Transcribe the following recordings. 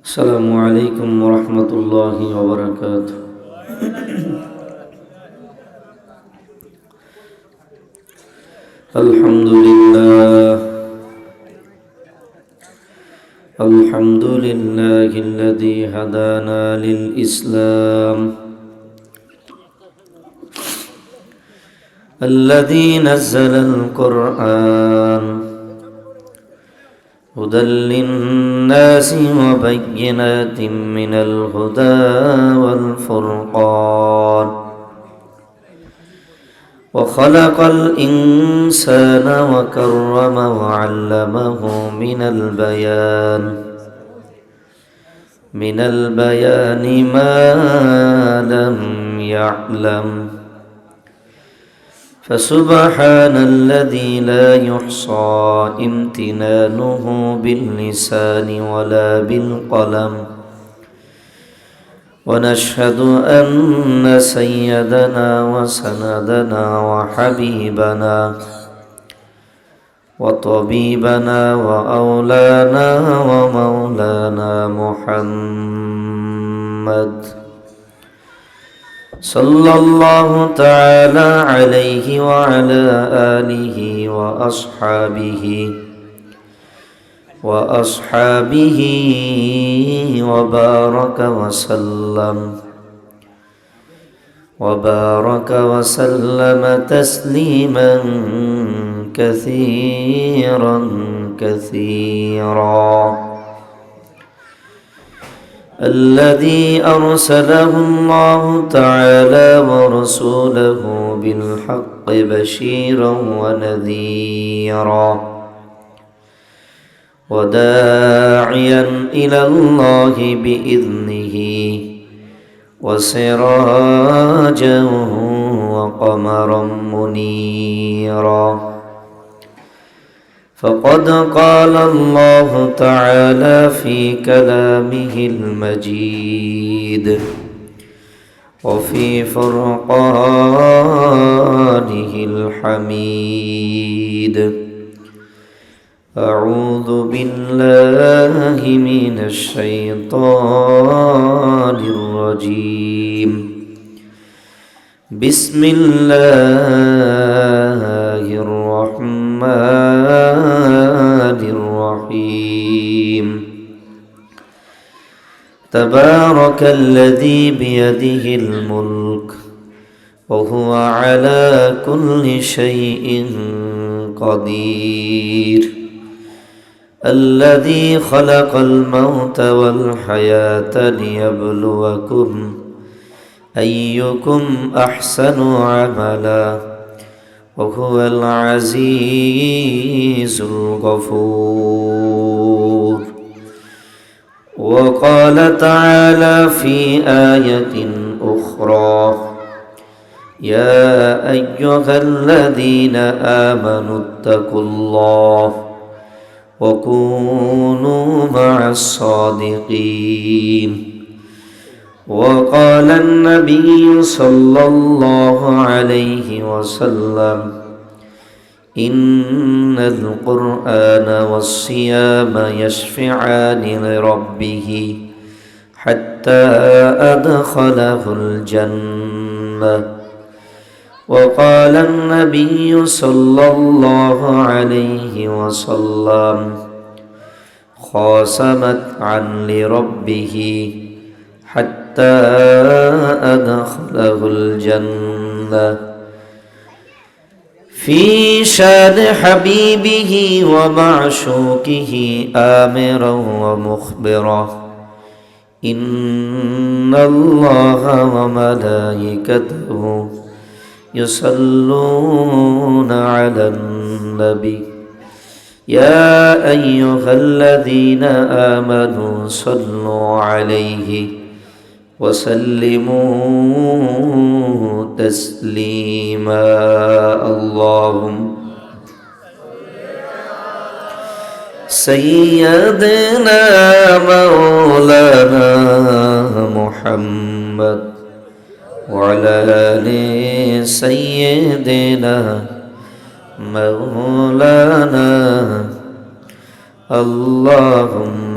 السلام عليكم ورحمة الله وبركاته. الحمد لله الذي هدانا للإسلام، الذي نزل القرآن هدى للناس وبينات من الهدى والفرقان، وخلق الإنسان وكرم وعلمه من البيان ما لم يعلم، فسبحان الذي لا يحصى امتنانه باللسان ولا بالقلم، ونشهد أن سيدنا وسندنا وحبيبنا وطبيبنا وأولانا ومولانا محمد صلى الله تعالى عليه وعلى آله وأصحابه وبارك وسلم تسليما كثيرا الذي أرسله الله تعالى ورسوله بالحق بشيرا ونذيرا وداعيا إلى الله بإذنه وسراجا وقمرا منيرا، فقد قال الله تعالى في كلامه المجيد وفي فرقانه الحميد: أعوذ بالله من الشيطان الرجيم، بسم الله الرحمن الرحيم. تبارك الذي بيده الملك وهو على كل شيء قدير، الذي خلق الموت والحياة ليبلوكم أيكم أحسن عملا، وهو العزيز الغفور. وقال تعالى في آية أخرى: يا أيها الذين آمنوا اتقوا الله وكونوا مع الصادقين. وقال النبي صلى الله عليه وسلم: إن القرآن والصيام يشفعان لربه حتى أدخله الجنة. وقال النبي صلى الله عليه وسلم: خاصمت عن لربه حتى أدخله الجنة، في شان حبيبه ومعشوقه آمرا ومخبرا: إن الله وملائكته يصلون على النبي يا أيها الذين آمنوا صلوا عليه وسلموا تسليما. اللهم سيدنا مولانا محمد وعلى آل سيدنا مولانا اللهم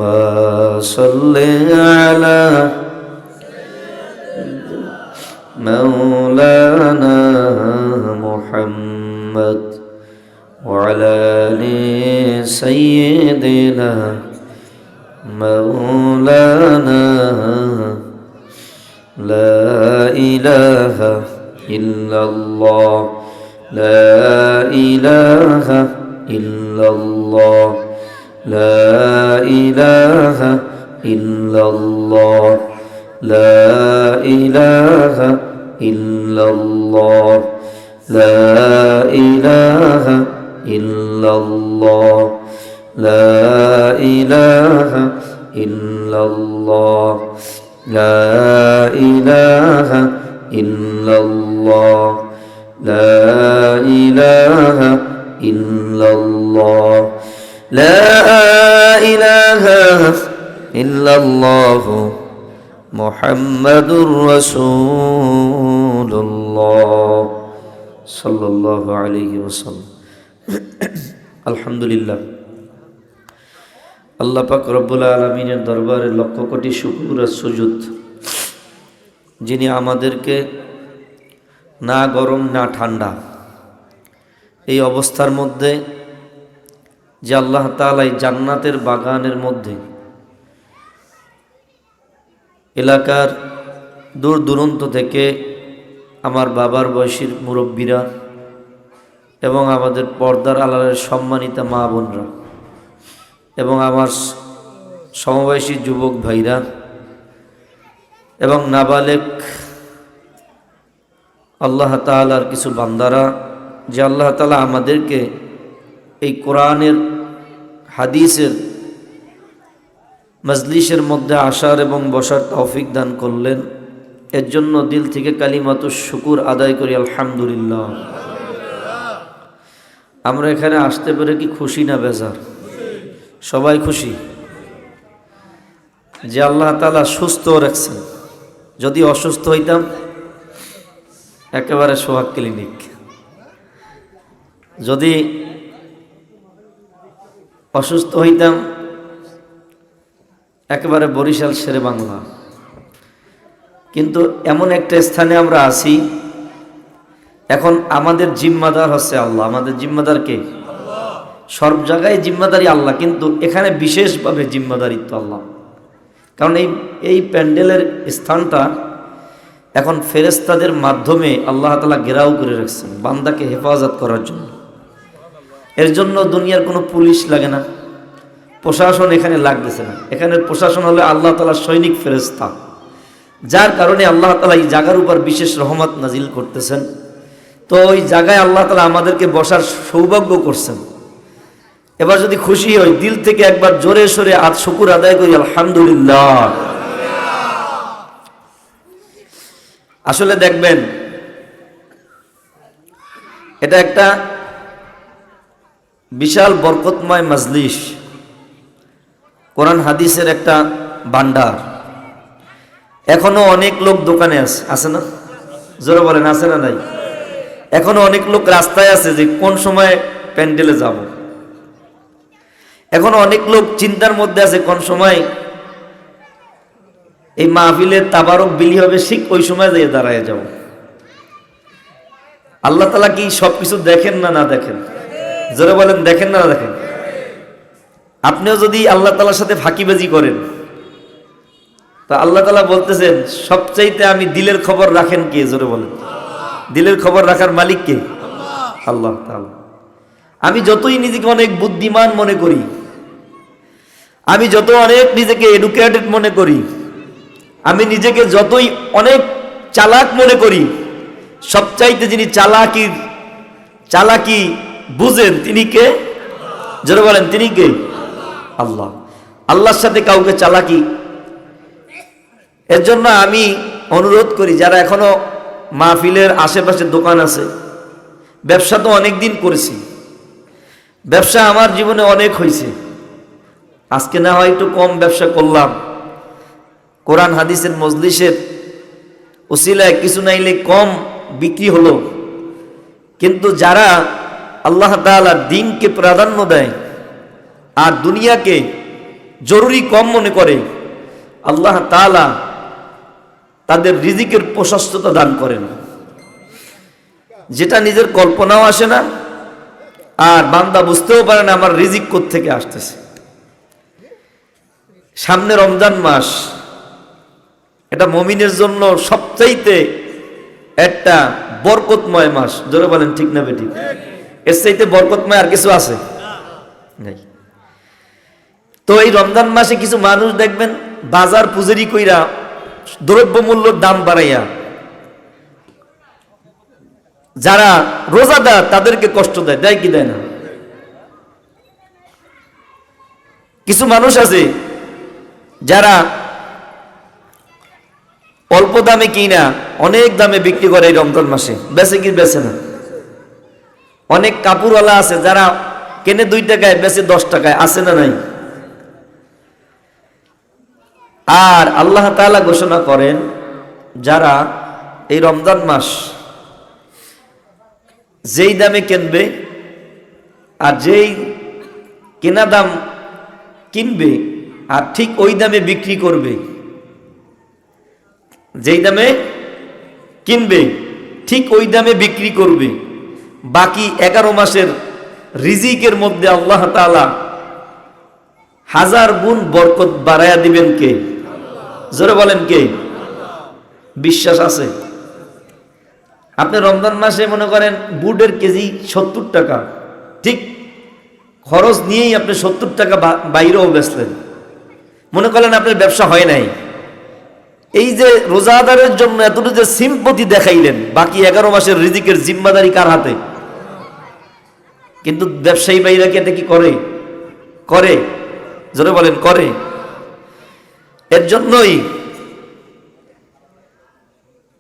صل على مولانا محمد وعلى آل سيدنا مولانا لا إله إلا الله لا إله إلا الله لا إله إلا الله لا إله إلا الله لا إله إلا الله لا إله إلا الله لا إله إلا الله لا إله إلا الله لا إله إلا الله محمد رسول الله صلى الله عليه وسلم আলহামদুলিল্লাহ আল্লাহ পাক রব্বুল আলামিনের দরবারে লক্ষ কোটি শুকর আর সুজুদ, যিনি আমাদেরকে না গরম না ঠান্ডা এই অবস্থার মধ্যে যে আল্লাহ তাআলা এই জান্নাতের বাগানের মধ্যে এলাকার দূর দূরান্ত থেকে আমার বাবার বয়সীর মুরব্বীরা এবং আমাদের পর্দার আড়ালের সম্মানিতা মা বোনরা এবং আমার সমবয়সী যুবক ভাইরা এবং নাবালেক আল্লাহ তাআলার কিছু বান্দারা, যে আল্লাহ তাআলা আমাদেরকে এই কোরআনের হাদিসের মজলিসের মধ্যে আসার এবং বসার তৌফিক দান করলেন, এর জন্য দিল থেকে কালিমাতুশ শুকুর আদায় করি আলহামদুলিল্লাহ। আমরা এখানে আসতে পেরে কি খুশি না বেজার? সবাই খুশি যে আল্লাহ তাআলা সুস্থ রাখছেন। যদি অসুস্থ হইতাম একেবারে সোহাগ ক্লিনিক, যদি অসুস্থ হইতাম একেবারে বরিশাল শেরে বাংলা। কিন্তু এমন একটা স্থানে আমরা আছি, এখন আমাদের জিম্মাদার হচ্ছে আল্লাহ। আমাদের জিম্মাদার কে? সব জায়গায় জিম্মাদারি আল্লাহ, কিন্তু এখানে বিশেষভাবে জিম্মাদারিত্ব আল্লাহ। কারণ এই প্যান্ডেলের স্থানটা এখন ফেরেশতাদের মাধ্যমে আল্লাহ তাআলা ঘেরাও করে রাখছেন বান্দাকে হেফাজত করার জন্য। এর জন্য দুনিয়ার কোনো পুলিশ লাগে না, প্রশাসন এখানে লাগতেছে না। এখানের প্রশাসন হলো আল্লাহ তাআলার সৈনিক ফেরেশতা, যার কারণে আল্লাহ তাআলা এই জায়গার উপর বিশেষ রহমত নাজিল করতেছেন। তো ওই জায়গায় আল্লাহ তাআলা আমাদেরকে বসার সৌভাগ্য করছেন। এবার যদি খুশি হই, দিল থেকে একবার জোরে সোরে শুকর আদায় করি আলহামদুলিল্লাহ। আসলে দেখবেন এটা একটা বিশাল বরকতময় মজলিস, কোরআন হাদিসের একটা ভান্ডার। এখনো অনেক লোক দোকানে আছে না? জোরে বলেন, আছে না নাই? এখনো অনেক লোক রাস্তায় আছে যে কোন সময় প্যান্ডেলে যাব। এখনো অনেক লোক চিন্তার মধ্যে আছে কোন সময় এই মাহফিলের তাবারক বিলি হবে, ঠিক ওই সময় যাই দাঁড়ায় যাব। আল্লাহ তাআলা কি সবকিছু দেখেন না দেখেন? জোরে বলেন, দেখেন না দেখেন? আপনিও যদি আল্লাহ তাআলার সাথে ফাঁকিবাজি করেন, তা আল্লাহ তাআলা বলতেছেন সবচাইতে আমি দিলের খবর রাখেন কে? জোরে বলেন, দিলের খবর রাখার মালিক কে? আল্লাহ তাআলা। আমি যতই নিজেকে অনেক বুদ্ধিমান মনে করি, আমি যত অনেক নিজেকে এডুকেটেড মনে করি, আমি নিজেকে যতই অনেক চালাক মনে করি, সবচাইতে যিনি চালাকি বুঝেন তিনি কে? জোরে বলেন, তিনি কে? আল্লাহ। আল্লাহর সাথে কাউকে চালাকি। এর জন্য আমি অনুরোধ করি, যারা এখনো মাহফিলের আশেপাশে দোকান আছে, ব্যবসা তো অনেক দিন করেছি, ব্যবসা আমার জীবনে অনেক হয়েছে, আজকে না হয় একটু কম ব্যবসা করলাম, কোরআন হাদিসের মজলিসের উসিলায় কিছু নাইলে কম বিক্রি হলো। কিন্তু যারা আল্লাহ তাআলার দ্বীনকে প্রাধান্য দেয়, আর দুনিয়াকে জরুরি কম মনে করে, আল্লাহ তাআলা তাদের রিজিকের প্রশস্ততা দান করেন, যেটা নিজের কল্পনাও আসে না, আর বান্দা বুঝতেও পারে না আমার রিজিক কোত্থেকে আসতেছে। সামনে রমজান মাস, এটা মুমিনের জন্য সবচাইতে একটা বরকতময় মাস। জোরে বলেন ঠিক না বেঠিক? এর চাইতে বরকতময় আর কিছু আছে? নাই। তো এই রমজান মাসে কিছু মানুষ দেখবেন বাজার পুজুরি কইরা দ্রব্যমূল্যের দাম বাড়াইয়া যারা রোজাদার তাদেরকে কষ্ট দেয়, দেয় কি দেয় না? কিছু মানুষ আছে যারা অল্প দামে কিনা অনেক দামে বিক্রি করে এই রমজান মাসে, বেচে কি বেচে না? অনেক কাপড়ওয়ালা আছে যারা কেনে 2 টাকায় বেচে 10 টাকায়, আছে না নাই? আর আল্লাহ তাআলা ঘোষণা করেন যারা এই রমজান মাস যেই দামে কিনবে আর যেই কেনা দাম কিনবে আর ঠিক ওই দামে বিক্রি করবে, যেই দামে কিনবে ঠিক ওই দামে বিক্রি করবে, বাকি 11 মাসের রিজিকের মধ্যে আল্লাহ তাআলা 1000 গুণ বরকত বাড়ায়া দিবেন কে? জোরে বলেন কে? বিশ্বাস আছে? আপনি রমজান মাসে মনে করেন বুটের কেজি 70 টাকা, ঠিক খরচ নিয়েই আপনি 70 টাকা বাইরেও বেচলেন, মনে করেন আপনার ব্যবসা হয় নাই। এই যে রোজাদারের জন্য এতটুকু যে সিম্পথি দেখাইলেন, বাকি 11 মাসের রিজিকের জিম্মাদারি কার হাতে? কিন্তু ব্যবসায়ী ভাইরা কি এটা কি করে? করে? জোরে বলেন করে? এর জন্যই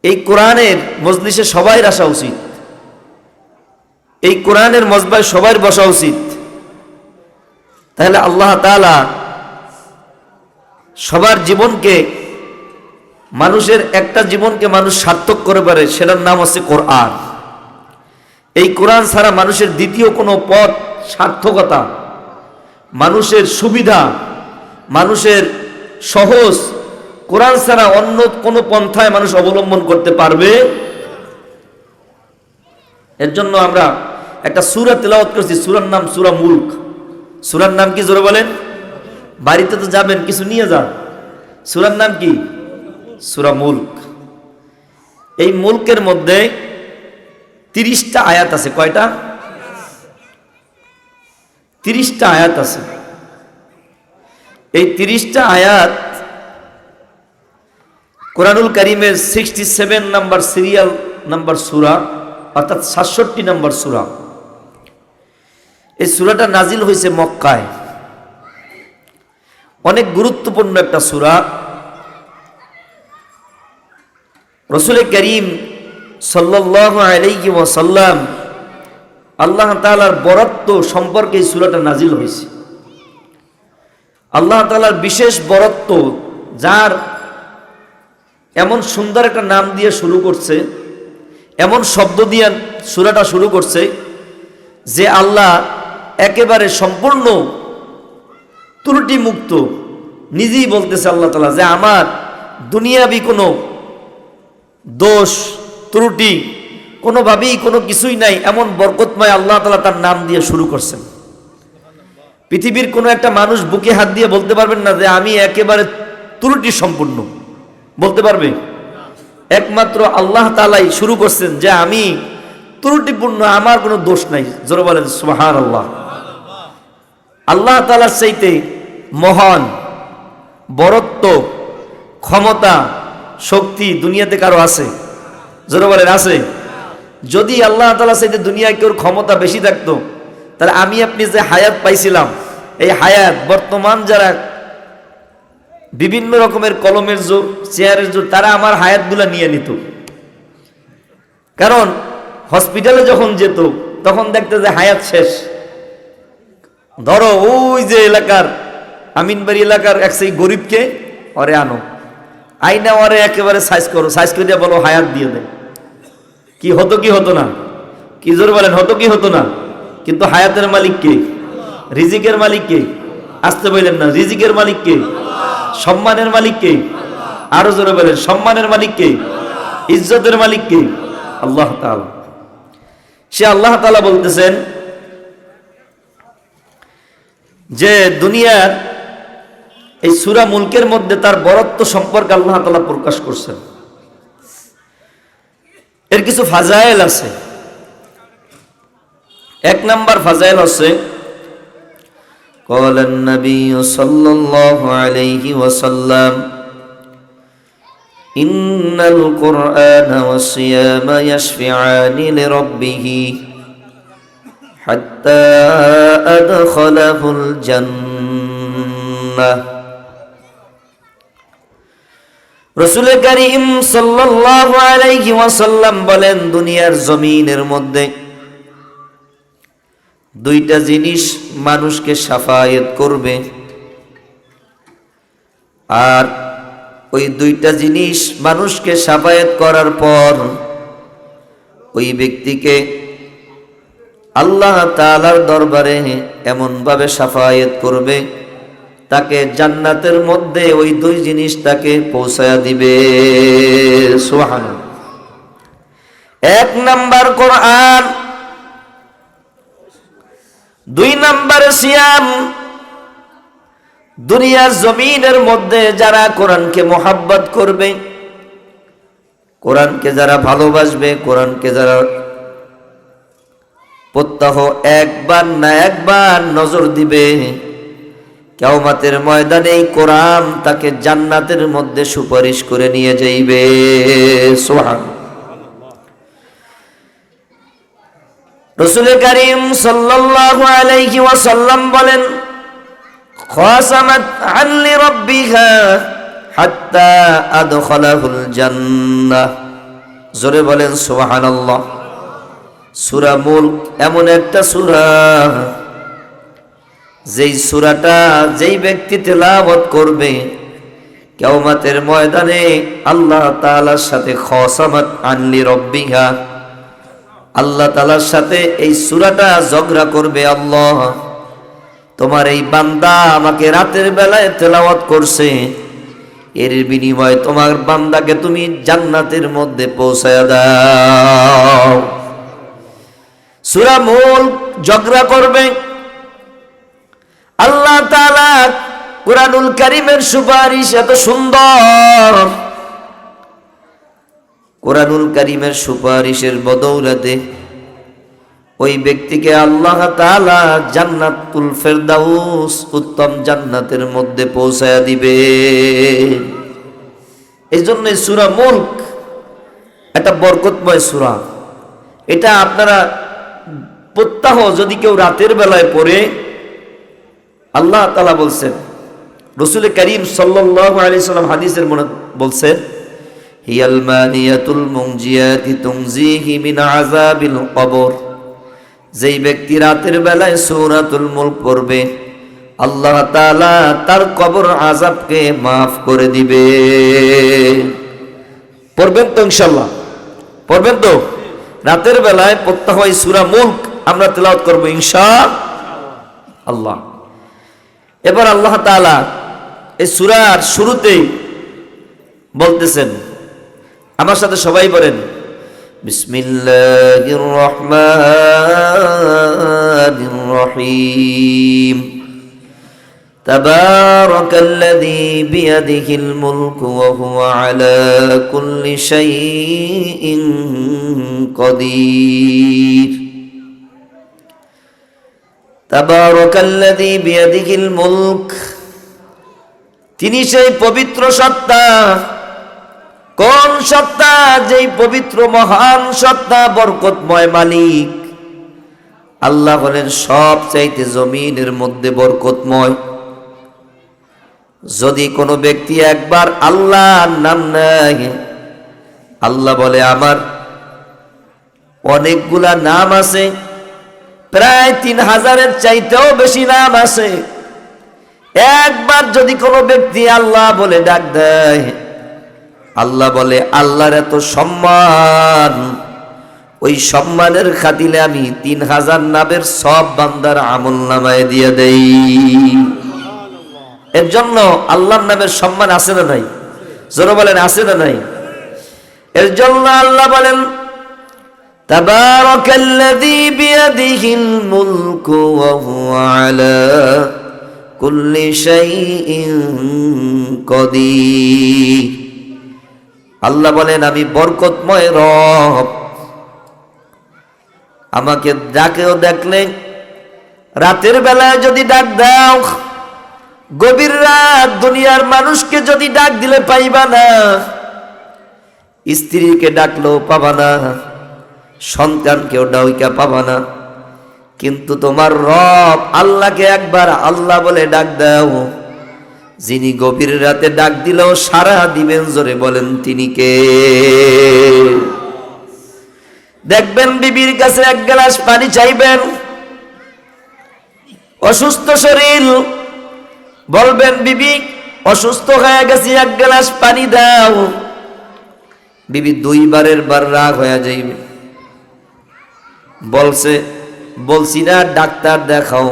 এই কোরআনের মজলিসে সবাই আসা উচিত, এই কোরআনের মজবায় সবার বসা উচিত। তাহলে আল্লাহ তাআলা সবার জীবনকে, মানুষের একটা জীবনকে মানুষ সার্থক করে পারে, সেটার নাম হচ্ছে কোরআন। এই কোরআন ছাড়া মানুষের দ্বিতীয় কোনো পথ, সার্থকতা, মানুষের সুবিধা, মানুষের সহজ, কোরআন ছাড়া অন্য কোনো পন্থায় মানুষ অবলম্বন করতে পারবে। এর জন্য আমরা একটা সূরা তেলাওয়াত করছি, সূরার নাম সূরা মুলক। সূরার নাম কি? জোরে বলেন। বাড়িতে তো যাবেন, কিছু নিয়ে যান। সূরার নাম কি? সূরা মুলক। এই মুলকের মধ্যে 30টা আয়াত আছে। কয়টা? 30টা আয়াত আছে। এই 30টা আয়াত কোরআনুল কারীমের 67 নাম্বার সিরিয়াল নাম্বার সূরা, অর্থাৎ 67 নম্বর সূরা। এই সূরাটা নাজিল হয়েছে মক্কায়। অনেক গুরুত্বপূর্ণ একটা সূরা। রাসূল করিম সাল্লাল্লাহু আলাইহি ওয়াসাল্লাম আল্লাহ তাআলার বরত্ব সম্পর্কে এই সূরাটা নাজিল হয়েছে। আল্লাহ তাআলার বিশেষ বরত্ব, যার এমন সুন্দর একটা নাম দিয়ে শুরু করছে, এমন শব্দ দিয়ে সূরাটা শুরু করছে যে আল্লাহ একেবারে সম্পূর্ণ ত্রুটি মুক্ত। নিজেই বলতেছে আল্লাহ তাআলা যে আমার দুনিয়াবি কোনো দোষ ত্রুটি কোনোভাবেই কোনো কিছুই নাই, এমন বরকতময় আল্লাহ তাআলা তার নাম দিয়ে শুরু করছেন। পৃথিবীর কোনো একটা মানুষ বুকে হাত দিয়ে বলতে পারবেন না যে আমি একেবারে ত্রুটি সম্পূর্ণ, বলতে পারবে? একমাত্র আল্লাহ তাআলাই শুরু করছেন যে আমি ত্রুটিপূর্ণ, আমার কোনো দোষ নাই। জোরে বলেন সুবহানাল্লাহ। আল্লাহ তাআলার চাইতে মহান বরত্ব, ক্ষমতা, শক্তি দুনিয়াতে কারো আছে? জোরে বলেন আছে? যদি আল্লাহ তাআলার চাইতে দুনিয়ায় কেউ ক্ষমতা বেশি থাকতো, তাহলে আমি আপনি যে হায়াত পাইছিলাম, এই হায়াত বর্তমান যারা বিভিন্ন রকমের কলমের জোর, চেয়ারের জোর, তারা আমার হায়াতগুলা নিয়ে নিত। কারণ হসপিটালে যখন যেত তখন দেখতে যে হায়াত শেষ। ধরো ওই যে এলাকার আমিনবাড়ি এলাকার এক সেই গরিবকে ওরে আনো, আইনা ওরে একেবারে সাইজ করো, সাইজ করে বলো হায়াত দিয়ে দেয়। কি হতো কি হতো না? কি জোর বলেন, হতো কি হতো না? কিন্তু হায়াতের মালিক কে? রিজিকের মালিক কে? আসতে বললেন না, রিজিকের মালিক কে? সম্মানের মালিক কে? আরো জোরে বলেন, সম্মানের মালিক কে? ইজ্জতের মালিক কে? আল্লাহ তাআলা। সে আল্লাহ তাআলা বলতেছেন যে দুনিয়ার এই সূরা মুলকের মধ্যে তার বরত্ব সম্পর্কে আল্লাহ তাআলা প্রকাশ করছেন। এর কিছু ফাজাইল আছে। এক নাম্বার ফাজাইল আছে, قال النبي صلى الله عليه وسلم إن القرآن والصيام يشفعان لربه حتى أدخله الجنة। রাসূল করিম সাল্লাল্লাহু আলাইহি ওয়াসাল্লাম বলেন, দুনিয়ার জমিনের মধ্যে দুইটা জিনিস মানুষকে শাফায়াত করবে, আর ওই দুইটা জিনিস মানুষকে শাফায়াত করার পর ওই ব্যক্তিকে আল্লাহ তাআলার দরবারে এমন ভাবে শাফায়াত করবে, তাকে জান্নাতের মধ্যে ওই দুই জিনিস তাকে পৌঁছায়া দিবে। সুবহানাল্লাহ। এক নাম্বার কোরআন, দুই নাম্বারে সিয়াম। দুনিয়ার জমিনের মধ্যে যারা কোরআনকে মোহাব্বত করবে, কোরআনকে যারা ভালোবাসবে, কোরআনকে যারা প্রত্যহ একবার না একবার নজর দিবে, কিয়ামতের ময়দানে এই কোরআন তাকে জান্নাতের মধ্যে সুপারিশ করে নিয়ে যাইবে। সুবহানাল্লাহ। রাসূল করিম সাল্লাল্লাহু আলাইহি ওয়াসাল্লাম বলেন, খাসামাত আন লিরাব্বিহা হাত্তা আদখালাহুল জান্নাহ। জোরে বলেন সুবহানাল্লাহ। সূরা মুলক এমন একটা সূরা, যেই সূরাটা যেই ব্যক্তি তেলাওয়াত করবে কিয়ামতের ময়দানে আল্লাহ তাআলার সাথে খাসামাত আন লিরাব্বিহা, আল্লাহ তাআলার সাথে এই সূরাটা ঝগড়া করবে, আল্লাহ তোমার এই বান্দা আমাকে রাতের বেলায় তেলাওয়াত করছে, এর বিনিময়ে তোমার বান্দাকে তুমি জান্নাতের মধ্যে পৌঁছায়া দাও। সূরা মুলক ঝগড়া করবে। আল্লাহ তাআলা কুরআনুল কারীমের সুপারিশ এত সুন্দর, কুরআনুল কারীমের সুপারিশের বদৌলতে ওই ব্যক্তিকে আল্লাহ তাআলা জান্নাতুল ফেরদাউস, উত্তম জান্নাতের মধ্যে পৌঁছায়া দিবে। এই জন্য সূরা মুলক একটা বরকতময় সূরা। এটা আপনারা প্রত্যহ যদি কেউ রাতের বেলায় পড়ে, আল্লাহ তাআলা বলছেন, রাসূল করিম সাল্লাল্লাহু আলাইহি ওয়াসাল্লাম হাদিসের মধ্যে বলছেন, হিয়াল মানিয়াতুল মুনজিয়াতি তুনজিহি মিন আযাবিল কবর। যেই ব্যক্তি রাতের বেলায় সূরাতুল মুলক পড়বে, আল্লাহ তাআলা তার কবর আযাবকে maaf করে দিবে। পড়বেন তো ইনশাআল্লাহ? পড়বেন তো? রাতের বেলায় প্রত্যহ এই সূরা মুলক আমরা তেলাওয়াত করব ইনশাআল্লাহ। এবার আল্লাহ তাআলা এই সূরার শুরুতেই বলতেছেন, আমার সাথে সবাই বলেন, বিসমিল্লাহির রহমানির রহিম। তাবারাকাল্লাযী বিয়াদিহিল মুলকু ওয়া হুয়া আলা কুল্লি শাইইন কাদির। তাবারাকাল্লাযী বিয়াদিহিল মুলক, তিনি সেই পবিত্র সত্তা। কোন সত্তা? যেই পবিত্র মহান সত্তা, বরকতময় মালিক। আল্লাহ হলেন সবচাইতে জমিনের মধ্যে বরকতময়। যদি কোনো ব্যক্তি একবার আল্লাহর নাম নেয়, আল্লাহ বলে আমার অনেকগুলা নাম আছে, প্রায় 3000-এর চাইতেও বেশি নাম আছে। একবার যদি কোনো ব্যক্তি আল্লাহ বলে ডাক দেয়, আল্লাহ বলে আল্লাহর এত সম্মান, ওই সম্মানের খাতিরে আমি 3000 নামের সব বান্দার আমল নামায় দিয়ে দেই। এর জন্য আল্লাহর নামের সম্মান আছে না নাই? জোরে বলেন আছে না নাই? এর জন্য আল্লাহ বলেন তাবারাকাল্লাযী বিয়াদিহিল মুলকু ওয়া হুয়া আলা কুল্লি শাইইন কাদির। আল্লাহ বলেন আমি বরকতময় রব, আমাকে ডাকেও দেখলে রাতের বেলায় যদি ডাক দাও, গভীর রাত দুনিয়ার মানুষকে যদি ডাক দিলে পাইবা না, স্ত্রীকে ডাকলেও পাবা না, সন্তানকেও ডাইকা পাবা না। কিন্তু তোমার রব আল্লাহকে একবার আল্লাহ বলে ডাক দাও, যিনি গভীর রাতে ডাক দিলেও সাড়া দিবেন। জোরে বলেন তিনি কে? দেখবেন বিবির কাছে এক গ্লাস পানি চাইবেন, অসুস্থ শরীর, বলবেন বিবি অসুস্থ হয়ে গেছি, এক গ্লাস পানি দাও। বিবি দুইবারের বার রাগ হয়ে যাইবে, বলছি না ডাক্তার দেখাও,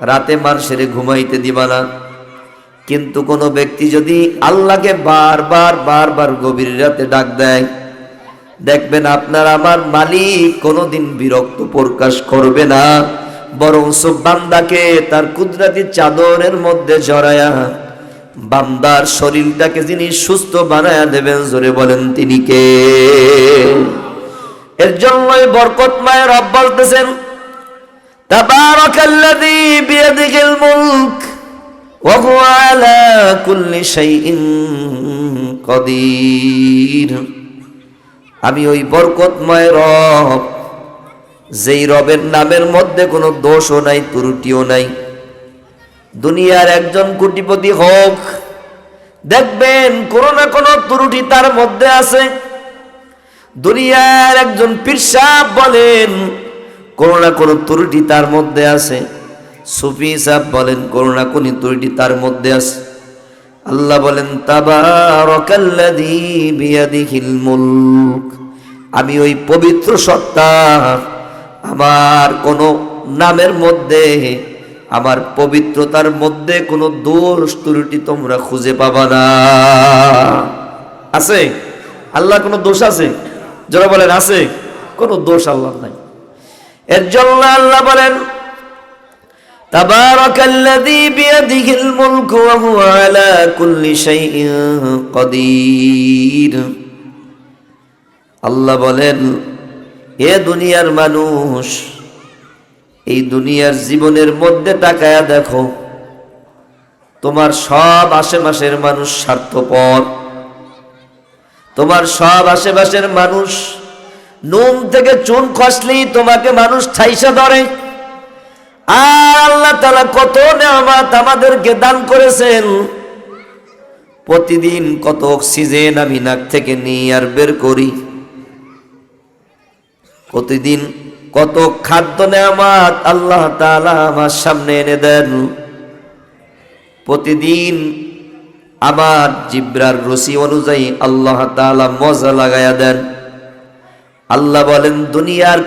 রাতে মানুষের ঘুমাইতে দিবা না। কিন্তু কোন ব্যক্তি যদি আল্লাহকে বারবার গভীর রাতে ডাক দেয়, দেখবেন আপনার আমার মালিক কোনোদিন বিরক্ত প্রকাশ করবে না, বরং বান্দাকে তার কুদরতি চাদরের মধ্যে জড়ায়া বান্দার শরীরটাকে যিনি সুস্থ বানায়া দেবেন। জোরে বলেন তিনি কে? এর জন্যই বরকতময় রব বলতেছেন তাবারাকাল্লাযী বিয়াদিহিল মুলক ওয়া হুয়া আলা কুল্লি শাইইন কাদির। আমি ওই বরকতময় রব, যেই রবের নামের মধ্যে কোনো দোষও নাই, ত্রুটিও নাই। দুনিয়ার একজন কোটিপতি হোক, দেখবেন কোনো না কোনো ত্রুটি তার মধ্যে আছে। দুনিয়ার একজন পীর সাহেব বলেন কোনো না কোনো ত্রুটি তার মধ্যে আছে। সুফি সাহেব বলেন কোনো না কোনো ত্রুটি তার মধ্যে আছে। আল্লাহ বলেন তাবারাকাল্লাযী বিয়াদিহিল মুলক, আমি ওই পবিত্র সত্তা, আমার কোন নামের মধ্যে, আমার পবিত্রতার মধ্যে কোনো দোষ ত্রুটি তোমরা খুঁজে পাবা না। আছে? আল্লাহ কোনো দোষ আছে? যারা বলেন আছে, কোনো দোষ আল্লাহর নাই। এর জন্য আল্লাহ বলেন তাবারাকাল্লাযী বিয়াদিহিল মুলকু ওয়া হুয়া আলা কুল্লি শাইইন কাদির। আল্লাহ বলেন এ দুনিয়ার মানুষ, এই দুনিয়ার জীবনের মধ্যে তাকায়া দেখো, তোমার সব আশেপাশের মানুষ স্বার্থপর, তোমার সব আশেপাশের মানুষ নুন থেকে চুন খসলেই তোমাকে মানুষ ঠাইসা ধরে। আর আল্লাহ তাআলা কত নেয়ামত আমাদেরকে দান করেছেন, প্রতিদিন কত অক্সিজেন আমি নাক থেকে নিই আর বের করি, প্রতিদিন কত খাদ্য নেয়ামত আল্লাহ তাআলা আমার সামনে এনে দেন, প্রতিদিন আমার জিব্রার রুচি অনুযায়ী আল্লাহ তাআলা মজা লাগায়া দেন। আল্লাহ বলেন দুনিয়ার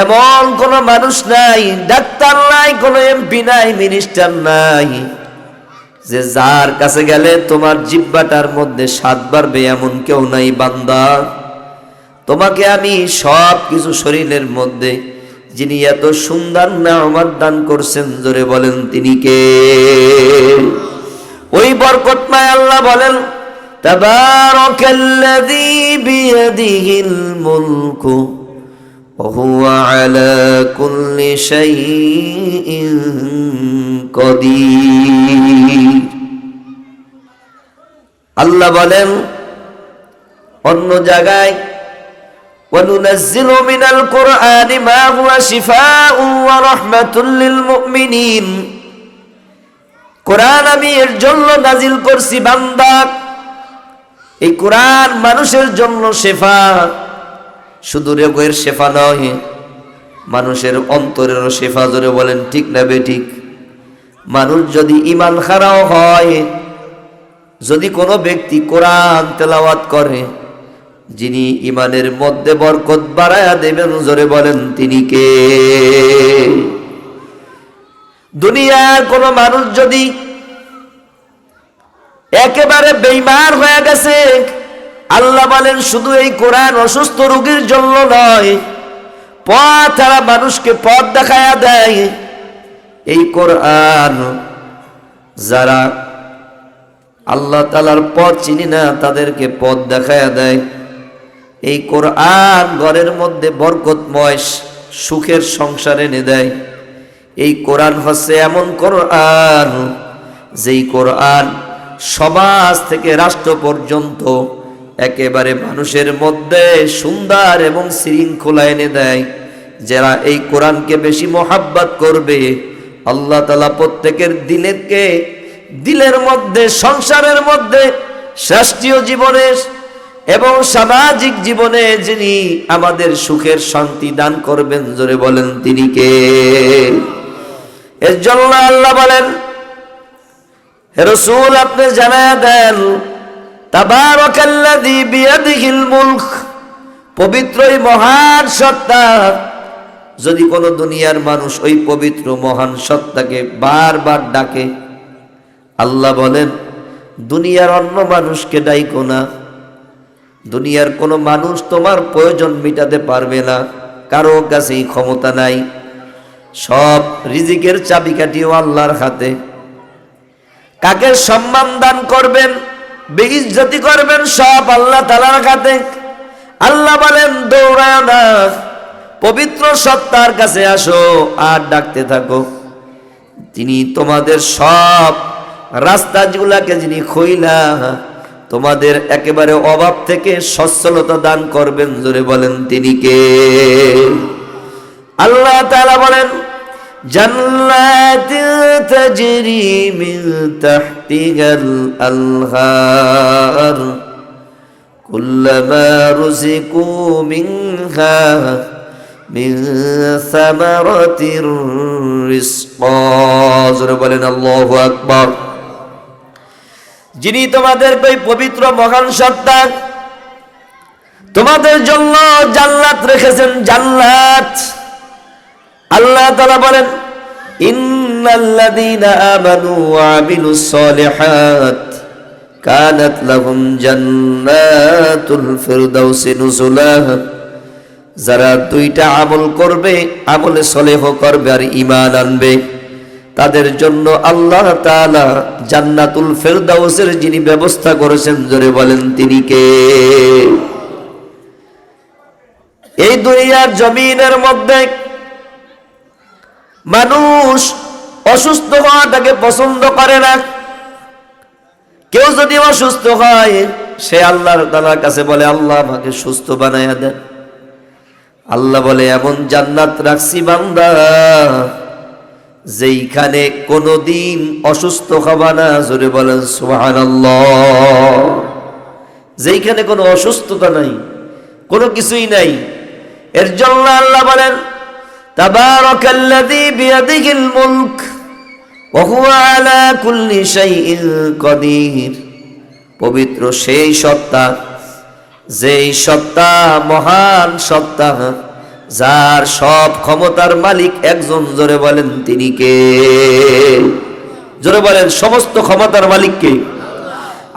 এমন কোন মানুষ নাই, ডাক্তার নাই, কোন এমপি নাই, মিনিস্টার নাই, যে যার কাছে গেলে তোমার জিহ্বাটার মধ্যে স্বাদ বাড়বে, এমন কেউ নাই বান্দা। তোমাকে আমি সব কিছু শরীরের মধ্যে যিনি এত সুন্দর নেয়ামত দান করছেন, জোরে বলেন তিনি কে? ওই বরকতময় আল্লাহ বলেন তাবারাকাল্লাযী বিয়াদিহিল মুলকু ওয়া হুয়া আলা কুল্লি শাইইন কাদির। আল্লাহ বলেন অন্য জায়গায় وَنُنَزِّلُ مِنَ الْقُرْآنِ مَا هُوَ شِفَاءٌ وَرَحْمَةٌ لِّلْمُؤْمِنِينَ। কোরআন আমি এর জন্য নাজিল করছি বান্দা, এই কোরআন মানুষের জন্য শেফা, শুধু রোগের শেফা নয়, মানুষের অন্তরেরও শেফা। জোরে বলেন ঠিক না বেঠিক? মানুষ যদি ঈমান খারাও হয়, যদি কোনো ব্যক্তি কোরআন তেলাওয়াত করে, যিনি ইমানের মধ্যে বরকত বাড়ায়া দেবেন, জোরে বলেন তিনি কে? দুনিয়ার কোন মানুষ যদি একেবারে বেঈমান হয়ে গেছে, আল্লাহ বলেন শুধু এই কোরআন অসুস্থ রোগীর জন্য নয়, পথ ছাড়া মানুষকে পথ দেখায়া দেয়। এই কোরআন যারা আল্লাহ তাআলার পথ চিনি না তাদেরকে পথ দেখায়া দেয়। এই কোরআন ঘরের মধ্যে বরকতময় সুখের সংসার এনে দেয়। এই কোরআন হচ্ছে এমন কোরআন যেই কোরআন সমাজ থেকে রাষ্ট্র পর্যন্ত একেবারে মানুষের মধ্যে সুন্দর এবং শৃঙ্খলা এনে দেয়। যারা এই কোরআনকে বেশি মহাব্বত করবে, আল্লাহ তাআলা প্রত্যেকের দিলের মধ্যে, সংসারের মধ্যে, রাষ্ট্রীয় জীবনে এবং সামাজিক জীবনে যিনি আমাদের সুখের শান্তি দান করবেন, জোরে বলেন তিনি কে? এর জন্য আল্লাহ বলেন, হে রাসূল আপনি জানায়া দেন, তাবারাকাল্লাযী বিয়াদিহিল মুলক, পবিত্র এই মহান সত্তা। যদি কোনো দুনিয়ার মানুষ ওই পবিত্র মহান সত্তাকে বারবার ডাকে, আল্লাহ বলেন দুনিয়ার অন্য মানুষকে ডাইকো না। দুনিয়ার কোনো মানুষ তোমার প্রয়োজন মিটাতে পারবে না, কারো কাছেই ক্ষমতা নাই। সব রিজিকের চাবিকাঠিও আল্লাহর হাতে। কাকে সম্মান দান করবেন, বেইজ্জতি করবেন, সব আল্লাহ তাআলার হাতে। আল্লাহ বলেন দৌড়াও না, পবিত্র সত্তার কাছে আসো আর ডাকতে থাকো। তিনি তোমাদের সব রাস্তাগুলাকে যিনি খইলা তোমাদের একেবারে অভাব থেকে সচ্ছলতা দান করবেন, জোরে বলেন তিনি কে? আল্লাহ তাআলা বলেন, জান্নাতিন তাজরি মিন তাহতিহাল আনহার কুল্লামা রুজিকু মিনহা মিন সামারাতির রিজকা, জোরে বলেন আল্লাহু আকবার। যিনি তোমাদের ওই পবিত্র মহান সত্তা তোমাদের জন্য জান্নাত রেখেছেন, জান্নাত। আল্লাহ তাআলা বলেন, ইন্নাল্লাযীনা আমানু ওয়া আমিলুস সালিহাত কানাত লাহুম জান্নাতুল ফিরদাউসি নুজুলা। যারা দুইটা আমল করবে, আমলে সলেহ করবে আর ঈমান আনবে, তাদের জন্য আল্লাহ তাআলা জান্নাতুল ফিরদাউসের যিনি ব্যবস্থা করেছেন, জোরে বলেন তিনি কে? এই দুনিয়ার জমিনের মধ্যে মানুষ অসুস্থ হওয়াটাকে পছন্দ করে না। কেউ যদি অসুস্থ হয়, সে আল্লাহ তাআলার কাছে বলে, আল্লাহ আমাকে সুস্থ বানায়া দেন। আল্লাহ বলে, এমন জান্নাত রাখছি বান্দা যেইখানে কোনোদিন অসুস্থ হবা না, জোরে বলেন সুবহানাল্লাহ। যেইখানে কোনো অসুস্থতা নাই, কোনো কিছুই নাই। এর জন্য আল্লাহ বলেন, তাবারাকাল্লাযী বিয়াদিহিল মুলক ওয়া হুয়া আলা কুল্লি শাইইন কাদির। পবিত্র সেই সত্তা, যেই সত্তা মহান সত্তা, যার সব ক্ষমতার মালিক একজন, জোরে বলেন তিনি কে? জোরে বলেন, সমস্ত ক্ষমতার মালিক কে?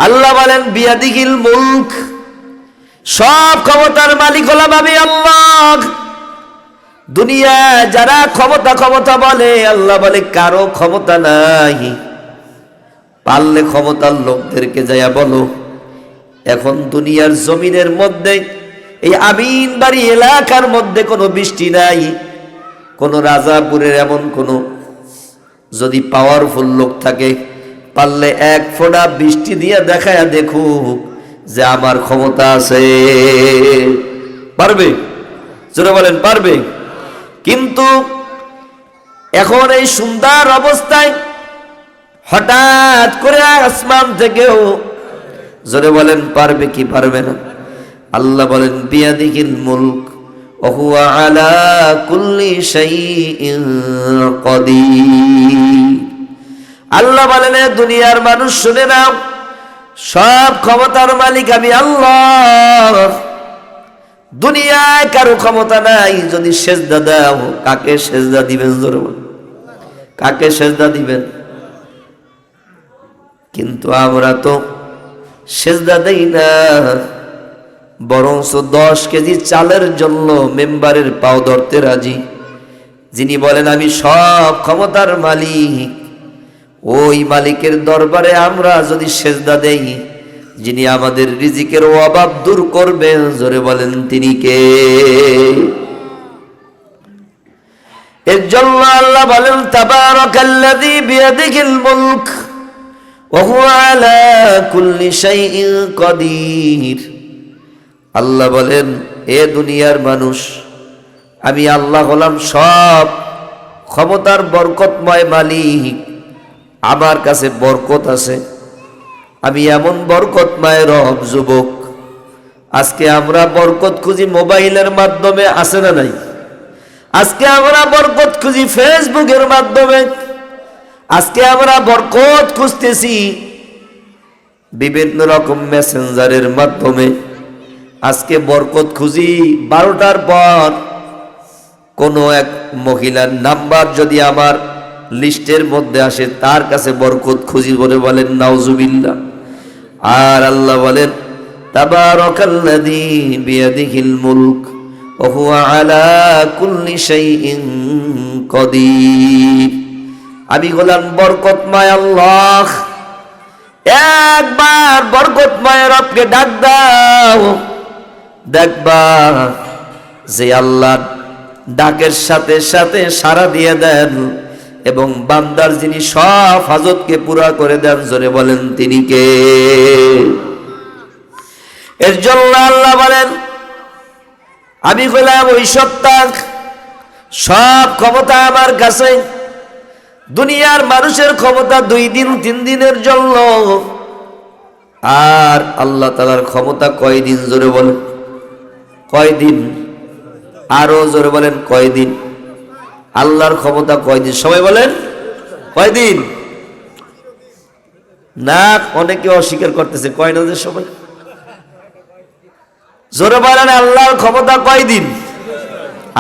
আল্লাহ বলেন বিয়াদিহিল মুলক, সব ক্ষমতার মালিক হলাম আমি আল্লাহ। দুনিয়া যারা ক্ষমতা বলে, আল্লাহ বলে কারো ক্ষমতা নাই। পারলে ক্ষমতার লোকদেরকে যাইয়া বলো, এখন দুনিয়ার জমিনের মধ্যে এই আমিনবাড়ি এলাকার মধ্যে কোনো বৃষ্টি নাই। কোন রাজাপুরের এমন কোন যদি পাওয়ারফুল লোক থাকে, পারলে এক ফোঁটা বৃষ্টি দিয়ে দেখায়া দেখুক যে আমার ক্ষমতা আছে। পারবে? জোরে বলেন পারবে? কিন্তু এখন এই সুন্দর অবস্থায় হঠাৎ করে আসমান থেকেও, জোরে বলেন পারবে কি পারবে না? আল্লাহ বলেন বিয়াদিহিল মুলক ওয়া হুয়া আলা কুল্লি শাইইন কাদির। আল্লাহ বলেন দুনিয়ার মানুষ শুনে নাও, সব ক্ষমতার মালিক আমি আল্লাহ। দুনিয়ায় কারো ক্ষমতা নাই। যদি সেজদা দাও, কাকে সেজদা দিবেন? জোরে বলেন কাকে সেজদা দিবেন? কিন্তু আমরা তো সেজদা দেই না, বরঞ্চ 10 কেজি চালের জন্য মেম্বারের পাও ধরতে রাজি। যিনি বলেন আমি সব ক্ষমতার মালিক, ওই মালিকের দরবারে আমরা যদি সেজদা দেই, যিনি আমাদের রিজিকের অভাব দূর করবেন, জোরে বলেন তিনি কে? এর জন্য আল্লাহ বলেন তাবারাকাল্লাযী বিয়াদিহিল মুলক ওয়া হুয়া আলা কুল্লি শাইইন কাদির। আল্লাহ বলেন, এ দুনিয়ার মানুষ, আমি আল্লাহ হলাম সব ক্ষমতার বরকতময় মালিক। আমার কাছে বরকত আছে, আমি এমন বরকতময় রব। যুবক, আজকে আমরা বরকত খুঁজি মোবাইলের মাধ্যমে, আছে না নাই? আজকে আমরা বরকত খুঁজি ফেসবুকের মাধ্যমে, আজকে আমরা বরকত খুঁজতেছি বিভিন্ন রকম মেসেঞ্জারের মাধ্যমে। আজকে বরকত খুঁজি 12টার পর কোনো এক মহিলার নাম্বার যদি আমার লিস্টের মধ্যে আসে, তার কাছে বরকত খুঁজি বলে বলেন নাউজুবিল্লাহ। আর আল্লাহ বলেন তাবারাকাল্লাযী বিয়াদিহিল মুলক ওয়া হুয়া আলা কুল্লি শাইইন কাদির। আমি হলাম বরকতময় আল্লাহ। একবার বরকতময় রবকে ডাক দাও, দেখবা যে আল্লাহ ডাকের সাথে সাথে সাড়া দিয়ে দেন এবং বান্দার যিনি সব হাজতকে পুরা করে দেন, জোরে বলেন তিনি কে? এর জন্য আল্লাহ বলেন আমি হলাম ওই সত্তা, সব ক্ষমতা আমার কাছে। দুনিয়ার মানুষের ক্ষমতা 2 দিন 3 দিনের জন্য, আর আল্লাহ তাআলার ক্ষমতা কয়দিন? জোরে বলেন কয়দিন? আরো জোরে বলেন কয়দিন? আল্লাহর ক্ষমতা কয়দিন? সবাই বলেন কয়দিন? না, অনেকে অস্বীকার করতেছে, কয় না যে সবাই। জোরে বলেন আল্লাহর ক্ষমতা কয়দিন?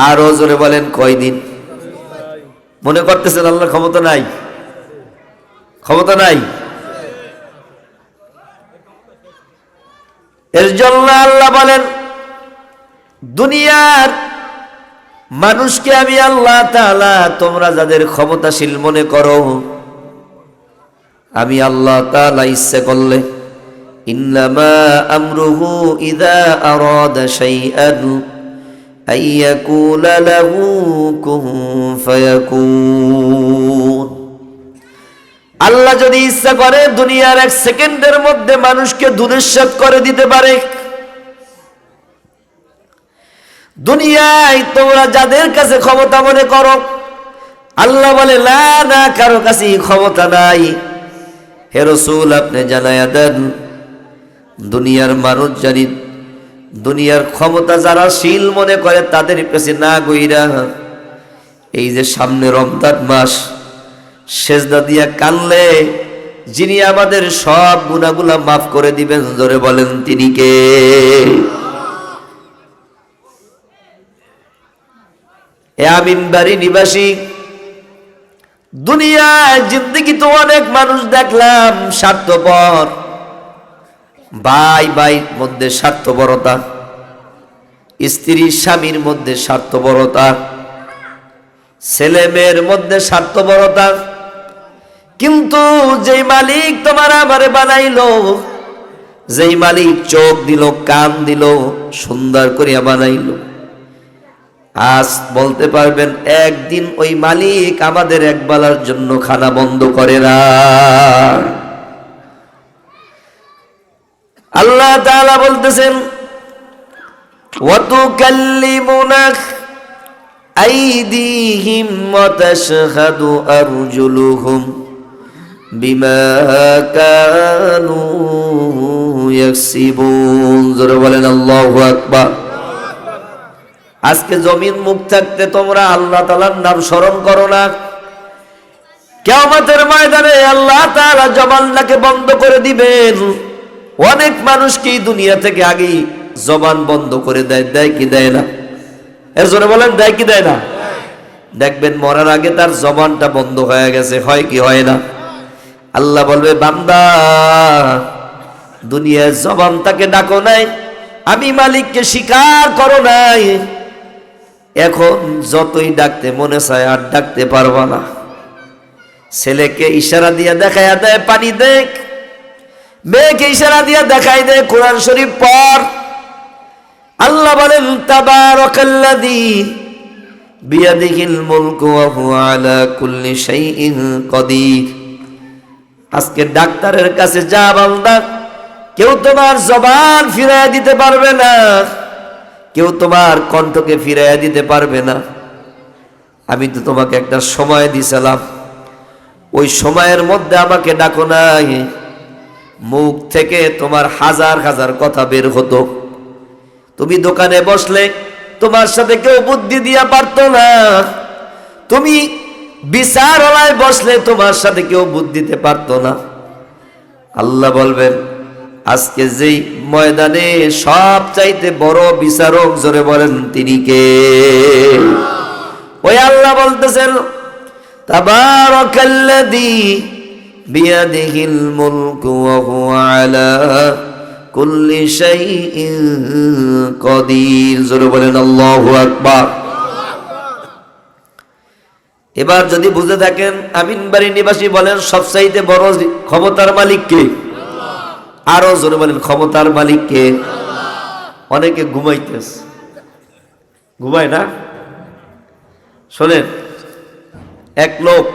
আরো জোরে বলেন কয়দিন? মনে করতেছেন আল্লাহর ক্ষমতা নাই? ক্ষমতা নাই। এর জন্য আল্লাহ বলেন দুনিয়ার মানুষকে আমি আল্লাহ তাআলা তোমরা যাদের ক্ষমতাশীল মনে করো, আমি আল্লাহ তাআলা ইচ্ছা করলে ইন্নামা আমরুহু ইযা আরাদা শাইআন আইয়াকুলা লাহু কুন ফায়াকুন। আল্লাহ যদি ইচ্ছা করে দুনিয়ার 1 সেকেন্ডের মধ্যে মানুষকে ধূলিসাৎ করে দিতে পারে। দুনিয়ায় তোমরা যাদের কাছে ক্ষমতা মনে করো, আল্লাহ বলে না, না, কারো কাছে ক্ষমতা নাই। হে রাসূল, আপনি জানায়া দেন দুনিয়ার মানুষ জানি দুনিয়ার ক্ষমতা যারা শীল মনে করে তাদের কাছে না গইরা এই যে সামনে রমজান মাস, সেজদা দিয়া কানলে যিনি আমাদের সব গুনাহগুলা মাফ করে দিবেন, জোরে বলেন তিনি কে? এ আমিনবাড়ি নিবাসী, দুনিয়ায় জিন্দেগি তো অনেক মানুষ দেখলাম স্বার্থপর। ভাই ভাইয়ের মধ্যে স্বার্থপরতা, স্ত্রী স্বামীর মধ্যে স্বার্থপরতা, ছেলে মেয়ের মধ্যে স্বার্থপরতা। কিন্তু যেই মালিক তোমার আমারে বানাইলো, যেই মালিক চোখ দিল, কান দিল, সুন্দর করিয়া বানাইলো, আজ বলতে পারবেন একদিন ওই মালিক আমাদের একবেলার জন্য খানা বন্ধ করে না। আল্লাহ তাআলা বলতেছেন ওয়া তুকাল্লিমুনা আইদিহিম ওয়া তাশহাদু আরজুলুহুম বিমা কানু ইয়াকসিবুন। জোরে বলেন আল্লাহু আকবার। আজকে জমিন মুখ থাকতে তোমরা আল্লাহ তাআলার নাম স্মরণ করো না, কিয়ামতের ময়দানে আল্লাহ তাআলা জবানটাকে বন্ধ করে দিবেন। অনেক মানুষ কি দুনিয়া থেকে আগেই জবান বন্ধ করে দেয়, দেয় কি দেয় না? এর জন্য বলেন দেয় কি দেয় না? দেখবেন মরার আগে তার জবানটা বন্ধ হয়ে গেছে, হয় কি হয় না? আল্লাহ বলবে, বান্দা দুনিয়ার জবান তাকে ডাকো নাই, আমি মালিককে স্বীকার করো নাই, এখন যতই ডাকতে মনে চায় আর ডাকতে পারবা না। ছেলেকে ইশারা দিয়ে দেখাইয়া দেয় পানি দেখ, মেয়েকে ইশারা দিয়ে দেখাই দেয় কোরআন শরীফ পড়। আল্লাহ বলেন, তাবারাকাল্লাযী বিয়াদিহিল মুলকু ওয়া হুয়া আলা কুল্লি শাইইন কাদির। আজকে ডাক্তারের কাছে যা বান্দা, কেউ তোমার জবান ফিরাইয়া দিতে পারবে না, কেউ তোমার কণ্ঠকে ফিরাইয়া দিতে পারবে না। আমি তো তোমাকে একটা সময় দিছিলাম, ওই সময়ের মধ্যে আমাকে ডাকো নাই, মুখ থেকে তোমার হাজার হাজার কথা বের হতো। তুমি দোকানে বসলে তোমার সাথে কেউ বুদ্ধি দিয়া পারতো না, তুমি বিচারালয়ে বসলে তোমার সাথে কেউ বুদ্ধি দিতে পারতো না। আল্লাহ বলবেন, আজকে যেই ময়দানে সব চাইতে বড় বিচারক, জোরে বলেন তিনি কে? ওই আল্লাহ বলতেছেন, তাবারাকাল্লাযী বিয়াদিহিল মুলকু ওয়া হুয়া আলা কুল্লি শাইইন কাদির। জোরে বলেন আল্লাহু আকবার। এবার যদি বুঝে থাকেন, আমিনবাড়ি নিবাসী বলেন, সবচাইতে বড় ক্ষমতার মালিক কে? আরো জোরে বলেন, ক্ষমতার মালিক কে? অনেকে ঘুমাইতেছে, ঘুমায় না? শোনেন, এক লোক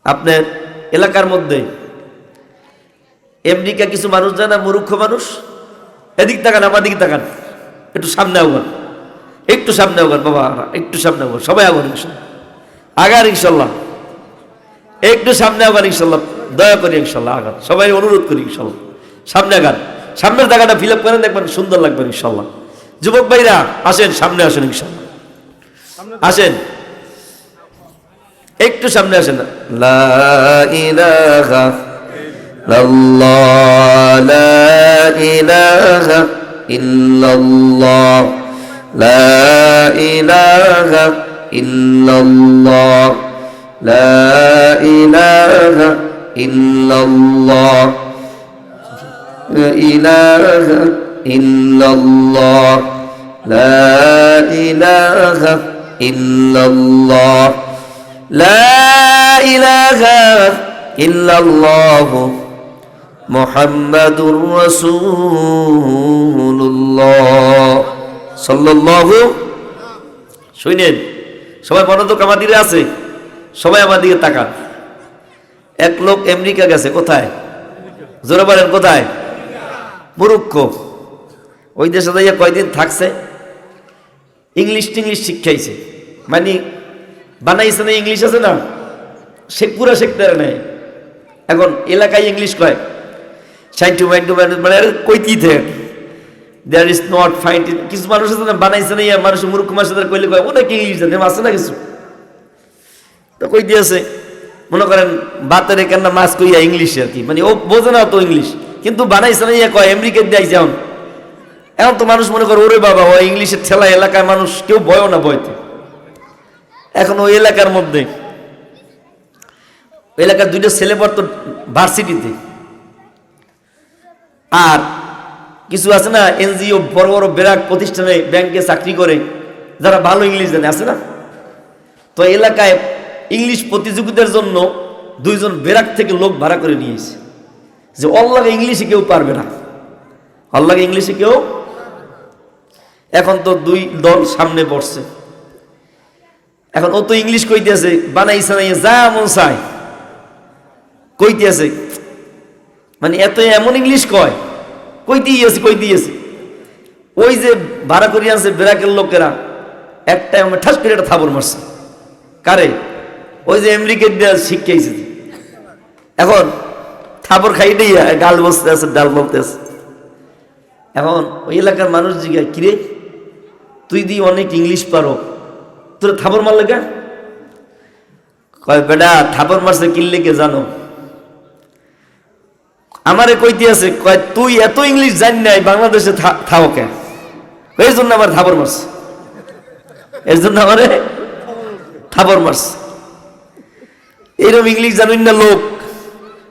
আপনার এলাকার মধ্যে, আমেরিকা কিছু মানুষ যায় না, মূর্খ মানুষ, এদিক তাকান, আমার দিকে তাকান, একটু সামনে আগান, একটু সামনে আগান বাবা, একটু সামনে আগান, সবাই আগান ইনশাল্লাহ, আগান ইনশাল্লাহ, একটু সামনে আগান ইনশাল্লাহ, দয়া করি ইনশাল্লাহ আগান, সবাই অনুরোধ করি ইনশাল্লাহ, সামনে আগান, সামনের জায়গাটা ফিল আপ করেন, দেখবেন সুন্দর লাগবে ইনশাল্লাহ। যুবক ভাইরা আসেন, সামনে আসেন ইনশাল্লাহ, আসেন, একটু সামনে আসেন। লা ইলাহা ইল্লাল্লাহ, লা ইলাহা ইল্লাল্লাহ, লা ইলাহা ইল্লাল্লাহ, লা ইলাহা ইল্লাল্লাহ, লা ইলাহা ইল্লাল্লাহ, লা ইলাহা ইল্লাল্লাহ, লা ইলাহা ইল্লাল্লাহ মুহাম্মাদুর রাসূলুল্লাহ সাল্লাল্লাহু। শুনেন সবাই, মনোযোগ আমার দিকে আছে, সবাই আমার দিকে তাকান। এক লোক আমেরিকা গেছে, কোথায়? জোরে বলেন কোথায়? মূর্খ। ওই দেশে যাইয়া কয়দিন থাকছে, ইংলিশ টিংলিশ শিখাইছে, মানে বানাইছে না, ইংলিশ আছে না, সে পুরা শিখতে নেই। এখন এলাকায় ইংলিশ কয়, সাইন্টু মাইন্টু মানে কইতি থেকে দেয়ার ইজ নট ফাইন্ড। কিছু মানুষ আছে না, বানাইছে না, মানুষ মূর্খ মানুষ কইলে কয় অনেক ইংলিশ জানে, আছে না কিছু, তো কই দিয়েছে। মনে করেন বাতের কেনা মাছ কইয়া ইংলিশ আর কি, মানে ও বোঝে না তো ইংলিশ, কিন্তু বানাইছে না কয় আমেরিকার দিয়ে যেমন। এখন তো মানুষ মনে করে, ওরে বাবা, ও ইংলিশের ঠেলা, এলাকার মানুষ কেউ ভয়ও না বইতে। এখন ওই এলাকার মধ্যে, ওই এলাকার দুইটা ছেলে পড়তো ভার্সিটিতে, আর কিছু আছে না এনজিও, বড় বড় বিরাট প্রতিষ্ঠানে, ব্যাংকে চাকরি করে, যারা ভালো ইংলিশ জানে, আছে না। তো এলাকায় ইংলিশ প্রতিযোগিতার জন্য দুইজন বেরাক থেকে লোক ভাড়া করে নিয়েছে, যে অল্লাগে ইংলিশে কেউ পারবে না, অল্লাগে ইংলিশে কেউ। এখন তো দুই দল সামনে পড়ছে, এখন ও তো ইংলিশ কইতেছে, বানাইছে না, যা মন চায় কইতেছে, মানে এমন ইংলিশ কয়, কই দিয়েছে। ওই যে ভাড়া করিয়ে আনছে বেরাকের লোকেরা, একটা আমার ঠাস করে একটা থাবর মারছে। কারে? ওই যে আমেরিকার দিয়ে শিখাইছে। এখন থাবর খাইতে গাল বসতে আছে, ডাল বলতে আছে। এখন ওই এলাকার মানুষ জিজ্ঞাসা, কিরে তুই দি অনেক ইংলিশ পারো, তোর থাবর মারলে কেন? কয়, বেটা থাবর মারছে কিনলে কে জানো? আমারে কইতে আছে, কয় তুই এত ইংলিশ জানি নাই, বাংলাদেশে থাও কেন, এই জন্য আমার থাবর মারছে। এর জন্য আমারে থাপড় মারছে। এইরকম ইংলিশ জানেন না লোক,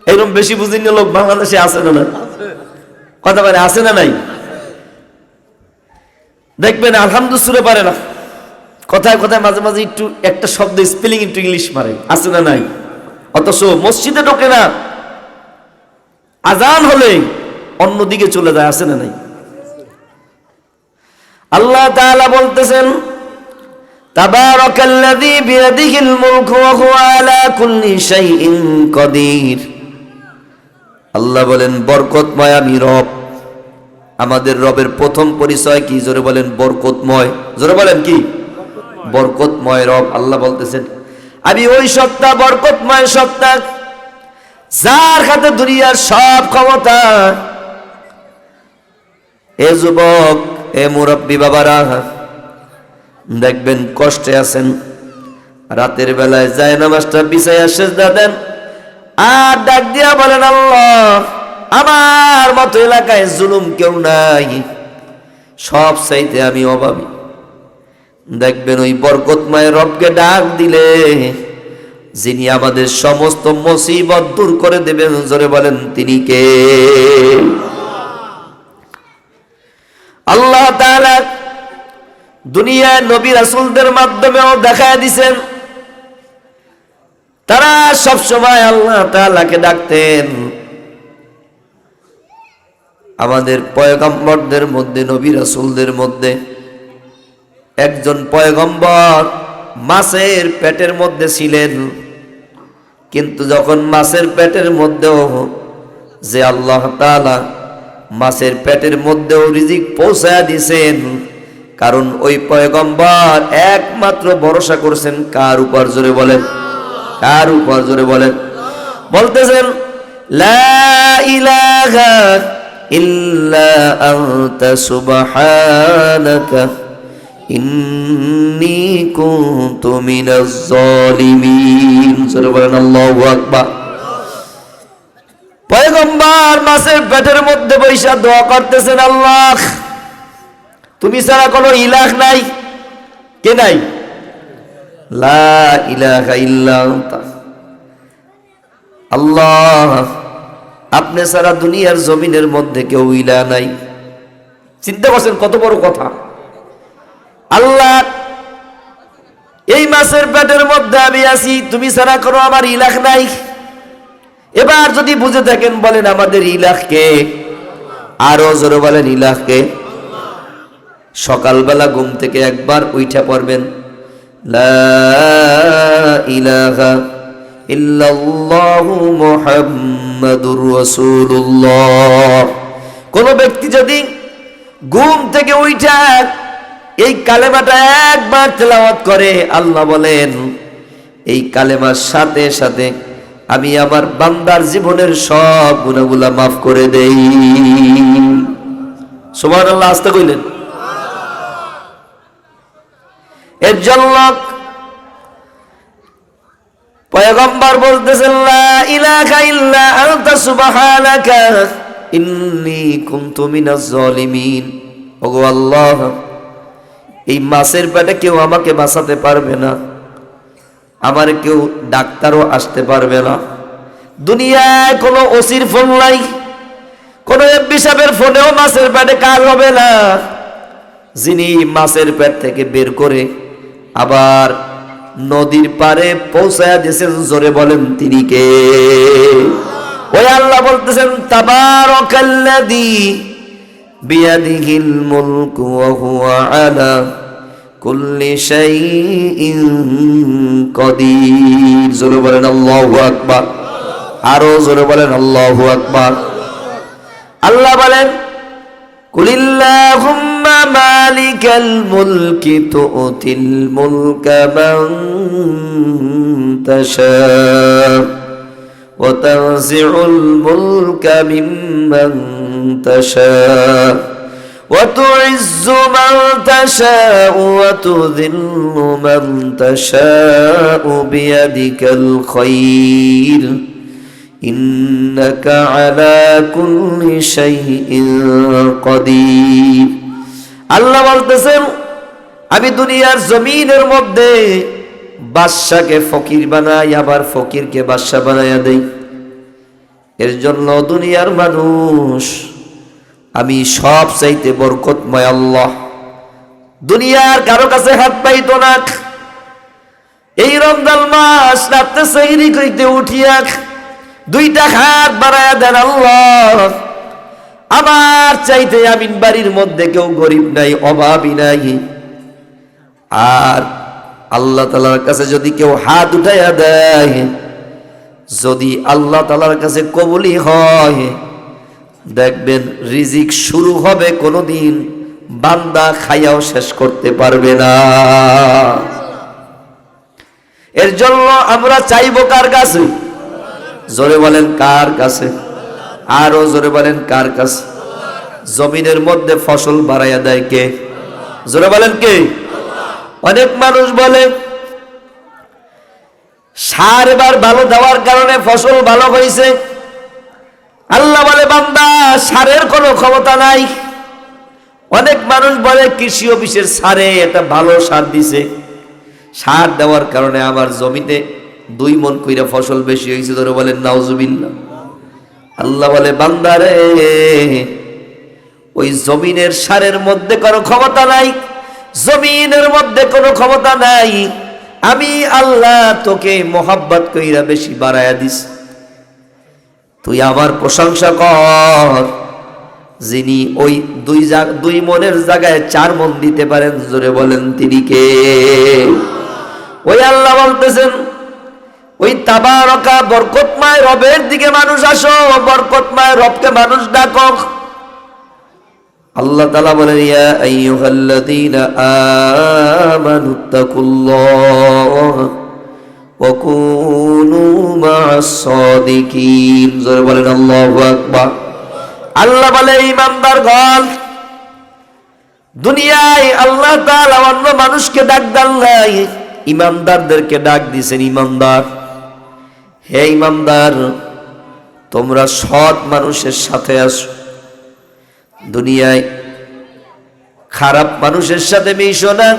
এইরকম বেশি বুঝেন না লোক বাংলাদেশে আছে না? কথা বলে আছে না নাই? দেখবেন আলহামদুলিল্লাহ পারে না, কথায় কথায় মাঝে মাঝে একটু একটা শব্দ স্পেলিং একটু ইংলিশ মারে, আছে না নাই? অথচ মসজিদে ঢোকে না, আজান হলে অন্যদিকে চলে যায়, আছে না নাই? আল্লাহ তাআলা বলতেছেন তাবারাকাল্লাযী বিয়াদিহিল মুলকু ওয়া হুয়া আলা কুল্লি শাইইন কাদির। আল্লাহ বলেন বরকতময় আমি রব। আমাদের রবের প্রথম পরিচয় কি? জোরে বলেন বরকতময়। জোরে বলেন কি? বরকতময় রব। আল্লাহ বলতেছেন আমি ওই সত্তা, বরকতময় সত্তা, যার হাতে দুনিয়ার সব ক্ষমতা। এ যুবক, এ মুরব্বী বাবারা, দেখবেন কষ্টে আছেন, রাতের বেলায় যায় নামাজটা বিছাইয়া সিজদা দেন, আর ডাক দিয়া বলেন আল্লাহ আমার মতো এলাকায় জুলুম কেউ নাই, সব চাইতে আমি অভাবী। দেখবেন ওই বরকতময় রবকে ডাক দিলে যিনি আমাদের সমস্ত মুসিবত দূর করে দেবেন, জোরে বলেন তিনি কে? আল্লাহ তাআলা দুনিয়ায় নবী রাসূলদের মাধ্যমেও দেখায় দিয়েছেন, তারা সব সময় আল্লাহ তাআলাকে ডাকতেন। আমাদের পয়গম্বরদের মধ্যে, নবী রাসূলদের মধ্যে একজন পয়গম্বর মাছের পেটের মধ্যে ছিলেন, কিন্তু যখন মাছের পেটের মধ্যেও যে আল্লাহ তাআলা মাছের পেটের মধ্যেও রিজিক পৌঁছায় দিয়েছেন, কারণ ওই পয়গম্বর একমাত্র ভরসা করছেন কার উপর? জোরে বলেন কার উপর? জোরে বলেন। বলতেছেন লা ইলাহা ইল্লা আনতা সুবহানাকা ইন্নী কুনতু মিনাজ জালিমিন। জোরে বলেন আল্লাহু আকবার। পয়গম্বর মাছের পেটের মধ্যে বৈশা দোয়া করতেছেন, আল্লাহ তুমি ছাড়া কোনো ইলাহ নাই। কে নাই? লা ইলাহা ইল্লা আনতা। আল্লাহ আপনি ছাড়া দুনিয়ার জমিনের মধ্যে কেউ ইলাহ নাই। চিন্তা করছেন কত বড় কথা। আল্লাহ এই মাছের পেটের মধ্যে আমি আছি, তুমি ছাড়া কোনো আমার ইলাহ নাই। এবার যদি বুঝে থাকেন বলেন আমাদের ইলাহ কে? আরো জোরে বলেন ইলাহ কে? সকালবেলা ঘুম থেকে একবার উঠা পড়বেন লা ইলাহা ইল্লাল্লাহু মুহাম্মাদুর রাসূলুল্লাহ। কোন ব্যক্তি যদি ঘুম থেকে উঠা এই কালেমাটা একবার তেলাওয়াত করে, আল্লাহ বলেন এই কালেমার সাথে সাথে আমি আমার বান্দার জীবনের সব গুনাহগুলা মাফ করে দেই। সুবহানাল্লাহ। আস্তে কইলেন। এর জন্য পয়গম্বর বলতেছেন লা ইলাহা ইল্লা আনতা সুবহানাকা ইন্নী কুনতু মিনাজ জালিমিন। ওগো আল্লাহ, এই মাছের পেটে কেউ আমাকে বাঁচাতে পারবে না, আমার কেউ ডাক্তারও আসতে পারবে না, দুনিয়ায় কোনো ওসির ফোন নাই, কোনো এমপি সাহেবের ফোনেও মাছের পেটে কাজ হবে না। যিনি মাছের পেট থেকে বের করে আবার নদীর পারে পৌঁছায়া দিয়েছেন, জোরে বলেন তিনি কে? ওই আল্লাহ বলতেছেন তাবারাকাল্লাযী বিয়াদিহিল মুলকু ওয়া হুয়া আলা কুল্লি শাইইন কাদির। জোরে বলেন আল্লাহু আকবার। আরো জোরে বলেন আল্লাহু আকবার। আল্লাহ বলেন কুলিল্লাহুম্মা মালিকাল মুলকি তুতিল মুলকা মান তাশা ওয়া তানজিউল মুলকা মিম্মান তাশা ওয়া তুইজ্জু মান তাশাউ ওয়া তুযিল্লু মান তাশাউ বিয়াদিকাল খায়র ইন্নাকা আলা কুল্লি শাইইন কাদির। আল্লাহ বলতেছেন আমি দুনিয়ার জমিনের মধ্যে বাদশাকে ফকির বানাই, আবার ফকিরকে বাদশা বানাইয়া দেই। এর জন্য দুনিয়ার মানুষ আমি সব চাইতে বরকতময় আল্লাহ। দুনিয়ার কারো কাছে হাত পাইতো না। এই রমজান মাস রাতে সেহরি কইতে উঠিয়া দুইটা হাত বাড়ায়া দেন, আল্লাহ আমার চাইতে আমিন বাড়ির মধ্যে কেউ গরিব নাই, অভাবী নাই। আর আল্লাহ তাআলার কাছে যদি কেউ হাত উঠাইয়া দেয়, যদি আল্লাহ তাআলার কাছে কবুলি হয়, দেখবেন রিজিক শুরু হবে, কোনোদিন বান্দা খাইয়াও শেষ করতে পারবে না। এর জন্য আমরা চাইবো কার কাছে? জোরে বলেন কার কাছে? আরো জোরে বলেন কার কাছে? জমিনের মধ্যে ফসল বাড়াইয়া দেয় কে? জোরে বলেন কে? অনেক মানুষ বলে সার এবার ভালো দেওয়ার কারণে ফসল ভালো হয়েছে। আল্লাহ বলে বান্দা সারের কোনো ক্ষমতা নাই। অনেক মানুষ বলে কৃষি অফিসের সারে এটা ভালো সার দিছে, সার দেওয়ার কারণে আমার জমিতে 2 মণ কইরা ফসল বেশি হয়েছে। ধরে বলেন নাউজুবিল্লাহ। আল্লাহ বলে বান্দারে ওই জমিনের সারের মধ্যে কোনো ক্ষমতা নাই, জমিনের মধ্যে কোনো ক্ষমতা নাই। আমি আল্লাহ তোকে মোহাব্বত কইরা বেশি বাড়ায়া দিস, তুই আমার প্রশংসা কর। যিনি ওই 2 মণের জায়গায় 4 মণ দিতে পারেন, জোরে বলেন তিনি কে? ওই আল্লাহ বলতেছেন ওই তাবারকা বরকতময় রবের দিকে মানুষ আসো, বরকতময় রবকে মানুষ ডাকো। আল্লাহ তাআলা বলেন ইয়া আইয়ুহাল্লাযীনা আমানুত্তাকুল্লাহ ওয়া কুনু মা'আস সাদিকিন। জোরে বলেন আল্লাহু আকবার। আল্লাহ বলে ঈমানদারগণ, দুনিয়ায় আল্লাহ তাআলা অন্য মানুষকে ডাক দেন নাই, ঈমানদারদেরকে ডাক দিয়েছেন। ঈমানদার, হে ঈমানদার, তোমরা সৎ মানুষের সাথে আসো, দুনিয়ায় খারাপ মানুষের সাথে মিশো না।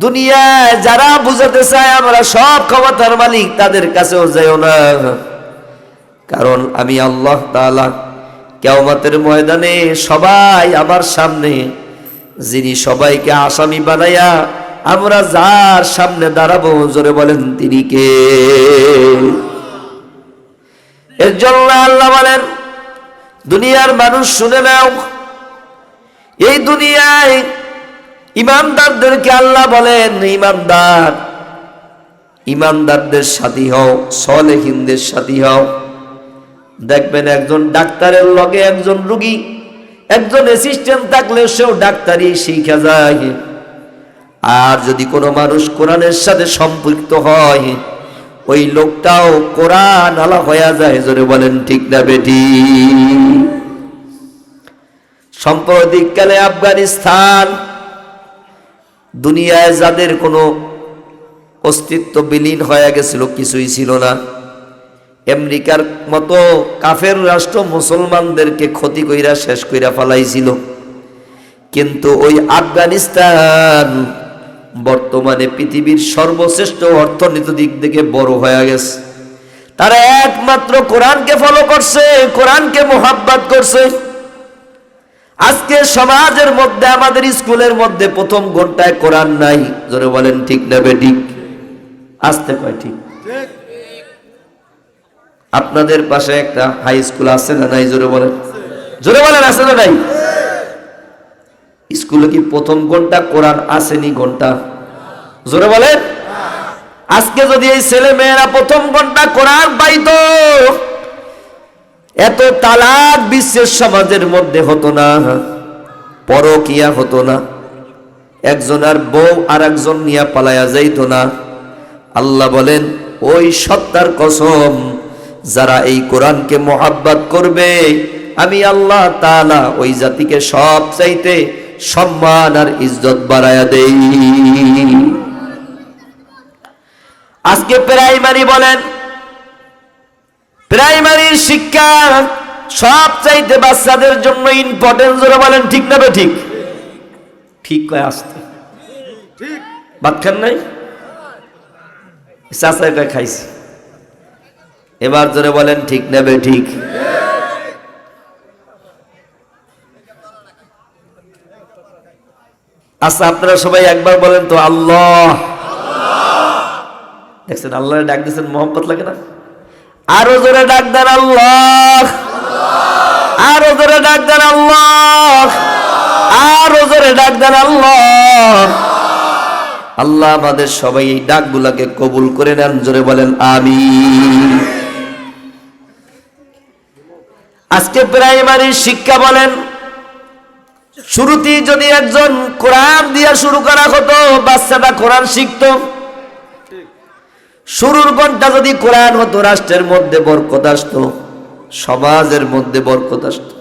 দুনিয়ায় যারা বুঝাতে চায় আমরা সব ক্ষমতার মালিক, তাদের কাছেও যাইও না। কারণ আমি আল্লাহ তাআলা কিয়ামতের ময়দানে সবাই আমার সামনে, যিনি সবাইকে আসামি বানাইয়া আমরা যার সামনে দাঁড়াবো, জোরে বলেন তিনি কে? এর জন্য আল্লাহ বলেন দুনিয়ার মানুষ শুনে নাও, এই দুনিয়ায় ঈমানদারদেরকে আল্লাহ বলেন ঈমানদারদের সাথী হও, সালেহিনদের সাথী হও। দেখবেন একজন ডাক্তারের লগে একজন রোগী, একজন অ্যাসিস্ট্যান্ট থাকলে সেও ডাক্তারি শিখা যায়। আর যদি কোনো মানুষ কোরআনের সাথে সম্পৃক্ত হয়, ওই লোকটাও কোরআন আলা হয়ে যায়। জোরে বলেন ঠিক না বেটি? সাম্প্রতিককালে আফগানিস্তান, দুনিয়ায় যাদের কোনো অস্তিত্ব বিলীন হয়ে গেছিল, কিছুই ছিল না, আমেরিকার মতো কাফের রাষ্ট্র মুসলমানদেরকে ক্ষতি কইরা শেষ কইরা ফেলাইছিল। কিন্তু ওই আফগানিস্তান বর্তমানে পৃথিবীর সর্বশ্রেষ্ঠ অর্থনীতি দিক থেকে বড় হয়ে গেছে। তারা একমাত্র কোরআনকে ফলো করছে, কোরআনকে মোহাব্বত করছে। আজকে সমাজের মধ্যে, আমাদের স্কুলের মধ্যে প্রথম ঘন্টায় কোরআন নাই। জোরে বলেন ঠিক না বেঠিক? আসতে কয় ঠিক? আপনাদের পাশে একটা হাই স্কুল আছে না নাই? জোরে বলেন, জোরে বলেন আছে না নাই? স্কুলে কি প্রথম ঘন্টা কোরআন আসেনি? ঘন্টা জোরে বলেন। আজকে যদি এই ছেলে মেয়েরা প্রথম ঘন্টা কোরআন পাইতো, এত তালাক বিশ্বের সমাজের মধ্যে হতো না, পরকিয়া হতো না, একজনের বউ আর একজন নিয়ে পালায়া যাইতো না। আল্লাহ বলেন ওই সত্তার কসম, যারা এই কোরআনকে মোহাব্বত করবে, আমি আল্লাহ তাআলা ওই জাতিকে সব চাইতে সম্মান আর ইজ্জত বাড়ায়া দেই। আজকে প্রাইমারি বলেন, প্রাইমারির শিক্ষা সব চাইতে বাচ্চাদের জন্য ইম্পর্টেন্ট। জোরে বলেন ঠিক না ঠিক? ঠিক কয় আসতে ভাত খান নাই? চাচা কয় খাইছি। এবার জোরে বলেন ঠিক নেবে ঠিক। আচ্ছা আপনারা সবাই একবার বলেন তো আল্লাহ। দেখছেন আল্লাহ ডাক দিচ্ছেন, মোহাম্মত লাগে না? আরো জোরে ডাক দেন আল্লাহ, আরো জোরে ডাক দেন আল্লাহ, আরো জোরে ডাক দেন আল্লাহ। আল্লাহ আমাদের সবাই এই ডাকগুলাকে কবুল করে নেন, জোরে বলেন আমিন। আজকে প্রাইমারি শিক্ষা বলেন, শুরুতেই যদি একজন কোরআন দিয়ে শুরু করা হতো, বাচ্চাটা কোরআন শিখতো। শুরুর ঘন্টা যদি কোরআন হতো, রাষ্ট্রের মধ্যে বরকত আসতো, সমাজের মধ্যে বরকত আসতো।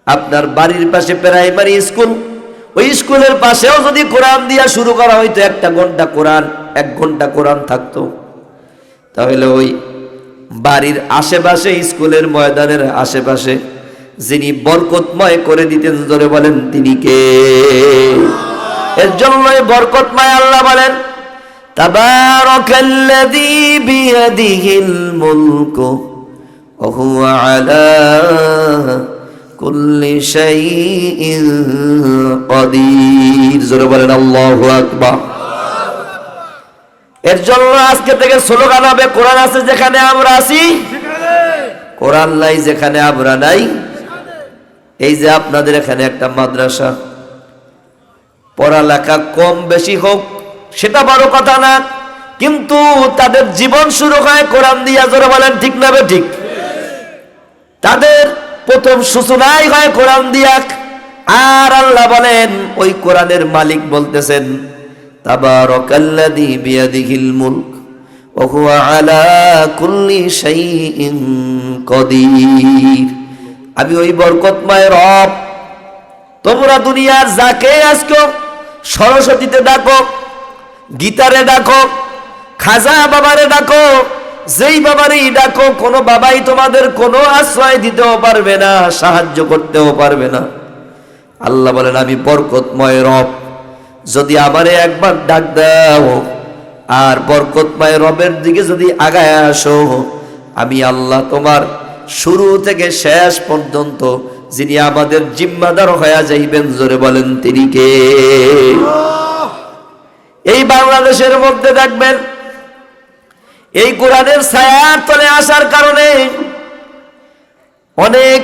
আপনার বাড়ির পাশে প্রাইমারি স্কুল, ওই স্কুলের পাশেও যদি কোরআন দিয়া শুরু করা হইতো, 1 ঘন্টা কোরআন থাকতো, তাহলে ওই বাড়ির আশেপাশে, স্কুলের ময়দানের আশেপাশে যিনি বরকতময় করে দিতেন, জোরে বলেন তিনি কে? এর জন্যই বরকতময় আল্লাহ বলেন, তাবারাকাল্লাযী বিয়াদিহিল মুলকু ওয়া হুয়া আলা কুল্লি শাইইন কাদির। জোরে বলেন আল্লাহু আকবার। এর জন্য আজকে থেকে স্লোগান হবে, কোরআন আছে যেখানে আমরা আছি, কোরআন নাই যেখানে আমরা নাই। এই যে আপনাদের এখানে একটা মাদ্রাসা, পড়ালেখা কম বেশি হোক সেটা বড় কথা না, কিন্তু তাদের জীবন শুরু হয় কোরআন দিয়া। জোরে বলেন ঠিক না ঠিক? তাদের প্রথম সূচনাই হয় কোরআন দিয়া। আর আল্লাহ বলেন, ওই কোরআনের মালিক বলতেছেন, তাবারাকাল্লাযী বিয়াদিহিল মুলক ওয়া হুয়া আলা কুল্লি শাইইন কাদির। আমি ওই বরকতময় রব। তোমরা দুনিয়ার যাকে আজকে সরস্বতীতে ডাকো, গীতারে ডাকো, খাজা বাবারে ডাকো, যেই বাবারই ডাকো, কোনো বাবাই তোমাদের কোনো আশ্রয় দিতেও পারবে না, সাহায্য করতেও পারবে না। আল্লাহ বলেন, আমি বরকতময় রব, যদি আমারে একবার ডাক দাও আর বরকতময় রবের দিকে যদি আগায় আসো, আমি আল্লাহ তোমার শুরু থেকে শেষ পর্যন্ত যিনি আমাদের জিম্মাদার হয়ে যাইবেন, জোরে বলেন তিনি কে? এই বাংলাদেশের মধ্যে দেখবেন, এই কোরআনের ছায়ার তলে আসার কারণে অনেক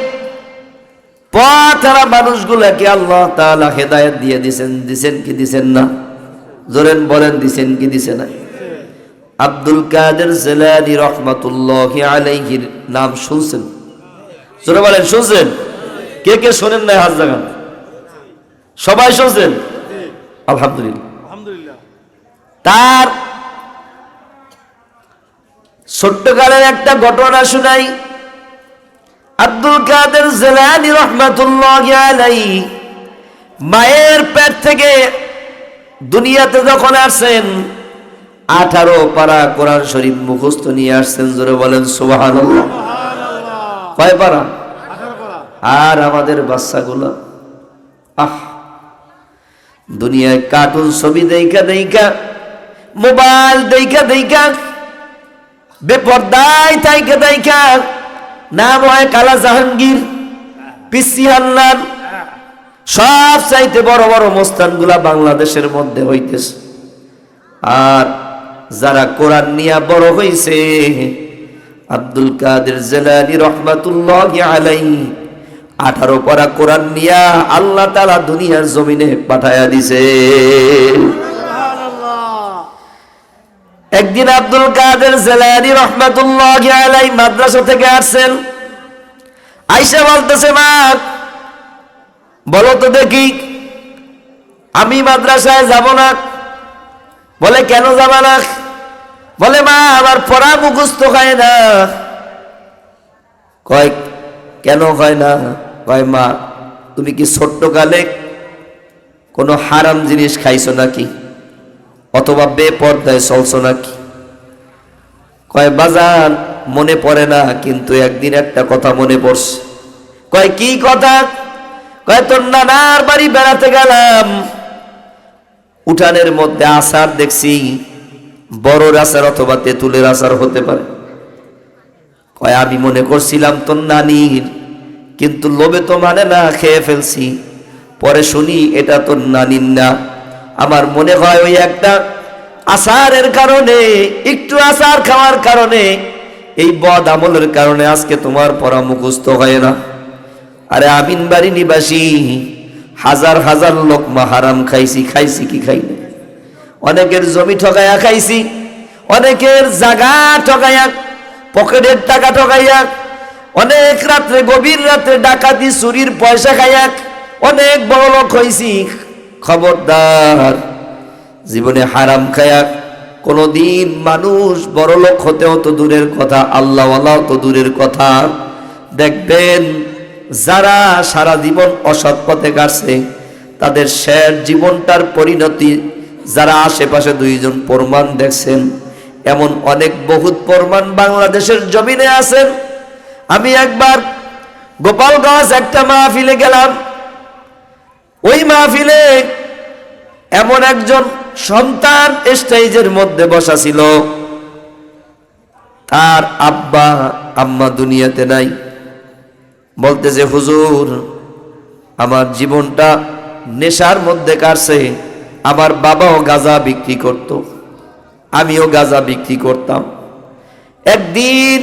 পথহারা মানুষগুলোকে আল্লাহ তাআলা হেদায়েত দিয়ে দিছেন কি দিছেন না? জোরেন বলেন, দিছেন কি দিছে না? আব্দুল কাদের জিলানী রহমাতুল্লাহি আলাইহির নাম শুনছেন? জোরে বলেন শুনছেন? কে কে শোনেন না হাত জাগান। সবাই শুনছেন? আলহামদুলিল্লাহ। তার ছোট্টকালের একটা ঘটনা শুনাই। আব্দুল কাদের জিলানী রাহমাতুল্লাহি আলাইহি মায়ের পেট থেকে দুনিয়াতে যখন আসেন, 18 পারা কোরআন শরীফ মুখস্থ নিয়ে আসছেন। জোরে বলেন সুবহানাল্লাহ। কয় পারা? 18 পারা। আর আমাদের বাচ্চাগুলো দুনিয়ায় কার্টুন ছবি দেখা, মোবাইল দেখা, বেপরদায় দেখা, নাম হয় কালা জাহাঙ্গীর, পিসি হান্নান, সব চাইতে বড় বড় মস্তানগুলা বাংলাদেশের মধ্যে হইতেছে। আর যারা কোরআন নিয়ে বড় হইছে, আব্দুল কাদের জিলানী রাহমাতুল্লাহি আলাইহি 18 পারা কোরআন নিয়া আল্লাহ তাআলা দুনিয়ার জমিনে পাঠায়া দিছে। একদিন আব্দুল কাদের জিলানী রাহমাতুল্লাহি আলাইহি মাদ্রাসা থেকে আসছেন। আয়েশা বলতেছে, মা বলো তো দেখি, আমি মাদ্রাসায় যাব না। বলে, কেন যাবা না? বলে, মা আমার পড়া মুখস্থ হয় না। কয়, কেন হয় না? কয়, মা তুমি কি ছোট্টকালে কোনো হারাম জিনিস খাইছো নাকি, অথবা বেপরদায় চলছো নাকি? কয়, বাজান মনে পড়ে না, কিন্তু একদিন একটা কথা মনে পড়ছে। কয়, কি কথা? কয়, তোর নানার বাড়ি বেড়াতে গেলাম, উঠানের মধ্যে আচার দেখছি, বড়র আচার অথবা তেঁতুলের আচার হতে পারে। কয় আমি মনে করছিলাম তোর নানির, কিন্তু লোভে তো মানে না, খেয়ে ফেলছি। পরে শুনি এটা তোর নানির না। আমার মনে হয় ওই একটা আচারের কারণে, একটু আচার খাওয়ার কারণে, এই বদ আমলের কারণে আজকে তোমার পড়া মুখস্থ হয় না। আরে আমিন বাড়ি নিবাসী, হাজার হাজার লোকমা হারাম খাইছি, খাইছি কি খাইনি? অনেকের জমি ঠকাইয়া খাইছি, অনেকের জায়গা ঠকাইয়া, পকেটের টাকা ঠকাইয়া, অনেক রাত্রে গভীর রাত্রে ডাকাতি চুরির পয়সা খাইয়া অনেক বড় লোক হইছি। খবরদার, জীবনে হারাম খায়া কোনদিন মানুষ বড় লোক হতেও তো দূরের কথা, আল্লাহওয়ালাও তো দূরের কথা। দেখবেন যারা সারা জীবন অসৎ পথে কাটছে, তাদের শেষ জীবনটার পরিণতি যারা আশেপাশে দুইজন প্রমাণ দেখছেন, এমন অনেক বহুত প্রমাণ বাংলাদেশের জমিনে আছেন। আমি একবার গোপালগঞ্জ একটা মাহফিলে গেলাম। ওই মাহফিলে এমন একজন সন্তান স্টেজের মধ্যে বসা ছিল, তার আব্বা আম্মা দুনিয়াতে নাই। বলতেছে, হুজুর আমার জীবনটা নেশার মধ্যে কাটছে। আমার বাবাও গাঁজা বিক্রি করত, আমিও গাঁজা বিক্রি করতাম। একদিন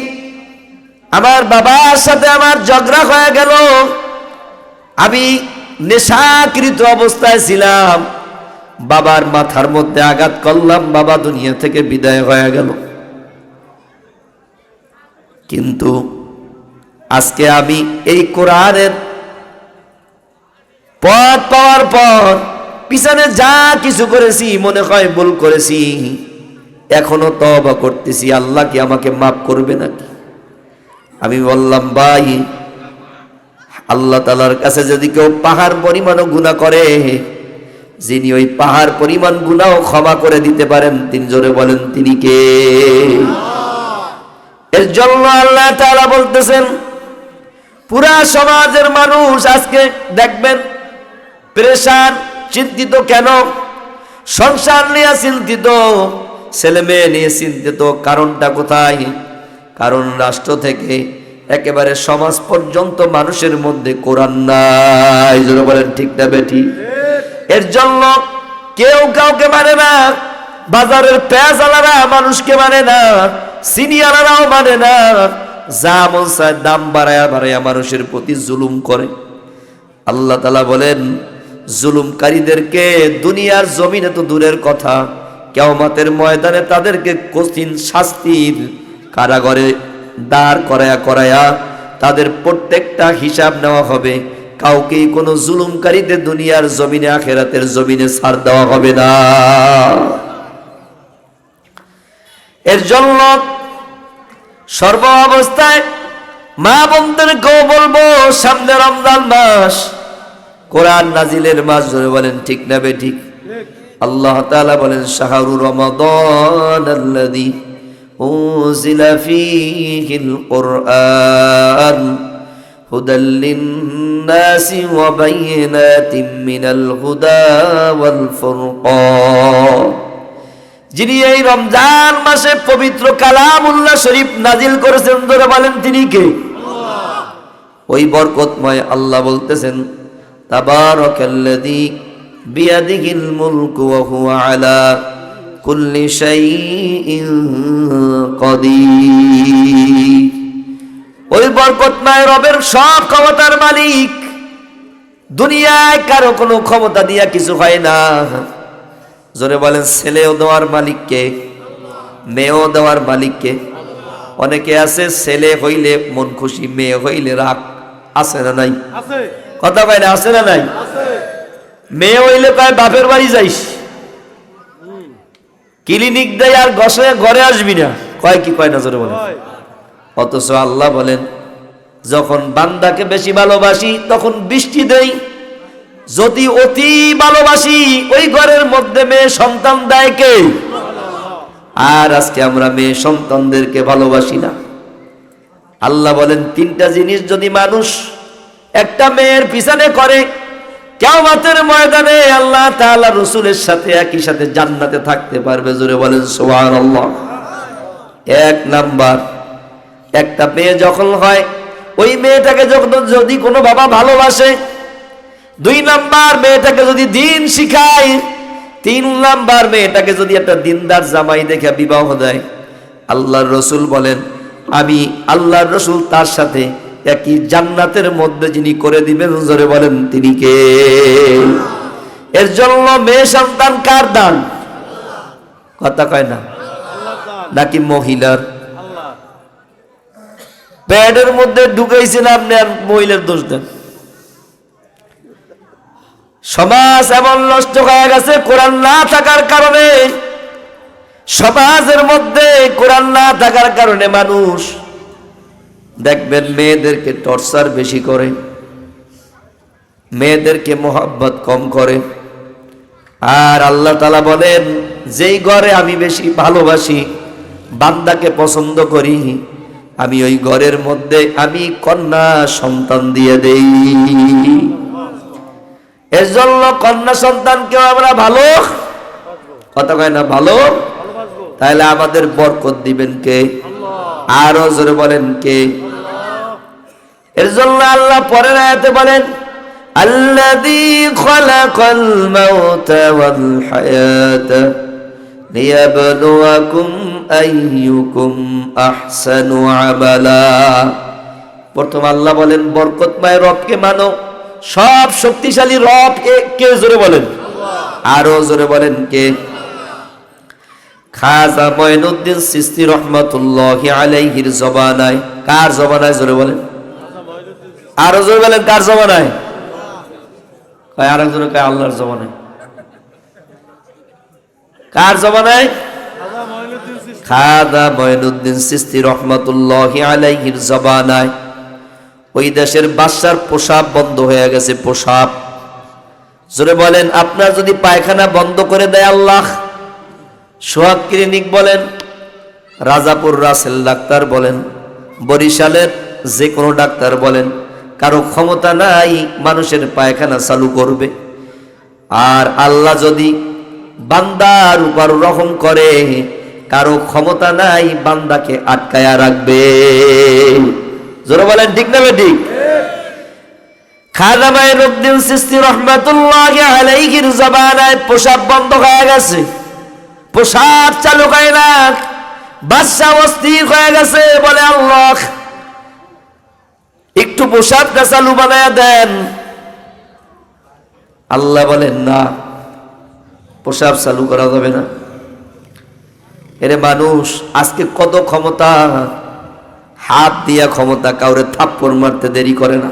আমার বাবার সাথে আমার ঝগড়া হয়ে গেল। আমি নেশাকৃত অবস্থায় ছিলাম, বাবার মাথার মধ্যে আঘাত করলাম, বাবা দুনিয়া থেকে বিদায় হয়ে গেল। কিন্তু আজকে আমি এই কোরআনের পথ পাওয়ার পর পিছনে যা কিছু করেছি, মনে হয় ভুল করেছি, এখনো তওবা করতেছি, আল্লাহ কি আমাকে মাফ করবে নাকি? আমি বললাম, ভাই আল্লাহ তাআলার কাছে যদি কেউ পাহাড় পরিমাণও গুনাহ করে, যিনি ওই পাহাড় পরিমাণ গুনাহও ক্ষমা করে দিতে পারেন, তিনি জোরে বলেন তিনি কে? এর জন্য আল্লাহ তাআলা বলতেছেন, পুরা সমাজের মানুষ আজকে দেখবেন পেরেশান, চিন্তিত। কেন? সংসার নিয়ে চিন্তিত, ছেলে মেয়ে নিয়ে চিন্তিত। কারণটা কোথায়? কারণ রাষ্ট্র থেকে একেবারে সমাজ পর্যন্ত মানুষের মধ্যে কোরআন নাই। জোরে বলেন ঠিক না বেঠি? এর জন্য কেউ কাউকে মানে না। বাজারের পেঁয়াজ আলারা মানুষকে মানে না, চিনি আলারাও মানে না। যা মন চায় দাম বাড়ায়া বাড়ায়া মানুষের প্রতি জুলুম করে। আল্লাহ তাআলা বলেন, জুলুমকারীদেরকে দুনিয়ার জমিনে তো দূরের কথা, কিয়ামতের ময়দানে তাদেরকে কঠিন শাস্তির কারাগারে দাঁড় করায়া করায়া তাদের প্রত্যেকটা হিসাব নেওয়া হবে। কাউকেই কোনো জুলুমকারীদের দুনিয়ার জমিনে আখিরাতের জমিনে ছাড় দেওয়া হবে না। এর জন্য সর্ব অবস্থায় মা বোনদেরকেও বলবো, সামনে রমজান মাস, কোরআন নাজিলের মাস। জোরে বলেন ঠিক না বেঠিক? আল্লাহ তাআলা বলেন, শাহরু রমাদান আল্লাযী উনজিলা ফীহিল কুরআন হুদাল লিন-নাসি ওয়া বায়িনাতিন মিনাল হুদা ওয়াল ফুরকান। যিনি এই রমজান মাসে পবিত্র কালামুল্লাহ শরীফ নাজিল করেছেন, ধরে বলেন তিনি কে? ওই বরকতময় আল্লাহ বলতেছেন, তাবারাকাল্লাযী বিয়াদিহিল মুলকু ওয়া হুয়া আলা কুল্লি শাইইন কাদির। ওই বরকতময় রবের সব ক্ষমতার মালিক। দুনিয়ায় কারো কোনো ক্ষমতা দিয়া কিছু হয় না। জোরে বলেন, ছেলেও দেওয়ার মালিক কে? মেয়েও দেওয়ার মালিক কে? অনেকে আছে ছেলে হইলে মন খুশি, মেয়ে হইলে রাগ। আছে না নাই? কথা কয় না, আছে না নাই? মেয়ে হইলে কয় বাপের বাড়ি যাইস, ক্লিনিক দেয় আর ঘরে আসবি না। কয় কি কয় না? জোরে বলেন। অথচ আল্লাহ বলেন, যখন বান্দাকে বেশি ভালোবাসি তখন বৃষ্টি দেই, যদি অতি ভালোবাসি ওই ঘরের মধ্যে মেয়ে সন্তান দেয় কে? আর আজকে আমরা মেয়ে সন্তানদেরকে ভালোবাসি না। আল্লাহ বলেন, তিনটা জিনিস যদি মানুষ একটা মেয়ের পিছনে করে, কিয়ামতের ময়দানে আল্লাহ তাআলা রাসূলের সাথে একই সাথে জান্নাতে থাকতে পারবে। জোরে বলেন সুবহানাল্লাহ। এক নাম্বার, একটা মেয়ে যখন হয়, ওই মেয়েটাকে যখন যদি কোনো বাবা ভালোবাসে, দুই নাম্বার মেয়েটাকে যদি দ্বীন শিখায়, তিন নাম্বার মেয়েটাকে যদি একটা দিনদার জামাই দেখে বিবাহ দেয়, আল্লাহর রাসূল বলেন আমি আল্লাহর রাসূল তার সাথে একই জান্নাতের মধ্যে যিনি করে দিবেন, জোরে বলেন তিনি কে? এর জন্য মেয়ে সন্তান কার দান? কথা কয় না, নাকি মহিলার? পেটের মধ্যে ঢুকাইছেন আপনি আর মহিলার দোষ দেন? সমাজ এমন নষ্ট হয়ে গেছে কোরআন না থাকার কারণে। সমাজের মধ্যে কোরআন না থাকার কারণে মানুষ দেখবেন মেয়েদেরকে টর্চার বেশি করে, মেয়েদেরকে মোহাব্বত কম করে। আর আল্লাহ তাআলা বলেন যেই ঘরে আমি বেশি ভালোবাসি, বান্দাকে পছন্দ করি, আমি ওই ঘরের মধ্যে আমি কন্যা সন্তান দিয়ে দেই। এর জন্য কন্যা সন্তানকেও আমরা ভালো, কথা কয় না, ভালো, তাহলে আমাদের বরকত দিবেন কে? আরো জোরে বলেন কে? এর জন্য আল্লাহ পরের আয়াতে বলেন আল্লাযী খালাকাল মাউতা ওয়াল হায়াতা লিয়াবলুয়াকুম আইয়ুকুম আহসানু আমালা। প্রথম আল্লাহ বলেন বরকতময় রবকে মানো, সব শক্তিশালী রব কে? জোরে বলেন, আরো জোরে বলেন কে? খাজা মঈনুদ্দিন চিশতি রহমাতুল্লাহি আলাইহির জবানায়, কার জবানায়? জোরে বলেন, আরো জোরে বলেন, কার জবানায়? কয় আরেকজনে কয় আল্লাহর জবানায়। কার জবানায়? খাজা মঈনুদ্দিন চিশতি রহমাতুল্লাহি আলাইহির জবানায়। ওই দেশের বাদশার প্রসাব বন্ধ হয়ে গেছে, প্রসাব। জোরে বলেন, আপনার যদি পায়খানা বন্ধ করে দেয় আল্লাহ, সোহাগ ক্লিনিক বলেন, রাজাপুর রাসেল ডাক্তার বলেন, বরিশালের যে কোনো ডাক্তার বলেন, কারো ক্ষমতা নাই মানুষের পায়খানা চালু করবে। আর আল্লাহ যদি বান্দার উপর রহম করে, কারো ক্ষমতা নাই বান্দাকে আটকায়া রাখবে। জোরে বলেন ঠিক না ঠিক? খাজা মঈনুদ্দিন চিশতি রাহমাতুল্লাহি আলাইহির জবানায় প্রসাব বন্ধ হয়ে গেছে, প্রসাব চালু হয় না। বাদশা অস্থির হয়ে গেছে, বলে আল্লাহ একটু প্রসাবটা চালু বানায়া দেন। আল্লাহ বলেন না, প্রসাব চালু করা যাবে না। এরে মানুষ আজকে কত ক্ষমতা, হাত দিয়া ক্ষমতা, কাউরে থাপ্পড় মারতে দেরি করে না,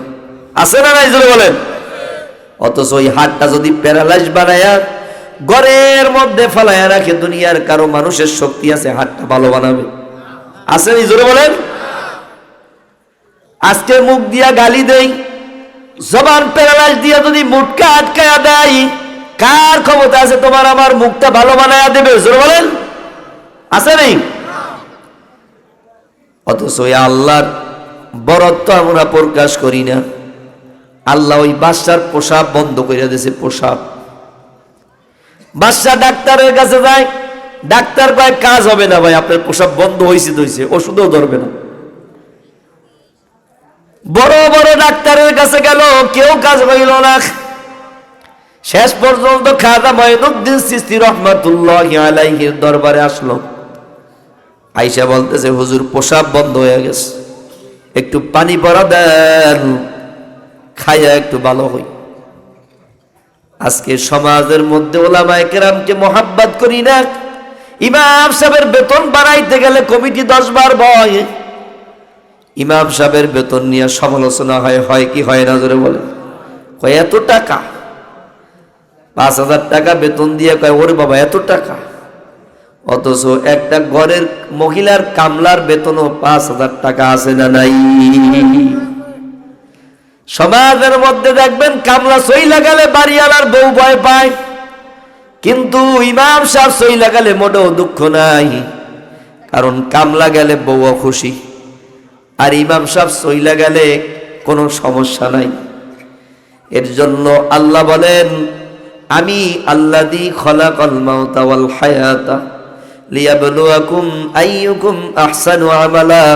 আছে না নাই? জোরে বলেন। অথচ ওই হাতটা যদি প্যারালাইজ বানায়া ঘরের মধ্যে ফেলায়া রাখে, দুনিয়ার কারো মানুষের শক্তি আছে হাতটা ভালো বানাবে? আছে নি? জোরে বলেন। আজকে মুখ দিয়া গালি দেই, জবান প্যারালাইজ দিয়া যদি মুখটা আটকায়া দেয়, কার ক্ষমতা আছে তোমার আমার মুখটা ভালো বানায়া দেবে? জোরে বলেন, আছে নেই? অথচ ওই আল্লাহর বরত্ব আমরা প্রকাশ করি না। আল্লাহ ওই বাদশার প্রসাব বন্ধ করে দিয়েছে, প্রসাব। বাদশা ডাক্তারের কাছে যায়, ডাক্তার কয় কাজ হবে না ভাই, আপনার প্রসাব বন্ধ হয়েছে, ওষুধও ধরবে না। বড় বড় ডাক্তারের কাছে গেল, কেউ কাজ হইল না। শেষ পর্যন্ত খাজা মঈনুদ্দিন চিশতি রহমাতুল্লাহি আলাইহির দরবারে আসলো। আইসা বলতেছে হুজুর প্রসাব বন্ধ হয়ে গেছে, একটু পানি পড়া দেন, খাইয়া একটু ভালো হই। আজকে সমাজের মধ্যে ওলামায়ে কেরামকে মোহাব্বত করি না। ইমাম সাহেবের বেতন বাড়াইতে গেলে কমিটি 10 বার বয়। ইমাম সাহেবের বেতন নিয়ে সমালোচনা হয় কি হয় না? জোরে বলে। কয় এত টাকা, 5000 টাকা বেতন দিয়ে, কয় ওরে বাবা এত টাকা। অথচ একটা ঘরের মহিলার কামলার বেতনও 5000 টাকা আছে না নাই? সমাজের মধ্যে দেখবেন কামলা সই লাগালে বাড়িওয়ালার বউ ভয় পায়, কিন্তু ইমাম সাহেব সই লাগালে মোটেও দুঃখ নাই, কারণ কামলা গেলে বউও খুশি, আর ইমাম সাহেব সই লাগালে কোনো সমস্যা নাই। এর জন্য আল্লাহ বলেন, আমি আল্লাযী খালাকাল মাউতা ওয়াল হায়াতা লিয়াবলুয়াকুম আইয়ুকুম আহসানু আমালা।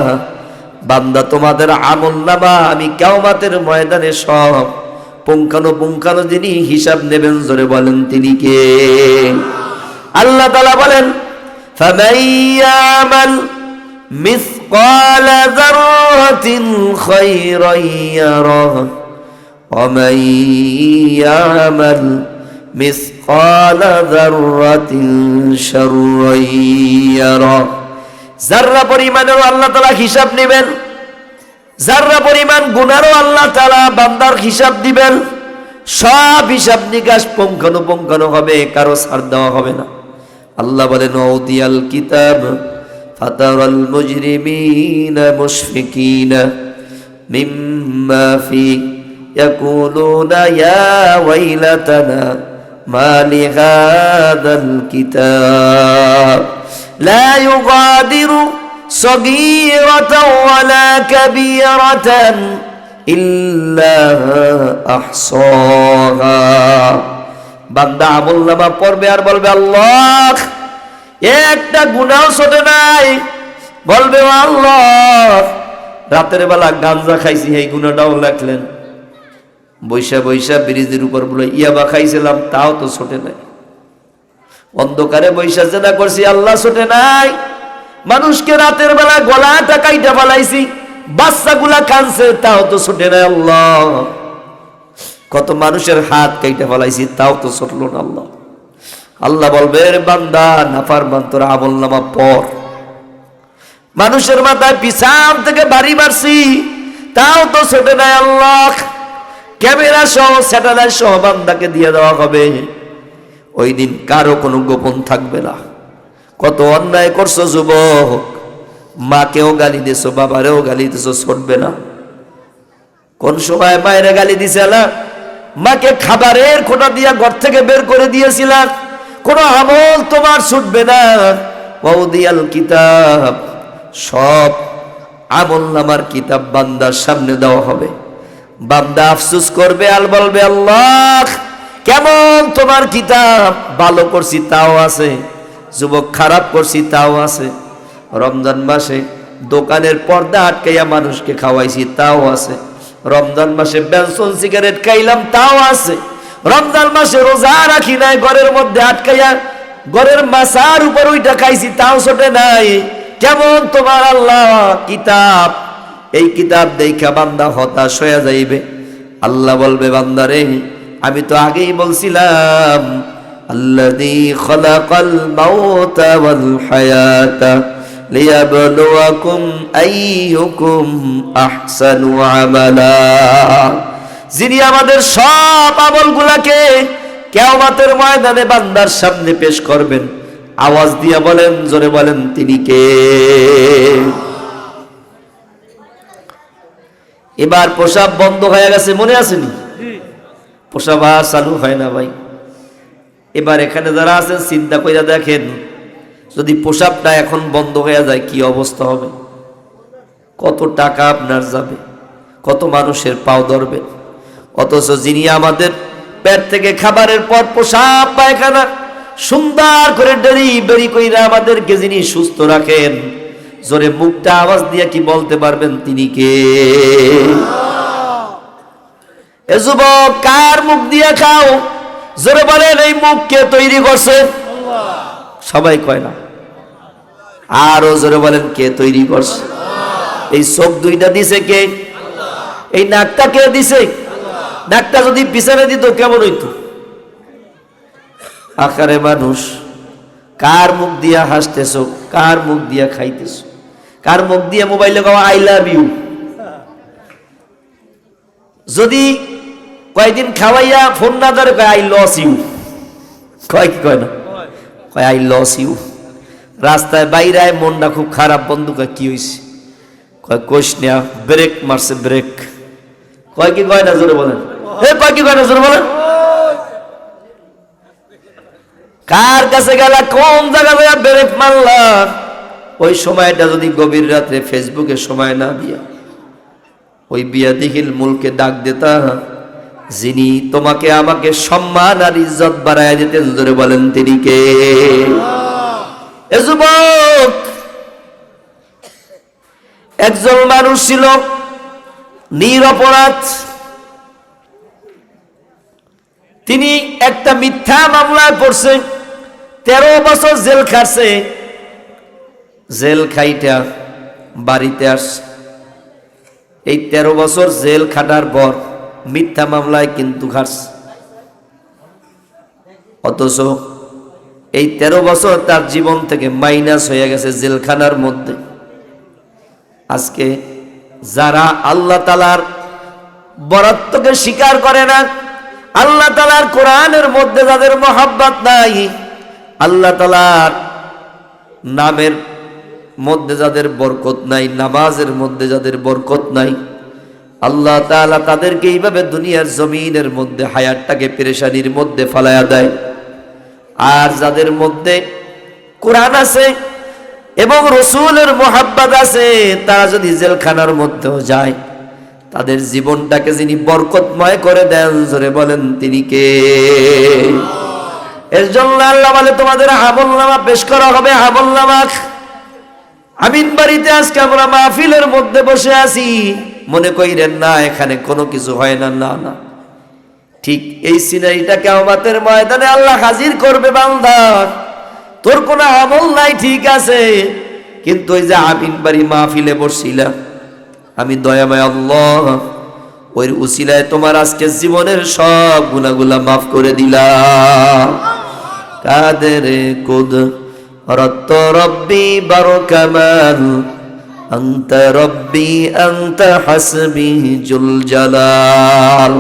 বান্দা, তোমাদের আমলনামা আমি কিয়ামতের ময়দানে সব পুঙ্খানুপুঙ্খানু যিনি হিসাব নেবেন, জোরে বলেন তিনি কে? আল্লাহ তাআলা বলেন, ফামান ইয়ামাল মিসকালা যাররাতিন খায়রান ইয়ারাহ ওয়া মান ইয়ামাল মিসকালা যাররাতিন শাররান ইয়ারাহ। যাররা পরিমাণেরও আল্লাহ তাআলা হিসাব নেবেন, যাররা পরিমাণ গুনারও আল্লাহ তাআলা বান্দার হিসাব দিবেন। সব হিসাব নিকাশ পুঙ্খানুপুঙ্খানু হবে, কারো ছাড় দেওয়া হবে না। আল্লাহ বলেন, ওদিয়াল কিতাব ফাতারাল মুজরিমিনা মুশফিকিনা মিম্মা ফি ইয়াকুলুনা ইয়া ওয়াইলাতানা মা লিহাদাল কিতাব লা ইউগাদিরু সগীরাতাও ওয়ালা কাবীরাতান ইল্লা আহসাহা। বান্দা আমলনামা পড়বে আর বলবে, আল্লাহ একটা গুনাহ ছোটে নাই। বলবে, আল্লাহ রাতের বেলা গাঞ্জা খাইছি, এই গুনাহটাও লেখলেন। বৈশা বৈশা ব্রিজের উপর বলে ইয়াবা খাইছিলাম, তাও তো ছোটে নাই। অন্ধকারে বৈশা জেনা করছি, আল্লাহ ছোটে নাই। মানুষকে রাতের বেলা গলাটা কাইটা ফেলাইছি, বাচ্চাগুলা কানছে, তাও তো ছোটে নাই আল্লাহ। কত মানুষের হাত কাইটা ফেলাইছি, তাও তো ছোটলো না আল্লাহ। আল্লাহ বলবে, বান্দা নাফরমান, তোর আমলনামা পড়। মানুষের মাথায় পিছাম থেকে বাড়ি মারছি, তাও তো ছোটে নাই আল্লাহ। ক্যামেরা সহ স্যাটেলাইট সহ বান্দাকে দিয়ে দেওয়া হবে। ওই দিন কারো কোনো গোপন থাকবে না। কত অন্যায় করছো যুবক, মাকেও গালি দিছো, বাবারেও গালি দিছো, ছুটবে না। কোন সময় মায়ের গালি দিছিলা, মাকে খাবারের খোঁটা দিয়া ঘর থেকে বের করে দিয়েছিলা, কোন আমল তোমার ছুটবে না। ওয়াউদিয়াল কিতাব, সব আমলনামার কিতাব বান্দার সামনে দেওয়া হবে। বান্দা আফসোস করবে আর বলবে, আল্লাহ কেমন তোমার কিতাব, ভালো করছি তাও আছে, যুবক খারাপ করছি তাও আছে। রমজান মাসে দোকানের পর্দা আটকাইয়া মানুষকে খাওয়াইছি, তাও আছে। রমজান মাসে বেনসন সিগারেট খাইলাম, তাও আছে। রমজান মাসে রোজা রাখি নাই, ঘরের মধ্যে আটকাইয়া ঘরের মাসার উপর ওইটা খাইছি, তাও ছোটে নাই। কেমন তোমার আল্লাহ কিতাব। এই কিতাব দেখা বান্দা হতাশ হয়ে যাইবে। আল্লাহ বলবে, বান্দারে আমি তো আগেই বলছিলাম, আল্লাযী খালাকাল মাউতা ওয়াল হায়াতা লিয়াবলুয়াকুম আইয়ুকুম আহসানু আমালা। যিনি আমাদের সব আমলগুলাকে কিয়ামতের ময়দানে বান্দার সামনে পেশ করবেন। আওয়াজ দিয়ে বলেন, জোরে বলেন, তিনি কে? এবার প্রসাব বন্ধ হয়ে গেছে, মনে আসেনি? প্রসাব আর চালু হয় না ভাই। এবার এখানে যারা আছেন চিন্তা করে দেখেন, যদি প্রসাবটা এখন বন্ধ হয়ে যায় কি অবস্থা হবে? কত টাকা আপনার যাবে, কত মানুষের পাও ধরবে। অথচ যিনি আমাদের পেট থেকে খাবারের পর প্রসাব পায়খানা সুন্দর করে ডেলিভারি কইরা আমাদেরকে যিনি সুস্থ রাখেন, জোরে মুখটা আওয়াজ দিয়ে কি বলতে পারবেন তিনি কে? এ যুবক, কার মুখ দিয়ে খাও? জোরে বলেন, এই মুখ কে তৈরি করছে? সবাই কয় না, আরো জোরে বলেন, কে তৈরি করছে? এই চোখ দুইটা দিছে কে? এই নাকটা কে দিছে? নাকটা যদি পিছনে দিত কেমন হইতো? আকারে মানুষ, কার মুখ দিয়া হাসতেছো, কার মুখ দিয়া খাইতেছো, কার মুখ দিয়ে মোবাইলে গাও আই লাভ ইউ। যদি কয়েকদিন খাওয়াইয়া ফোন না ধরে কয় আই লস ইউ, কয় কি কয় না? কয় আই লস ইউ। রাস্তায় বাইরে মনটা খুব খারাপ, বন্ধু কয় কি হয়েছে? কয় কোশ নেয়া, ব্রেক মারছে ব্রেক। কয় কি কয় না? জোরে বলেন, কয় কি কয় না? জোরে বলেন। কার কাছে গেলা, কোন জায়গায় ব্রেক মারলা? ওই সময়টা যদি গভীর রাত্রে ফেসবুকে সময় না দিয়া ওই বিয়া দিহিল মুলকে ডাক দেতা, যিনি তোমাকে আমাকে সম্মান আর ইজ্জত বাড়ায় দিতেন, জোরে বলেন তিনি কে? এ যুবক, একজন মানুষ ছিল নিরপরাধ। তিনি একটা মিথ্যা মামলায় পড়ছে, 13 বছর জেল খাটছে। জেল খাইটা বাড়িতে আসছে। এই 13 বছর জেল খাটার পর মিথ্যা মামলায় কিন্তু খাটছে, অথচ এই 13 বছর তার জীবন থেকে মাইনাস হয়ে গেছে জেলখানার মধ্যে। আজকে যারা আল্লাহ তাআলার বরাত্বকে স্বীকার করে না, আল্লাহ তাআলার কোরআনের মধ্যে যাদের মহব্বত নাই, আল্লাহ তাআলার নামের মধ্যে যাদের বরকত নাই, নামাজের মধ্যে যাদের বরকত নাই, আল্লাহ তাআলা তাদেরকে এইভাবে দুনিয়ার জমিনের মধ্যে হায়াতটাকে পেরেশানির মধ্যে ফালায়া দেয়। আর যাদের মধ্যে কোরআন আছে এবং রসুলের মোহাব্বত আছে, তারা যদি জেলখানার মধ্যেও যায়, তাদের জীবনটাকে যিনি বরকতময় করে দেন, জোরে বলেন তিনি কে? এর জন্য আল্লাহ বলে তোমাদের আমলনামা পেশ করা হবে। আমলনামা আমিন বাড়িতে আজকে আমরা মাহফিলের মধ্যে বসে আছি, মনে কইরেন না এখানে কোনো কিছু হয় না, না না, ঠিক এই সিনারিটা কিয়ামতের ময়দানে আল্লাহ হাজির করবে। বান্দা, তোর কোনো আমল নাই ঠিক আছে, কিন্তু ওই যে আমিন বাড়ি মাহফিলে বসছিলাম, আমি দয়াময় আল্লাহ ওই উসিলায় তোমার আজকে জীবনের সব গুনাহগুলা মাফ করে দিলাম। কাদের কুদ রত রব্বি বারকামাল আনতা রব্বি আনতা হাসবি জুল জালাল।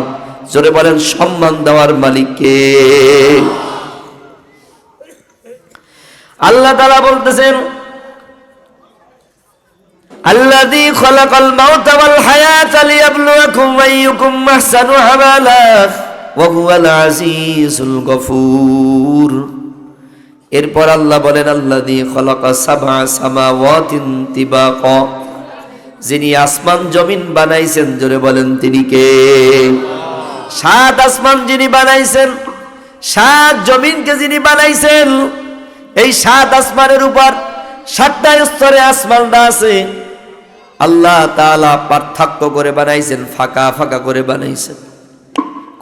জোরে বলেন সম্মান দেওয়ার মালিক কে? আল্লাহ তাআলা বলতেছেন, আল্লাযী খালাকাল মাউতা ওয়াল হায়াতা লিয়াবলুয়াকুম আইয়ুকুম আহসানু আমালা ওয়া হুয়াল আজিজুল গফুর। এরপর আল্লাহ বলেন, আল্লাযী খালাকা সাবআ সামাওয়াতিন তিবাকা, যিনি আসমান জমিন বানাইছেন, জোরে বলেন তিনি কে? 7 আসমান যিনি বানাইছেন, 7 জমিনকে যিনি বানাইছেন, এই 7 আসমানের উপর 7টা স্তরে আসমানটা আছে। আল্লাহ তাআলা পার্থক্য করে বানাইছেন, ফাঁকা ফাঁকা করে বানাইছেন।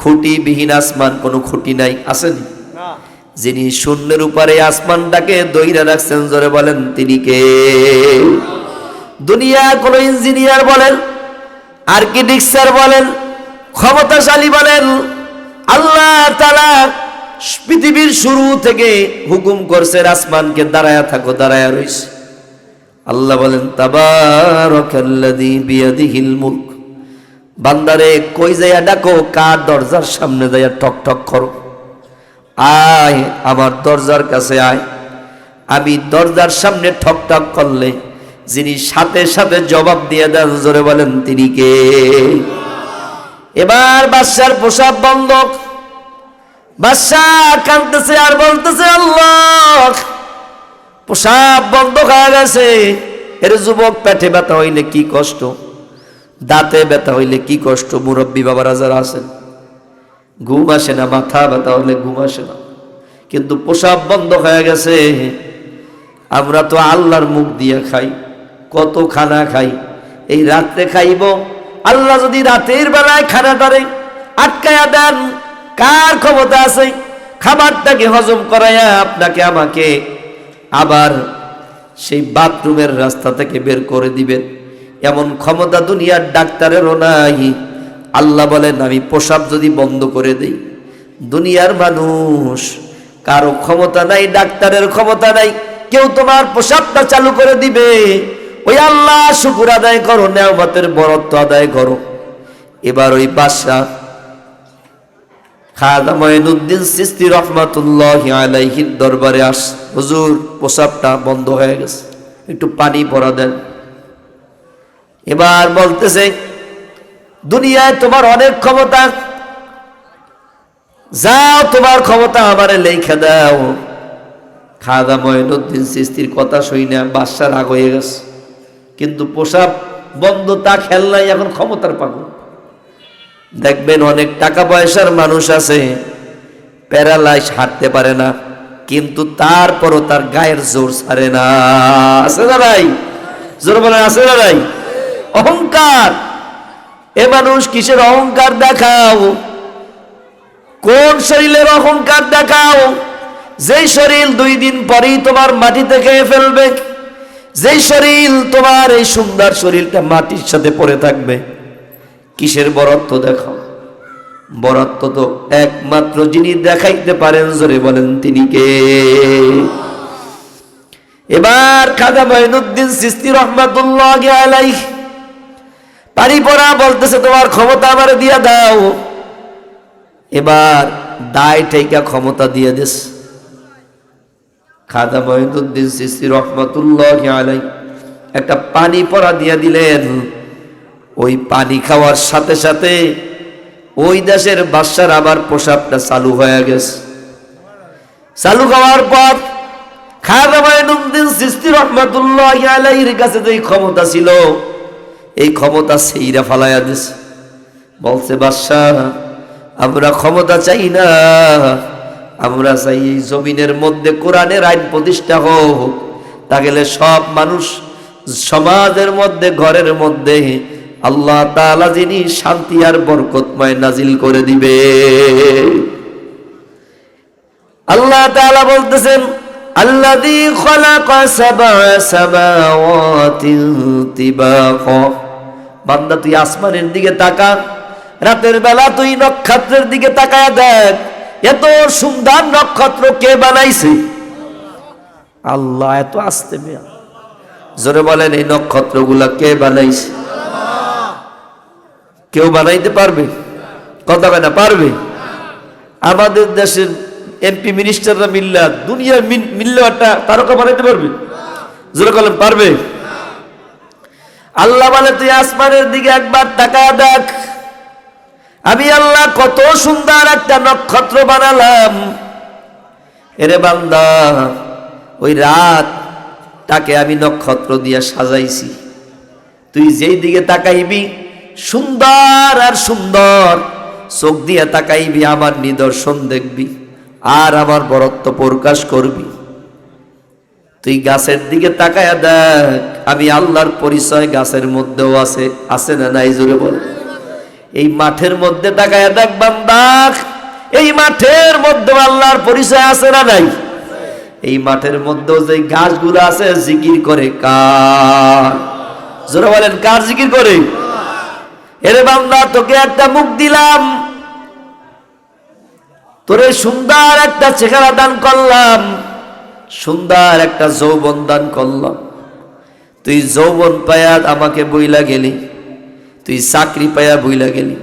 খুঁটিবিহীন আসমান, কোনো খুঁটি নাই, আসেনি? যিনি শূন্যের উপরে আসমানটাকে দইরা রাখছেন, জোরে বলেন তিনি কে? দুনিয়ার কোন ইঞ্জিনিয়ার বলেন, আর্কিটেকচার বলেন, ক্ষমতাশালী বলেন, আল্লাহ তাআলা পৃথিবীর শুরু থেকে হুকুম করছেন আসমানকে দাঁড়ায়া থাকো, দাঁড়ায়া রইছে। আল্লাহ বলেন, তাবারাকাল্লাযী বিয়াদিহিল মুলক। বান্দারে কই যাইয়া ডাকো? কার দরজার সামনে যাইয়া ঠক ঠক করো? আয় আমার দরজার কাছে আয়। আমি দরজার সামনে ঠক ঠক করলে যিনি সাথে সাথে জবাব দিয়ে দেন, জোরে বলেন তিনি কে? এবার বাদশার পোশাক বন্ধ। বাদশাহ কাঁদতেছে আর বলতেছে, আল্লাহ পোশাক বন্ধ হয়ে গেছে। এর যুবক, পেটে ব্যথা হইলে কি কষ্ট, দাঁতে ব্যথা হইলে কি কষ্ট। মুরব্বী বাবারা যারা আছেন, ঘুম আসে না, মাথা ব্যথা হলে ঘুম আসে না, কিন্তু পোশাক বন্ধ হয়ে গেছে। আমরা তো আল্লাহর মুখ দিয়ে খাই, কত খানা খাই, এই রাত্রে খাইব। আল্লাহ যদি রাতের বেলায় খানাটারে আটকায়া দেন, কার ক্ষমতা আছে খাবারটাকে হজম করাইয়া আপনাকে আমাকে আবার সেই বাথরুমের রাস্তা থেকে বের করে দিবেন? এমন ক্ষমতা দুনিয়ার ডাক্তারেরও নাই। আল্লাহ বলেন, আমি প্রসাব যদি বন্ধ করে দেই, দুনিয়ার মানুষ কারো ক্ষমতা নাই, ডাক্তারের ক্ষমতা নাই, কেউ তোমার প্রসাবটা চালু করে দিবে। ওই আল্লাহ শুকর আদায় করো, নেয়ামতের বরত্ব আদায় করো। এবার ওই বাদশা খাজা মঈনুদ্দিন চিশতি রহমাতুল্লাহি আলাইহির দরবারে আস, হুজুর প্রসাবটা বন্ধ হয়ে গেছে, একটু পানি পরা দেন। এবার বলতেছে, দুনিয়ায় তোমার অনেক ক্ষমতা, যাও তোমার ক্ষমতা আমারে লেখা দাও। খাজা মঈনুদ্দিন চিশতির কথা শুনে বাদশার রাগ হয়ে গেছে, কিন্তু প্রসাব বন্ধ তা খেয়াল নাই, এখন ক্ষমতার পাগল। দেখবেন অনেক টাকা পয়সার মানুষ আছে, প্যারালাইজ, হাঁটতে পারে না, কিন্তু তারপরও তার গায়ের জোর ছাড়ে না। আছে না নাই? জোর বলেন, আছে না নাই? অহংকার। এ মানুষ কিসের অহংকার দেখাও? কোন শরীরের অহংকার দেখাও? যেই শরীর 2 দিন পরেই তোমার মাটিতে খেয়ে ফেলবে, যেই শরীর তোমার এই সুন্দর শরীরটা মাটির সাথে পড়ে থাকবে। কিসের বরত্ব দেখাও? বরত্ব তো একমাত্র যিনি দেখাইতে পারেন, জোরে বলেন তিনি কে? এবার খাজা মঈনুদ্দিন চিশতি রহমাতুল্লাহি আলাইহি পারি পড়া বলতেছে, তোমার ক্ষমতা আমারে দিয়া দাও। এবার দায় ঠেকা ক্ষমতা দিয়ে দিস। খাজা মঈনুদ্দিন চিশতি রহমাতুল্লাহি আলাইহি একটা পানি পড়া দিয়ে দিলেন। ওই পানি খাওয়ার সাথে সাথে ওই দেশের বাদশার আবার প্রসাবটা চালু হয়ে গেছে। চালু হওয়ার পর খাজা মঈনুদ্দিন চিশতি রহমাতুল্লাহি আলাইহির কাছে যে ক্ষমতা ছিল, এই ক্ষমতা সেইরা ফালাইয়া দিছে। বলছে, বাদশাহ, আমরা ক্ষমতা চাই না, আমরা চাই এই জমিনের মধ্যে কোরআনের আইন প্রতিষ্ঠা হোক। তা গেলে সব মানুষ সমাজের মধ্যে, ঘরের মধ্যে আল্লাহ তাআলা যিনি শান্তি আর বরকতময় নাজিল করে দিবে। আল্লাহ তাআলা বলতেছেন, আল্লাযী খালাকা সাবআ সামাওয়াতিন তিবাকা। বান্দা, তুই আসমানের দিকে তাকা, রাতের বেলা তুই নক্ষত্রের দিকে তাকায় দেখ, এত সুন্দর নক্ষত্র কে বানাইছে? আল্লাহ। এত আস্তে মিয়া, জোরে বলেন, এই নক্ষত্রগুলা কে বানাইছে? কেউ বানাইতে পারবে? কথা কয় না, পারবে? আমাদের দেশের এমপি মিনিস্টাররা মিল্লা, দুনিয়ার মিল্লা একটা তারকা বানাইতে পারবে? জোরে বলেন, পারবে? আল্লাহ বলে, তুই আসমানের দিকে একবার তাকায় দেখ, আমি আল্লাহ কত সুন্দর একটা নক্ষত্র বানালাম। এরে বান্দা, ওই রাতটাকে আমি নক্ষত্র দিয়ে সাজাইছি। তুই যেই দিকে তাকাইবি সুন্দর আর সুন্দর, চোখ দিয়ে তাকাইবি আমার নিদর্শন দেখবি আর আমার বরত্ব প্রকাশ করবি। তুই গাছের দিকে তাকায়া দেখ, আমি আল্লাহর পরিচয় গাছের মধ্যেও আছে। আছে না নাই? জোরে বল। এই মাঠের মধ্যে তাকায়া দেখ বান্দা, এই মাঠের মধ্যে আল্লাহর পরিচয় আছে না নাই? এই মাঠের মধ্যে যে গাছগুলো আছে জিকির করে কার? জোরে বলেন, কার জিকির করে? এরে বান্দা, তোকে একটা মুখ দিলাম, তোরে সুন্দর একটা চেহারা দান করলাম, সুন্দর একটা যৌবন দান করলাম। তুই যৌবন পায়া আমাকে বইলা গেলি, তুই চাকরি পায়া বইলা গেলি,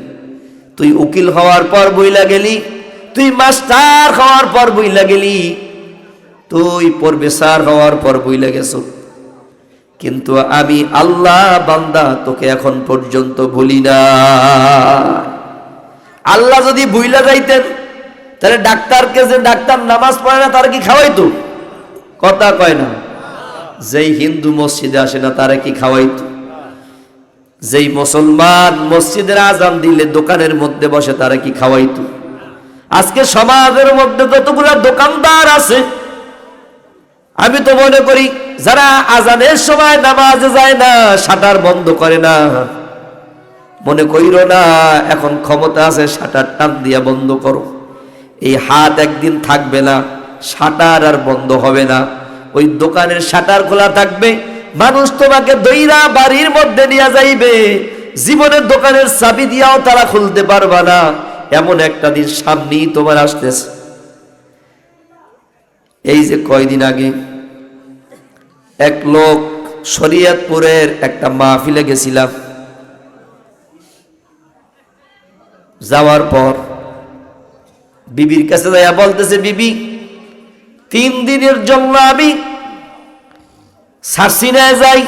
তুই উকিল হওয়ার পর বইলা গেলি, তুই মাস্টার হওয়ার পর বইলা গেলি, তুই প্রফেসর হওয়ার পর বইলা গেছ। কিন্তু আমি আল্লাহ বান্দা তোকে এখন পর্যন্ত ভুলি না। আল্লাহ যদি ভুইলা যাইতেন, তাহলে ডাক্তারকে, যে ডাক্তার নামাজ পড়ে না, তার কি খাওয়াইতো? কথা কয় না। যেই হিন্দু মসজিদে আসে না, তারা কি খাওয়াইতো? যেই মুসলমান মসজিদের আজান দিলে দোকানের মধ্যে বসে, তারা কি খাওয়াইতো? আজকে সমাজের মধ্যে যতগুলা দোকানদার আছে, আমি তো মনে করি যারা আজানের সময় নামাজে যায় না, শাটার বন্ধ করে না, মনে কইরো না এখন ক্ষমতা আছে শাটার টান দিয়া বন্ধ করো। এই হাত একদিন থাকবে না, শাটার আর বন্ধ হবে না, ওই দোকানের শাটার খোলা থাকবে। মানুষ তোমাকে দইরা বাড়ির মধ্যে নিয়ে যাইবে, জীবনের দোকানের চাবি দিয়াও তারা খুলতে পারবা না। এমন একটা দিন সামনেই তোমার আসতেছে। এই যে কয়দিন আগে এক লোক শরীয়তপুরের একটা মাহফিলে গেছিলাম, যাওয়ার পর বিবির কাছে যাইয়া বলতেছে, বিবি 3 দিনের জন্য আমি সারসিনায় যাই।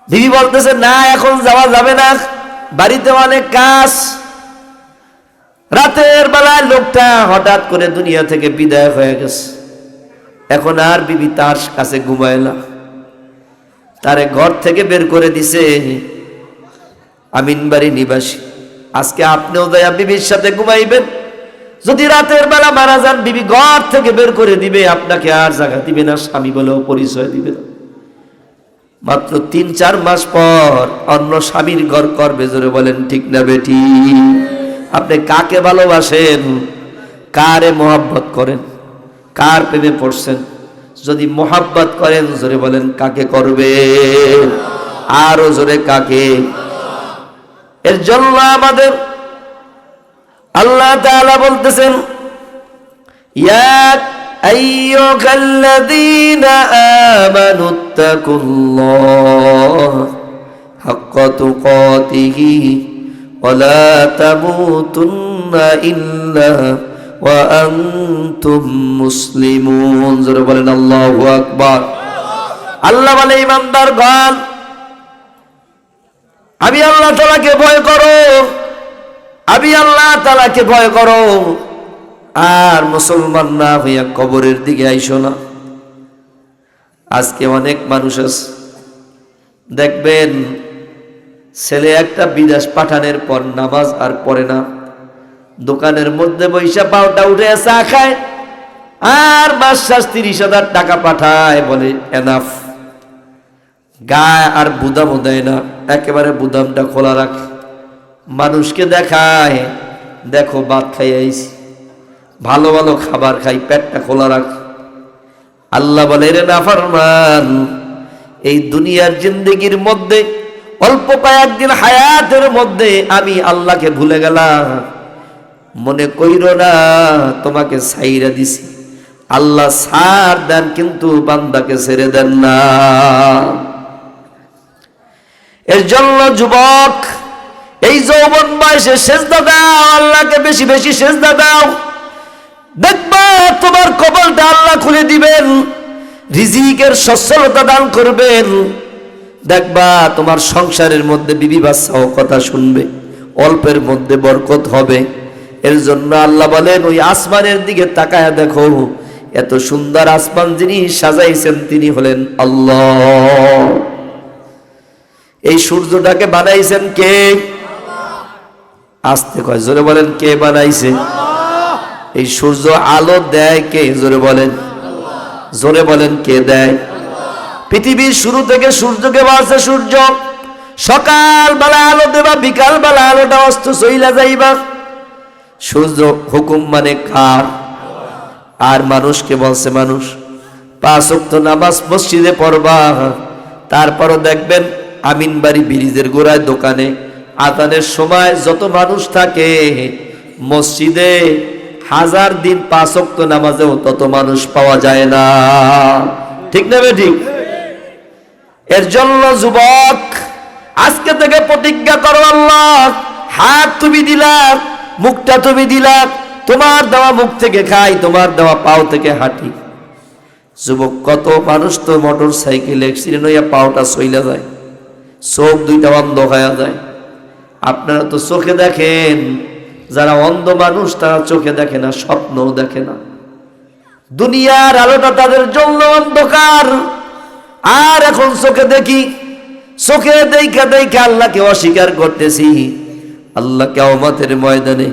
বিবি বলতেছে, না এখন যাওয়া যাবে না, বাড়িতে অনেক কাজ। রাতের বেলায় লোকটা হঠাৎ করে দুনিয়া থেকে বিদায় হয়ে গেছে। এখন আর বিবি তার কাছে ঘুমায় না, তারে ঘর থেকে বের করে দিছে আমিনবাড়ি নিবাসী। আজকে আপনিও দয়া বিবির সাথে ঘুমাইবেন, যদি রাতের বেলা মারা যান বিবি ঘর থেকে বের করে দিবে, আপনাকে আর জায়গা দিবে না, স্বামী বলেও পরিচয় দিবে না। মাত্র 3-4 মাস পর অন্য স্বামীর ঘর করবে। জোরে বলেন ঠিক না বেটি? আপনি কাকে ভালোবাসেন, কারে মোহাব্বত করেন, কার প্রেমে পড়ছেন? যদি মোহাব্বত করেন জোরে বলেন কাকে করবে? আরো জোরে কাকে? এর জন্য আমাদের আল্লাহ তাআলা বলতেছেন, ইয়া আইয়ুহাল্লাযীনা আমানুত্তাকুল্লাহ হাক্কা তুকাতিহি ওয়া লা তামুতুন্না ইল্লা ওয়া আনতুম মুসলিমুন। জোরে বলেন আল্লাহু আকবার। আল্লাহ বলে, ঈমানদারগণ, আমি আল্লাহ তাআলাকে ভয় করো, আমি আল্লাহ তাআলাকে ভয় করো, আর মুসলমান না হইয়া কবরের দিকে আইসো না। আজকে অনেক মানুষ আছে, দেখবেন ছেলে একটা বিদেশ পাঠানোর পর নামাজ আর পড়ে না, দোকানের মধ্যে বৈশা পাউটা উঠে চা খায়, আর মাস 30,000 টাকা পাঠায়, বলে এনাফ। গায়ে আর বুদামও দেয় না, একেবারে বুদামটা খোলা রাখে, মানুষকে দেখায়, দেখো ভাত খাই আইছি, ভালো ভালো খাবার খাই, পেটটা খোলা রাখ। আল্লাহ বলে, রে নাফরমান, এই দুনিয়ার জিন্দেগির মধ্যে অল্প কয়েকদিন হায়াতের মধ্যে আমি আল্লাহকে ভুলে গেলাম, মনে কইরো না তোমাকে ছাইরা দিছি। আল্লাহ ছাড় দেন কিন্তু বান্দাকে ছেড়ে দেন না। এর জন্য যুবক, এই যৌবন বয়সে সেজদা দাও, আল্লাহকে বেশি বেশি সেজদা দাও, দেখবা তোমার কপালটা আল্লাহ খুলে দিবেন, রিজিকের সচ্ছলতা দান করবেন, দেখবা তোমার সংসারের মধ্যে বিবি বাচ্চাও কথা শুনবে, অল্পের মধ্যে বরকত হবে। এর জন্য আল্লাহ বলেন, ওই আসমানের দিকে তাকায়া দেখো, এত সুন্দর আসমান যিনি সাজাইছেন তিনি হলেন আল্লাহ। এই সূর্যটাকে বানাইছেন কে? আস্তে কয়, জোরে বলেন কে বানাইছে? এই সূর্য আলো দেয় কে? জোরে বলেন, জোরে বলেন কে দেয়? পৃথিবীর শুরু থেকে সূর্যকে বাঁচছে সূর্য, সকাল বেলা আলো দেবা, বিকাল বেলা আলোটা অস্ত চইলা যাইবা। সূর্য হুকুম মানে কার? আর মানুষকে বলছে মানুষ 5 ওয়াক্ত নামাজ মসজিদে পড়বা, তারপরও দেখবেন আমিনবাড়ি ব্রিজের গোড়ায় দোকানে আযানের সময় যত মানুষ থাকে, মসজিদে 1000 দিন 5 ওয়াক্ত নামাজেও তত মানুষ পাওয়া যায় না। ঠিক না ঠিক? এর জন্য যুবক, আজকে থেকে প্রতিজ্ঞা করো, আল্লাহ হাত তুমি দিলা, মুখটা তুমি দিলা, তোমার দেওয়া মুখ থেকে খাই, তোমার দেওয়া পাও থেকে হাঁটি। যুবক, কত মানুষ তো মোটর সাইকেল অ্যাক্সিডেন্ট হইয়া পাওটা চইলা যায়, চোখ দুইটা অন্ধ হয়ে যায়। আপনারা তো চোখে দেখেন, যারা অন্ধ মানুষ তারা চোখে দেখে না, স্বপ্নও দেখে না। দুনিয়ার আলোটা তাদের জন্য অন্ধকার। আর এখন চোখে দেখি, চোখে দেখা দেখা আল্লাহকে অস্বীকার করতেছি। আল্লাহ কিয়ামতের ময়দানে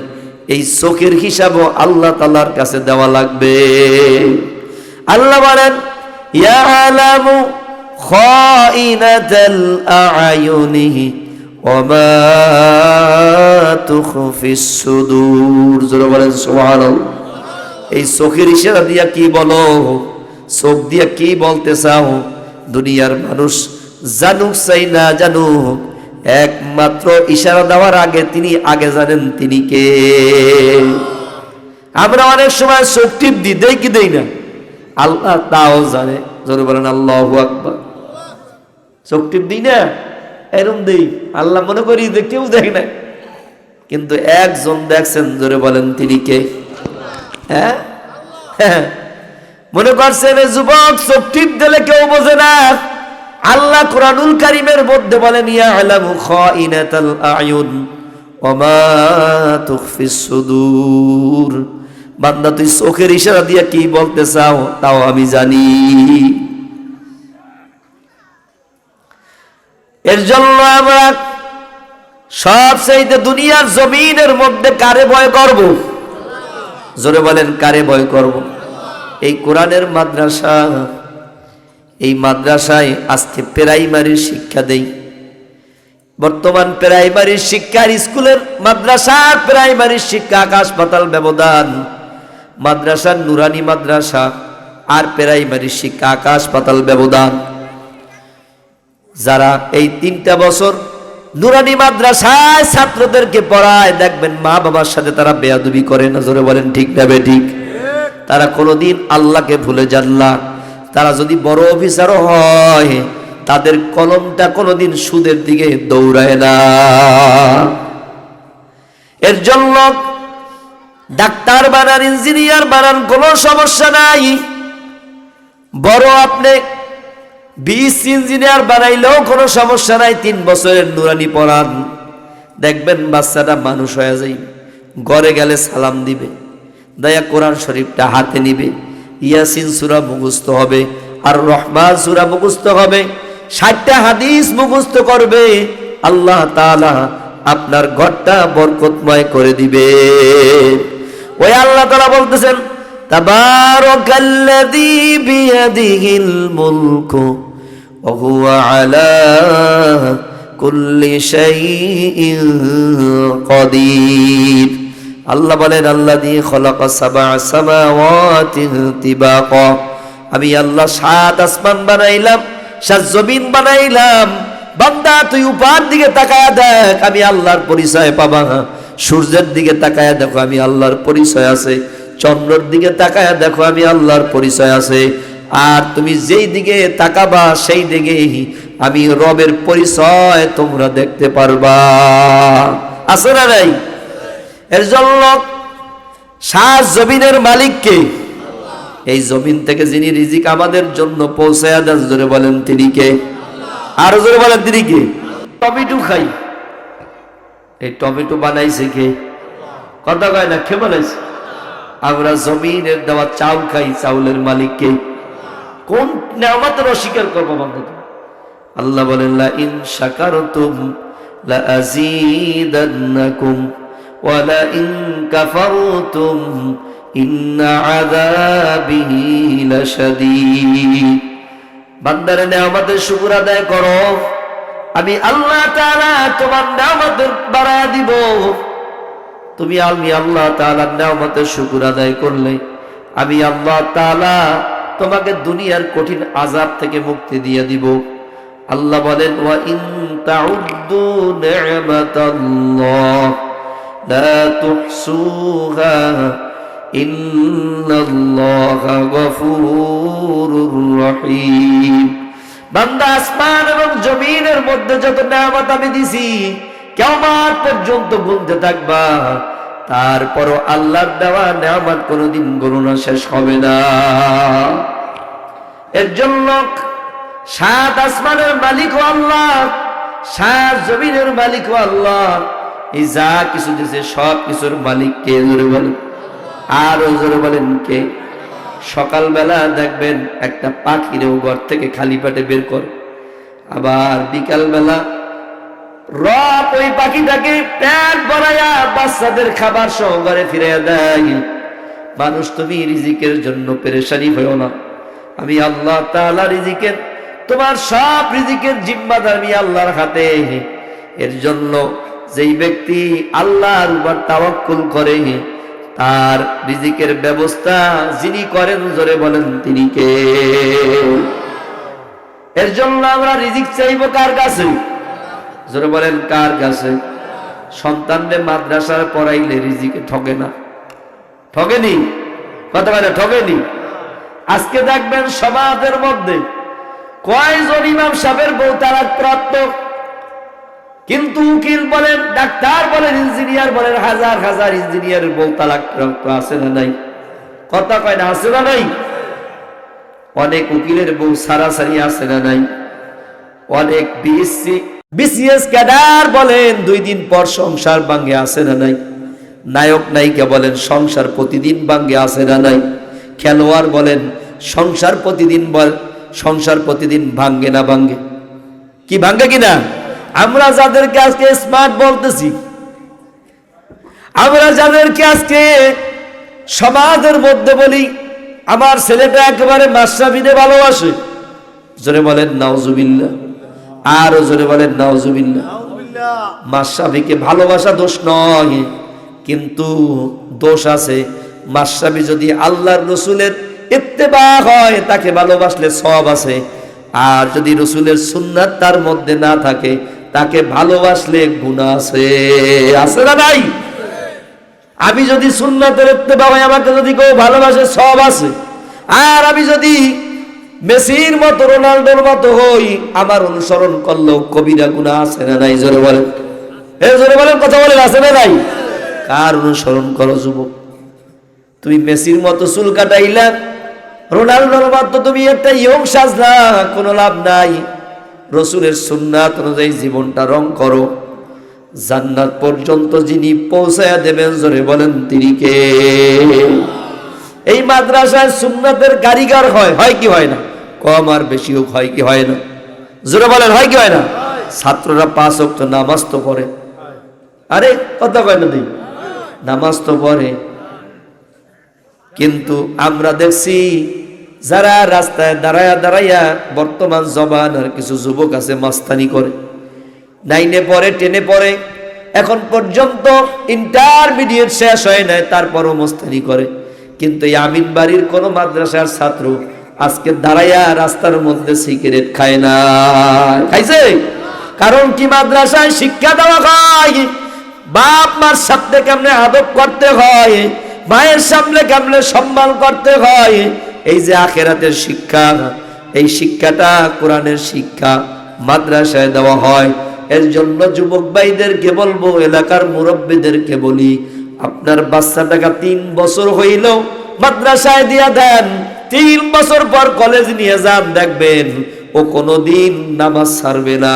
এই চোখের হিসাবও আল্লাহ তাআলার কাছে দেওয়া লাগবে। আল্লাহ বলেন, ইয়ালামু খাইনাতাল আ'য়ুনি ওয়া মা তুখফিস সুদূর। জোরে বলেন সুবহানাল্লাহ। এই চোখের ইশারা দিয়া কি বলো, চোখ দিয়া কি বলতে চাও, দুনিয়ার মানুষ জানুক চাই না জানুক, একমাত্র ইশারা দেওয়ার আগে তিনি আগে জানেন তিনি কে। আমরা অনেক সময় চোখ টিপ দিই, দেই কি দেই না, আল্লাহ তাও জানে। জোরে বলেন আল্লাহু আকবার। চোখ টিপ দিই না, এরম দেই, আল্লাহ মনে করি যে কেউ দেখে না, কিন্তু একজন দেখছেন। জোরে বলেন তিনি কে? হ্যাঁ, মনে করছেন যুবক চোখ টিপ দিলে কেউ বোঝে না। আল্লাহ কুরআনুল কারীমের মধ্যে বলেন, ইয়ালামু খাইনাতাল আ'য়ুন ওয়া মা তুখফিস সুদূর। বান্দা, তুই চোখের ইশারা দিয়ে কি বলতে চাও তাও আমি জানি। এর জন্য আমরা সবচেয়ে দুনিয়ার জমিনের মধ্যে কারে ভয় করব? জোরে বলেন, কারে ভয় করব? এই কোরআনের মাদ্রাসা, এই মাদ্রাসায় আজকে প্রাইমারি শিক্ষা দেই। বর্তমান প্রাইমারি শিক্ষার স্কুলের মাদ্রাসার প্রাইমারি শিক্ষা আকাশ পাতাল ব্যবধান। মাদ্রাসার নুরানি মাদ্রাসা আর প্রাইমারি শিক্ষা আকাশ পাতাল ব্যবধান। যারা এই 3টা বছর নুরানি মাদ্রাসায় ছাত্রদেরকে পড়ায়, দেখবেন মা বাবার সাথে তারা বেয়াদবি করে না। জোরে বলেন ঠিক না বেঠিক? তারা কোনোদিন আল্লাহকে ভুলে যান না। তারা যদি বড় অফিসারও হয়, তাদের কলমটা কোনোদিন সুদের দিকে দৌড়ায় না। এর জন্য ডাক্তার বানান, ইঞ্জিনিয়ার বানান, কোনো সমস্যা নাই। বড় আপনি 20 ইঞ্জিনিয়ার বানাইলেও কোনো সমস্যা নাই। 3 বছরের নুরানি পড়ান, দেখবেন বাচ্চাটা মানুষ হয়ে যায়। ঘরে গেলে সালাম দিবে, দয়া কোরআন শরীফটা হাতে নিবে, ইয়াসিন সূরা মুখস্থ হবে, আর রহমান সূরা মুখস্থ হবে, 60টা হাদিস মুখস্থ করবে। আল্লাহ তাআলা আপনার ঘরটা বরকতময় করে দিবে। ওই আল্লাহ তাআলা বলতেছেন, তাবারাকাল্লাযী বিয়াদিহিল মুলকু ওয়া হুয়া আলা কুল্লি শাইইন কাদির। আল্লাহ বলেন, আল্লাযী খালাকা সাবআ সামাওয়াতি তিবাকা। আমি আল্লাহ 7 আসমান বানাইলাম, 7 জমিন বানাইলাম। বান্দা তুই উপর দিকে তাকায়া দেখ, আমি আল্লাহর পরিচয় পাবা। সূর্যের দিকে তাকায়া দেখো, আমি আল্লাহর পরিচয় আছে। চন্দ্রের দিকে তাকায়া দেখো, আমি আল্লাহর পরিচয় আছে। আর তুমি যেই দিকে তাকাবা সেই দিকে আমি রবের পরিচয় তোমরা দেখতে পারবা। আছে না নাই? এর জন্য 7 জমিনের মালিক কে? এই জমিন থেকে যিনি রিজিক আমাদের জন্য পৌঁছায়া দেন, জোরে বলেন তিনি কে? আর জোরে বলেন তিনি কে? টমেটো খাই, এই টমেটো বানাইছে কে? কথা কয় না, কে বানাইছে? আমরা জমিনের দেওয়া চাউল খাই, চাউলের মালিক কে? কোন নিয়ামতের অস্বীকার করবো বান্দা? আল্লাহ বলেন, লা ইন শাকারতুম লা আযীদান্নাকুম ওয়া লা ইন কাফারতুম ইন্না আযাবি লাশাদীদ। বান্দারে নিয়ামতের শুকর আদায় করো, আমি আল্লাহ তাআলা তোমার নিয়ামতের বাড়ায়া দিব। তুমি আমি আল্লাহ তাআলার নিয়ামতের শুকর আদায় করলে আমি আল্লাহ তাআলা তোমাকে দুনিয়ার কঠিন আযাব থেকে মুক্তি দিয়ে দিব। আল্লাহ বলেন, ওয়া ইন তাউদ্দু নি'মাতাল্লাহ লা তুহসুহা ইন্নাল্লাহা গফুরুর রহিম। বান্দা, আসমান এবং জমিনের মধ্যে যত নিয়ামত আমি দিছি, কিয়ামত পর্যন্ত গুনতে থাকবা, তারপরও আল্লাহর দেওয়া নিয়ামত কোনোদিন গণনা শেষ হবে না। এর জন্য 7 আসমানের মালিকও আল্লাহ, 7 জমিনের মালিকও আল্লাহ। এই যা কিছু দিয়েছে সব কিছুর মালিক কে? জোরে বলেন, আরো জোরে বলেন কে? সকালবেলা দেখবেন একটা পাখিরেও ঘর থেকে খালি পেটে বের করে, আবার বিকালবেলা রব ওই পাখিটাকে পেট ভরাইয়া বাচ্চাদের খাবার সহ ঘরে ফিরাইয়া দেয়। মানুষ, তুমি রিজিকের জন্য পেরেশানি হইও না। আমি আল্লাহ তাআলা রিজিকের, তোমার সব রিজিকের জিম্মাদার আমি আল্লাহর হাতে। এর জন্য যেই ব্যক্তি আল্লাহর উপর তাওয়াক্কুল করে, তার রিজিকের ব্যবস্থা যিনি করেন, জোরে বলেন তিনি কে? এর জন্য আমরা রিজিক চাইবো কার কাছে? জোরে বলেন কার কাছে? সন্তানদের মাদ্রাসায় পড়াইলে রিজিকে ঠকে না? ঠকেনি? কথা বলে ঠকেনি? আজকে দেখবেন সমাজের মধ্যে কয়জন ইমাম সাহেবের বউ তালাক প্রাপ্ত, কিন্তু উকিল বলেন, ডাক্তার বলেন, ইঞ্জিনিয়ার বলেন, হাজার হাজার ইঞ্জিনিয়ারের বউ তালাক প্রাপ্ত আছে না নাই? কথা কয় না, আছে না নাই? অনেক উকিলের বউ সারাসারি আছে না নাই? অনেক বিসিএস ক্যাডার বলেন 2 দিন পর সংসার ভাঙ্গে আছে না নাই? নায়ক নায়িকা বলেন সংসার প্রতিদিন ভাঙ্গে আছে না নাই? খেলোয়াড় বলেন সংসার প্রতিদিন ভাঙ্গে না ভাঙ্গে? কি ভাঙ্গে কিনা? আমরা যাদেরকে আজকে স্মার্ট বলতেছি, আমরা যাদেরকে আজকে সমাজের মধ্যে বলি আমার ছেলেটা একেবারে মাশরাফিকে ভালোবাসে, জোরে বলেন নাউজুবিল্লাহ, আর জোরে বলেন নাউজুবিল্লাহ। মাশরাফিকে ভালোবাসা দোষ নয়, কিন্তু দোষ আছে মাশরাফি যদি আল্লাহর রাসূলের ইত্তেবা হয় তাকে ভালোবাসলে সওয়াব আছে, আর যদি রাসূলের সুন্নাত তার মধ্যে না থাকে তাকে ভালোবাসলে গুনাহ আছে। আছে না নাই? আমি যদি সুন্নাতের ইত্তেবা হয় আমাকে যদি কেউ ভালোবাসে সওয়াব আছে, আর আমি যদি মেসির মতো রোনাল্ডোর মতো হই আমার অনুসরণ করলেও কবিরা গুনাহ আছে না নাই? জোরে বলেন, জোরে বলেন, কথা বলেন, আছে না নাই? কার অনুসরণ করো যুবক? তুমি মেসির মতো চুল কাটাইলা, রোনাল্ডোর মতো তুমি একটা ইয়ং সাজলা, কোনো লাভ নাই। রাসূলের সুন্নাত অনুযায়ী জীবনটা রং করো, জান্নাত পর্যন্ত যিনি পৌঁছায়া দেবেন জোরে বলেন তিনি কে? এই মাদ্রাসায় সুন্নাতের কারিগর হয় কি হয় না? কম আর বেশি হোক, হয় কি হয় না? জোরে বলেন, হয় কি হয় না? ছাত্ররা 5 ওয়াক্ত নামাজ তো পড়ে, আরে কথা কয় না দিই, নামাজ তো পড়ে, কিন্তু আমরা দেখছি যারা রাস্তায় দাঁড়ায়া দাঁড়াইয়া বর্তমান জমানার কিছু যুবক আছে মাস্তানি করে, 9-এ পড়ে, 10-এ পড়ে, এখন পর্যন্ত ইন্টারমিডিয়েট শেষ হয় নাই তারপরও মস্তানি করে। কিন্তু এই আমিন বাড়ির কোন মাদ্রাসার ছাত্র আজকে দাঁড়াইয়া রাস্তার মধ্যে সিগারেট খায় না, খাইছে? কারণ কি? মাদ্রাসায় শিক্ষা দেওয়া হয় বাপ মার সাথে কেমনে আদব করতে হয়, মায়ের সামনে কেমনে সম্মান করতে হয়। এই যে আখিরাতের শিক্ষা, এই শিক্ষাটা কোরআনের শিক্ষা মাদ্রাসায় দেওয়া হয়। এর জন্য যুবক ভাইদেরকে বলবো, এলাকার মুরব্বীদেরকে বলি, আপনার বাচ্চাটাকে 3 বছর হইলেও মাদ্রাসায় দিয়া দেন, 3 বছর পর কলেজ নিয়ে যান, দেখবেন ও কোনোদিন নামাজ ছাড়বে না,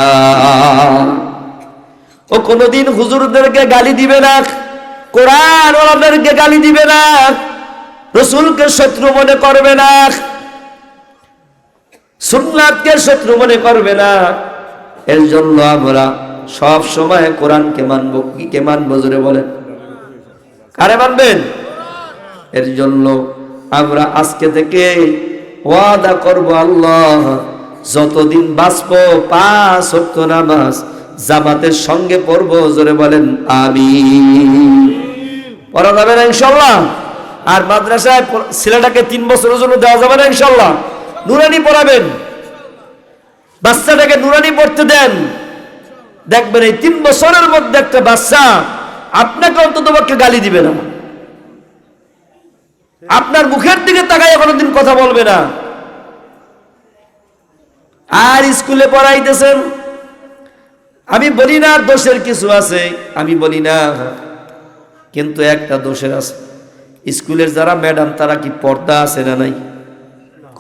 ও কোনোদিন হুজুরদেরকে গালি দিবে না, কোরআন ওয়ালাদেরকে গালি দিবে না, রাসূলকে শত্রু মনে করবে না, সুন্নাতকে শত্রু মনে করবে না। এর জন্য আমরা সব সময় কোরআনকে মানবো। কি কে মানবো? জোরে বলেন, কারে মানবেন? এর জন্য আমরা আজকে থেকে ওয়াদা করব, আল্লাহ যতদিন বাঁচবো 5 ওয়াক্ত নামাজ জামাতের সঙ্গে পড়বো। জোরে বলেন আমিন। পড়া যাবে না ইনশাআল্লাহ? আর মাদ্রাসায় ছেলেটাকে 3 বছরের জন্য দেওয়া যাবে না ইনশাআল্লাহ? নুরানি পড়াবেন, বাচ্চাটাকে নুরানি পড়তে দেন, দেখবেন এই 3 বছরের মধ্যে একটা বাচ্চা আপনাকে অন্তত পক্ষে গালি দিবে না, আপনার মুখের দিকে তাকায় কোনোদিন কথা বলবে না। আর স্কুলে পড়াইতেছেন, আমি বলি না দোষের কিছু আছে, আমি বলি না, কিন্তু একটা দোষের আছে। স্কুলের যারা ম্যাডাম তারা কি পর্দা আছে না নাই?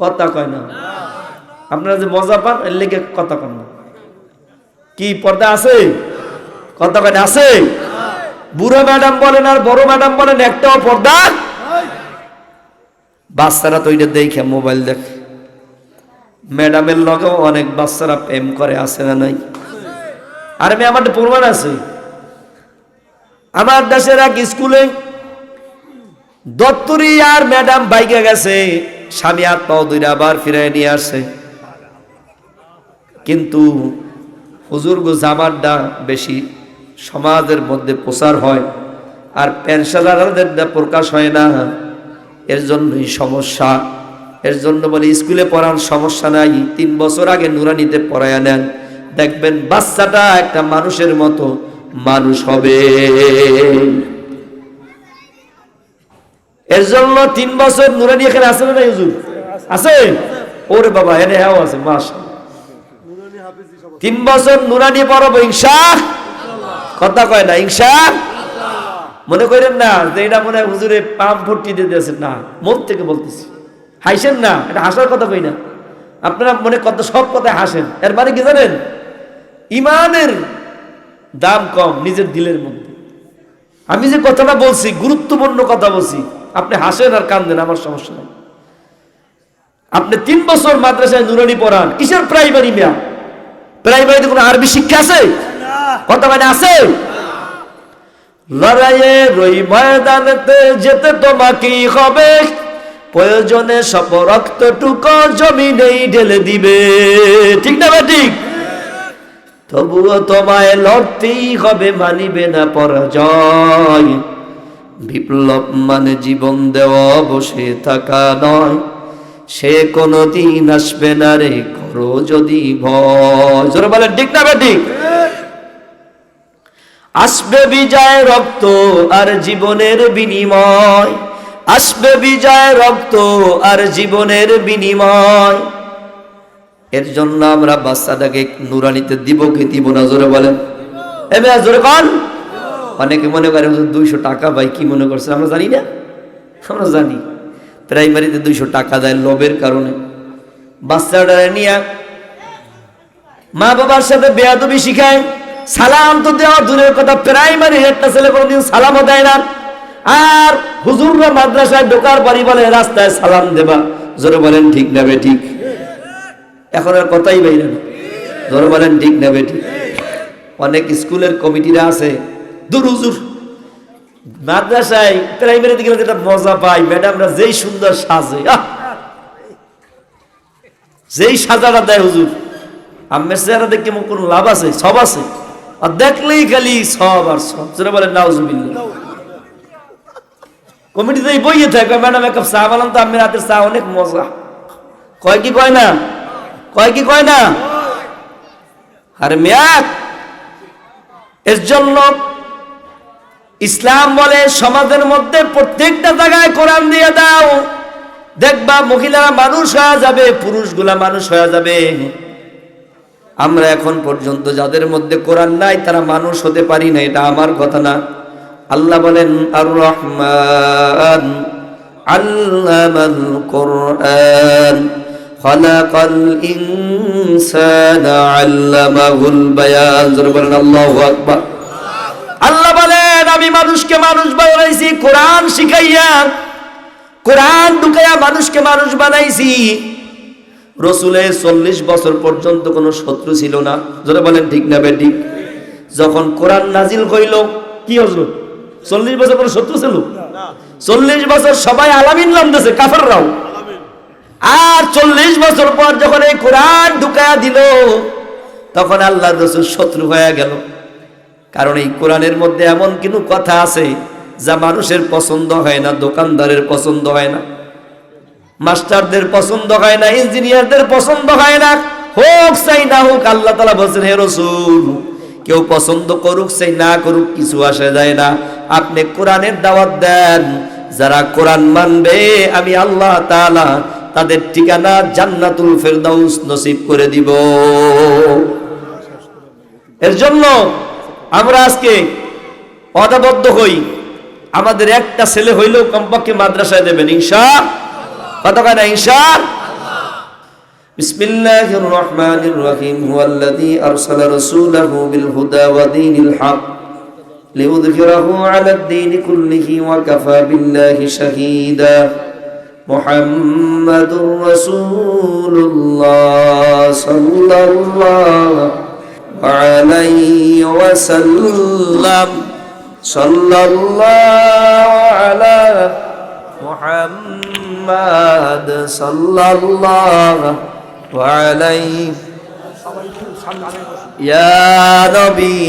কথা কয় না। আপনারা যে মজা পান এর লেগে কথা কন না। কি পর্দা আছে? কথা কয় না, আছে? বুড়ো ম্যাডাম বলেন আর বড় ম্যাডাম বলেন, একটাও পর্দা। বাচ্চারা তো ওইটা দেখে মোবাইল দেখে, ম্যাডামের লগেও অনেক বাচ্চারা প্রেম করে, আছে না নাই? আর আমি আমার প্রমাণ আছে। আমার দেশের এক স্কুলে দত্তরি আর ম্যাডাম বাইকে গেছে, স্বামী হাত পাও ধরে আবার ফিরাই নিয়ে আসে, কিন্তু হুজুর গো জামারটা বেশি সমাজের মধ্যে প্রচার হয় আর পেনশনারদের প্রকাশ হয় না, এর জন্যই সমস্যা। এর জন্য বলে স্কুলে পড়ার সমস্যা নাই, 3 বছর আগে নুরানিতে পড়ায়া নেন, দেখবেন বাচ্চাটা একটা মানুষের মতো মানুষ হবে। এর জন্য 3 বছর নুরানি এখানে আছে না হুজুর? আছে? ওরে বাবা, এনে হ্যাঁ আছে, মাশাআল্লাহ। 3 বছর নুরানি পড়াবো ইনশাআল্লাহ। কথা কয় না ইনশাআল্লাহ? মনে করেন না যে এটা মনে হয় হুজুরে পাম ভর্তি দিয়ে দিয়েছেন, না, মন থেকে বলতেছি। হাসেন না, এটা হাসার কথা কই না। আপনারা মনে কত সব কথায় হাসেন, এর মানে কি জানেন? ইমানের দাম কম নিজের দিলের মধ্যে। আমি যে কথাটা বলছি গুরুত্বপূর্ণ কথা বলছি, আপনি হাসেন আর কান্দেন, আমার সমস্যা নাই। আপনি 3 বছর মাদ্রাসায় নুরানি পড়ান, কিসের প্রাইমারি মেয়া? প্রাইমারিতে কোনো আরবি শিক্ষা আছে? কথা মানে আছে? লড়াইয়ের ওই ময়দানেতে যেতে তোমাকেই হবে, প্রয়োজনে সব রক্তটুকু জমিনেই ঢেলে দিবে, ঠিক না ঠিক? তবুও তোমায় লড়তেই হবে, মানিবে না পরাজয়। বিপ্লব মানে জীবন দেওয়া, বসে থাকা নয়, সে কোনদিন আসবে না রে, করো যদি ভয়। জোরে বলেন ঠিক না ঠিক? আসবে বিজয় রক্ত আর জীবনের বিনিময়, আসবে বিজয় রক্ত আর জীবনের বিনিময়। এর জন্য আমরা বাচ্চাটাকে নুরানিতে দিব কি দিব না? জোরে বলেন, এবে জোরে কন। অনেকে মনে করে 200 টাকা ভাই, কি মনে করছে? আমরা জানি না, আমরা জানি প্রাইমারিতে 200 টাকা দেয় লোভের কারণে। বাচ্চাটা নিয়ে মা বাবার সাথে বেয়াদবি শিখায়, সালাম তো দেওয়া দূরের কথা, প্রাইমারি একটা ছেলে কোনোদিন সালামও দেয় না। আর হুজুররা মাদ্রাসায় ঢোকার বাড়ি বলে রাস্তায় সালাম দেবা। জোরে বলেন ঠিক না বে ঠিক? এখন আর কথাই বাইরে না, জোরে বলেন ঠিক না বে ঠিক? অনেক স্কুলের কমিটিরা আছে, দূর হুজুর মাদ্রাসায় প্রাইমারিতে গেলে যেটা মজা পাই, ম্যাডামরা যেই সুন্দর সাজে, যেই সাজাটা দেয় হুজুর, আমের চেহারা দেখে কোন লাভ আছে? সব আছে, আর দেখলেই খালি সব আর সব। যেটা বলেন নাউজুবিল্লাহ। কমিটিতে বইয়ে থাকে, ম্যাডাম এক কাপ চা বানান তো, আমের হাতের চা অনেক মজা। কয় কি কয় না? কয় কি কয় না? আরে মেয়াক, এর জন্য ইসলাম বলে সমাজের মধ্যে প্রত্যেকটা জায়গায় কোরআন দিয়ে দাও, দেখবা মহিলারা মানুষ হয়ে যাবে, পুরুষগুলা মানুষ হয়ে যাবে। আমরা এখন পর্যন্ত যাদের মধ্যে কোরআন নাই তারা মানুষ হতে পারি না, এটা আমার কথা না। আল্লাহ বলেন আর রহমান আল্লামাল কোরআন খালাকাল ইনসানা আল্লামাহুল বায়ান। জোরে বলেন আল্লাহু আকবার। আল্লাহ বলেন আমি মানুষকে মানুষ বানাইছি কোরআন শিখাইয়া, কোরআন ঢুকাইয়া মানুষকে মানুষ বানাইছি। রসুলের 40 বছর পর্যন্ত কোনো শত্রু ছিল না। যারা বলেন ঠিক না বেঠিক? যখন কোরআন নাজিল হইল, কি হজরত 40 বছর কোনো শত্রু ছিল? 40 বছর সবাই আলামিন নাম দিয়েছে, কাফেররাও। আর 40 বছর পর যখন এই কোরআন ঢুকাইয়া দিল, তখন আল্লাহর রাসূল শত্রু হয়ে গেল। কারণ এই কোরআনের মধ্যে এমন কিছু কথা আছে যা মানুষের পছন্দ হয় না, দোকানদারের পছন্দ হয় না, মাস্টারদের পছন্দ হয় না, ইঞ্জিনিয়ারদের পছন্দ হয় না, হোক চাই না হোক। আল্লাহ তাআলা বলেন হে রাসূল, কেউ পছন্দ করুক চাই না করুক কিছু আসে যায় না, আপনি কোরআনের দাওয়াত দেন। যারা কোরআন মানবে আমি আল্লাহ তাআলা তাদের ঠিকানা জান্নাতুল ফেরদাউস নসিব করে দিব। এর জন্য আমরা আজকে অদাবদ্ধ হই, আমাদের একটা ছেলে হইলেও কমপক্ষে মাদ্রাসায় দেবেন ইনশাআল্লাহ। কথা কয় না ইনশাআল্লাহ? বিসমিল্লাহির রহমানির রহিম। হুয়াল্লাযী আরসালা রাসূলাহু বিল হুদা ওয়া দীনিল হক লিইয়ুযহিরাহু আলাদ দীনি কুল্লিহি ওয়া কাফা বিল্লাহি শাহীদা। মুহাম্মাদুর রাসূলুল্লাহ সাল্লাল্লাহু আলাইহি ওয়াসাল্লাম। সাল্লাল্লাহু আলা মুহাম্মাদ সাল্লাল্লাহু আলাইহি ইয়া নবী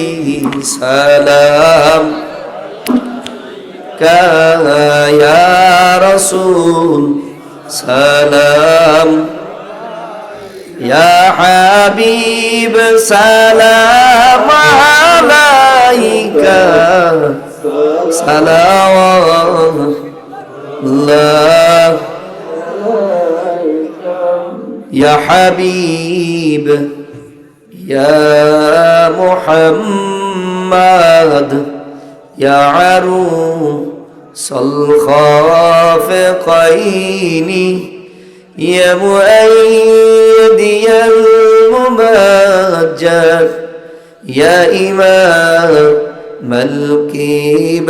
সালাম কা ইয়া রাসূল সালাম ইয়া হাবিব সালাম আলাইকা সালাওয়াতুল্লাহ ইয়া হাবিব ইয়া মুহাম্মদ ইয়া আরুসাল খাফিকাইনি يا مؤيدي الممجد يا إمام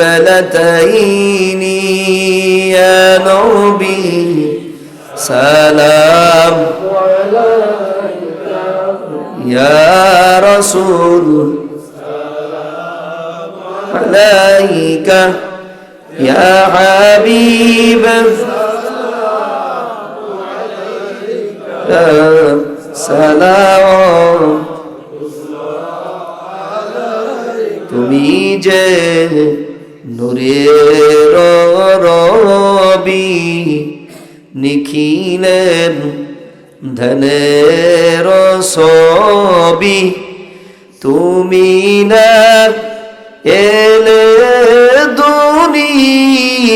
القبلتين يا نبي سلام يا رسول عليك يا حبيب সালাম তুমি যে নূরের রবি নিখিলের ধনের ছবি তুমি না এলে দুনিয়ায়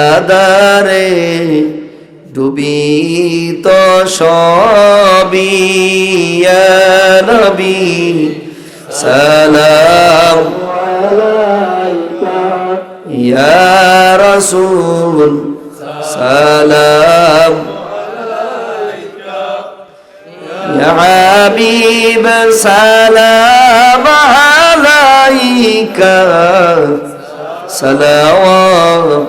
আদারে ডুবিত সবই ইয়া নবী সালাম আলাইকা ইয়া রাসূল সালাম আলাইকা ইয়া হাবিব সালাম আলাইকা সালাওয়াতুল্লাহ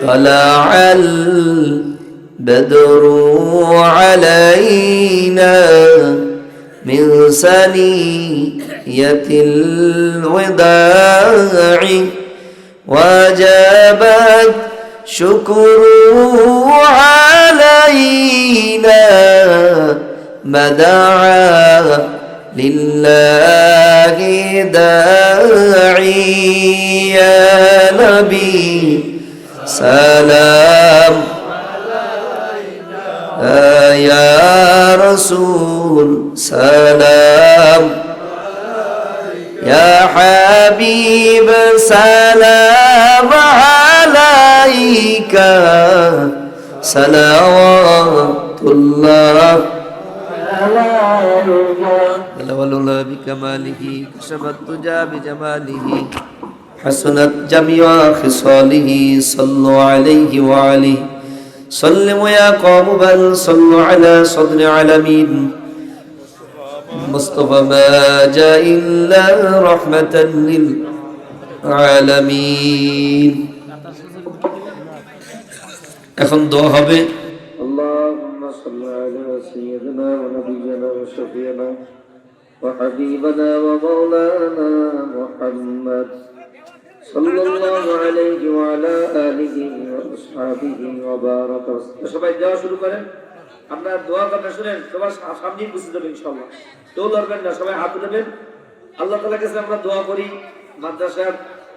طلع البدر علينا من ثنية الوداع وجبت شكره علينا ما دعا لله داعي يا نبي سلام يا رسول سلام يا حبيب سلام عليك صلوات الله الأولى بكماله كشفت الدجى بجماله حسنت جميع خصاله صلوا عليه وعليه سلموا يا قوم بل صلوا على صدر علمين مصطفى ما جاء إلا رحمة للعالمين এখন দোয়া হবে اللهم صل على سيدنا ونبينا وشفيعنا وحبيبنا ومولانا محمد صلى الله عليه وعلى آله وأصحابه وبارك وسلم সবাই দোয়া শুরু করেন আমরা দোয়া করতে শুনেন সবার সামনেই বুঝতে দেবেন ইনশাআল্লাহ তো লড়বেন না সবাই হাত দেবেন আল্লাহ তাআলার কাছে আমরা দোয়া করি মাদ্রাসার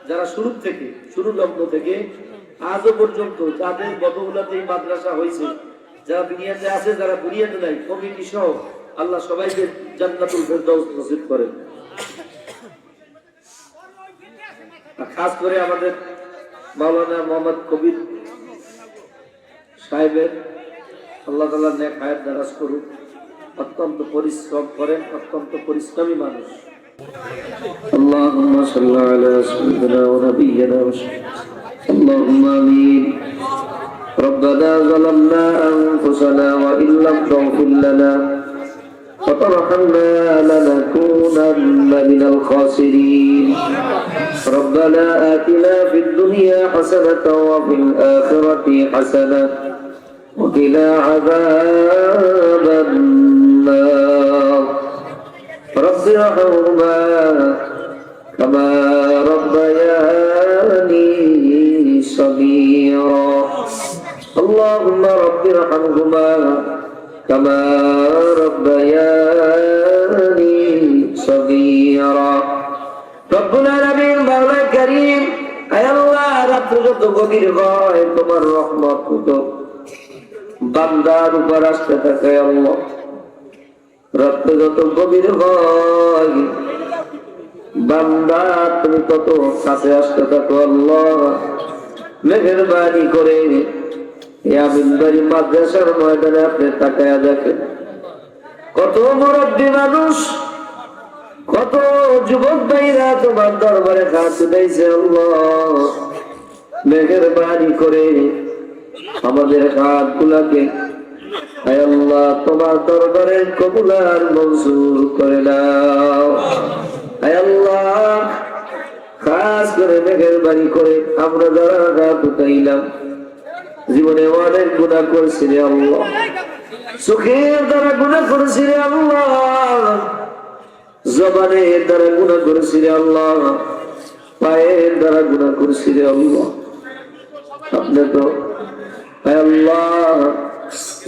যারা শুরু লগ্ন থেকে আজও পর্যন্ত যাদের বদৌলতে এই মাদ্রাসা হয়েছে যারা দুনিয়াতে আছে যারা দুনিয়াতে নাই কমিটি সহ আল্লাহ সবাইকে জান্নাতুল ফেরদাউস নসিব করেন খাস করে আমাদের মাওলানা মোহাম্মদ কবির সাহেবের আল্লাহ তাআলা নেক হায়াত দারাজ করুক অত্যন্ত পরিশ্রম করেন অত্যন্ত পরিশ্রমী মানুষ اللهم صل على سيدنا ونبينا اللهم آمين ربنا ظلمنا أنفسنا وإن لم تغفر لنا وترحمنا لنكونن من الخاسرين ربنا آتنا في الدنيا حسنة وفي الآخرة حسنة وقنا عذاب النار رب ارحمهما كما ربياني صغيرا اللهم رب ارحمهما كما ربياني صغيرا ربنا العالمين مولا كريم اي الله রাত্রি যত গভীর হয় তোমার রহমত তো বান্দার উপর আসতে থাকে আল্লাহ রাত্রি যত গভীর হয় বান্দা তুমি তত কাছে আসতে থাকো আল্লাহ মেহেরবানি করে ইয়ামিনবাড়ি মাদ্রাসার ময়দানে আপনি তাকায়া দেখেন কত মুরব্বী মানুষ কত যুবক ভাইরা তোমার দরবারে হাত দিয়েছে আল্লাহ মেহেরবানি করে আমাদের হাতগুলাকে হে আল্লাহ তোমার দরবারে কবুল আর মঞ্জুর করে নাও হে আল্লাহ খাস করে মেহেরবানি করে আমরা যারা হাত উঠাইলাম জীবনে অনেক গুনাহ করছি রে আল্লাহ চোখের দ্বারা গুনাহ করেছি রে আল্লাহ, জবানের দ্বারা গুনাহ করেছি রে আল্লাহ, পায়ের দ্বারা গুনাহ করেছি রে আল্লাহ। আপনি তো আল্লাহ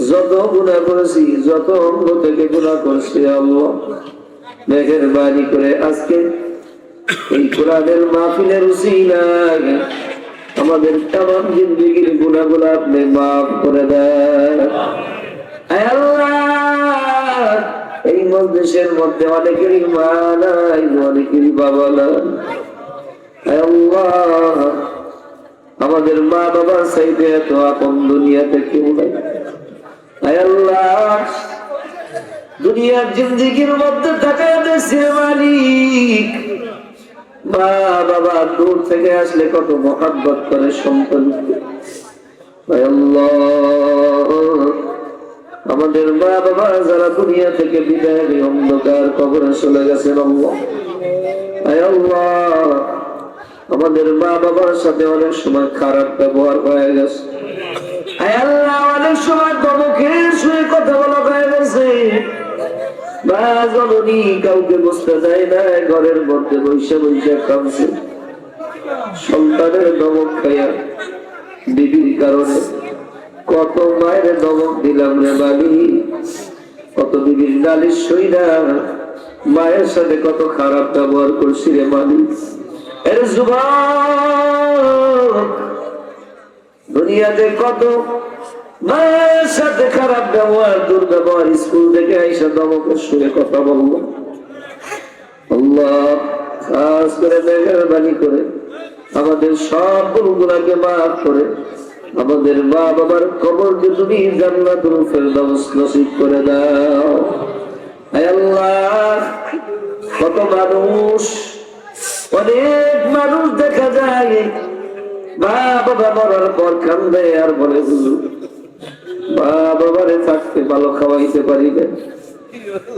যত গুনাহ করেছি, যত অঙ্গ থেকে গুনাহ করেছি আল্লাহ, মেহেরবানি করে আজকে এই কোরআনের মাহফিলের উসিলায় আমাদের তামাম জিন্দেগীর গুনাহগুলো আপনি মাফ করে দেন। আল্লাহ এই মজলিসের মধ্যে অনেকেরই মা নাই, অনেকেরই বাবা নাই। আল্লাহ আমাদের মা বাবার চাইতে এত আপন দুনিয়াতে কেউ নাই। আল্লাহ দুনিয়ার জিন্দেগীর মধ্যে থাকা দেশের মালিক, মা বাবা দূর থেকে আসলে কত মহব্বত করে সন্তানকে। আমাদের মা বাবা যারা দুনিয়া থেকে বিদায় নিয়ে অন্ধকার কবরে চলে গেছেন আল্লাহ, আমাদের মা বাবার সাথে অনেক সময় খারাপ ব্যবহার হয়ে গেছে আল্লাহ, অনেক সময় ধমকের শুয়ে কথা বলা হয়ে গেছে। মা জননী কাউকে বুঝতে দেয় না, ঘরের মধ্যে বৈশা বৈশা কাঁদছে সন্তানের ধমক খাইয়া। বিবির কারণে কত মায়ের ধমক দিলাম রে বাড়ি, কত বিবির নালিশ সইরা মায়ের সাথে কত খারাপ ব্যবহার করছি রে মালিক। এর যুবক দুনিয়াতে কত মায়ের সাথে খারাপ ব্যবহার, দুর্ব্যবহার, স্কুল থেকে আইসা ধমকের সুরে কথা বলবো। আল্লাহ খাস করে মেহেরবানি করে আমাদের সব গুনাহকে মাফ করে আমাদের মা বাবার কবরকে তুমি জান্নাতুল ফেরদাউস নসিব করে দাও। হে আল্লাহ কত মানুষ, অনেক মানুষ দেখা যায় মা বাবা মরার পর কান্দে আর বলে হুজুর মা বাবারে থাকতে ভালো খাওয়াইতে পারি না,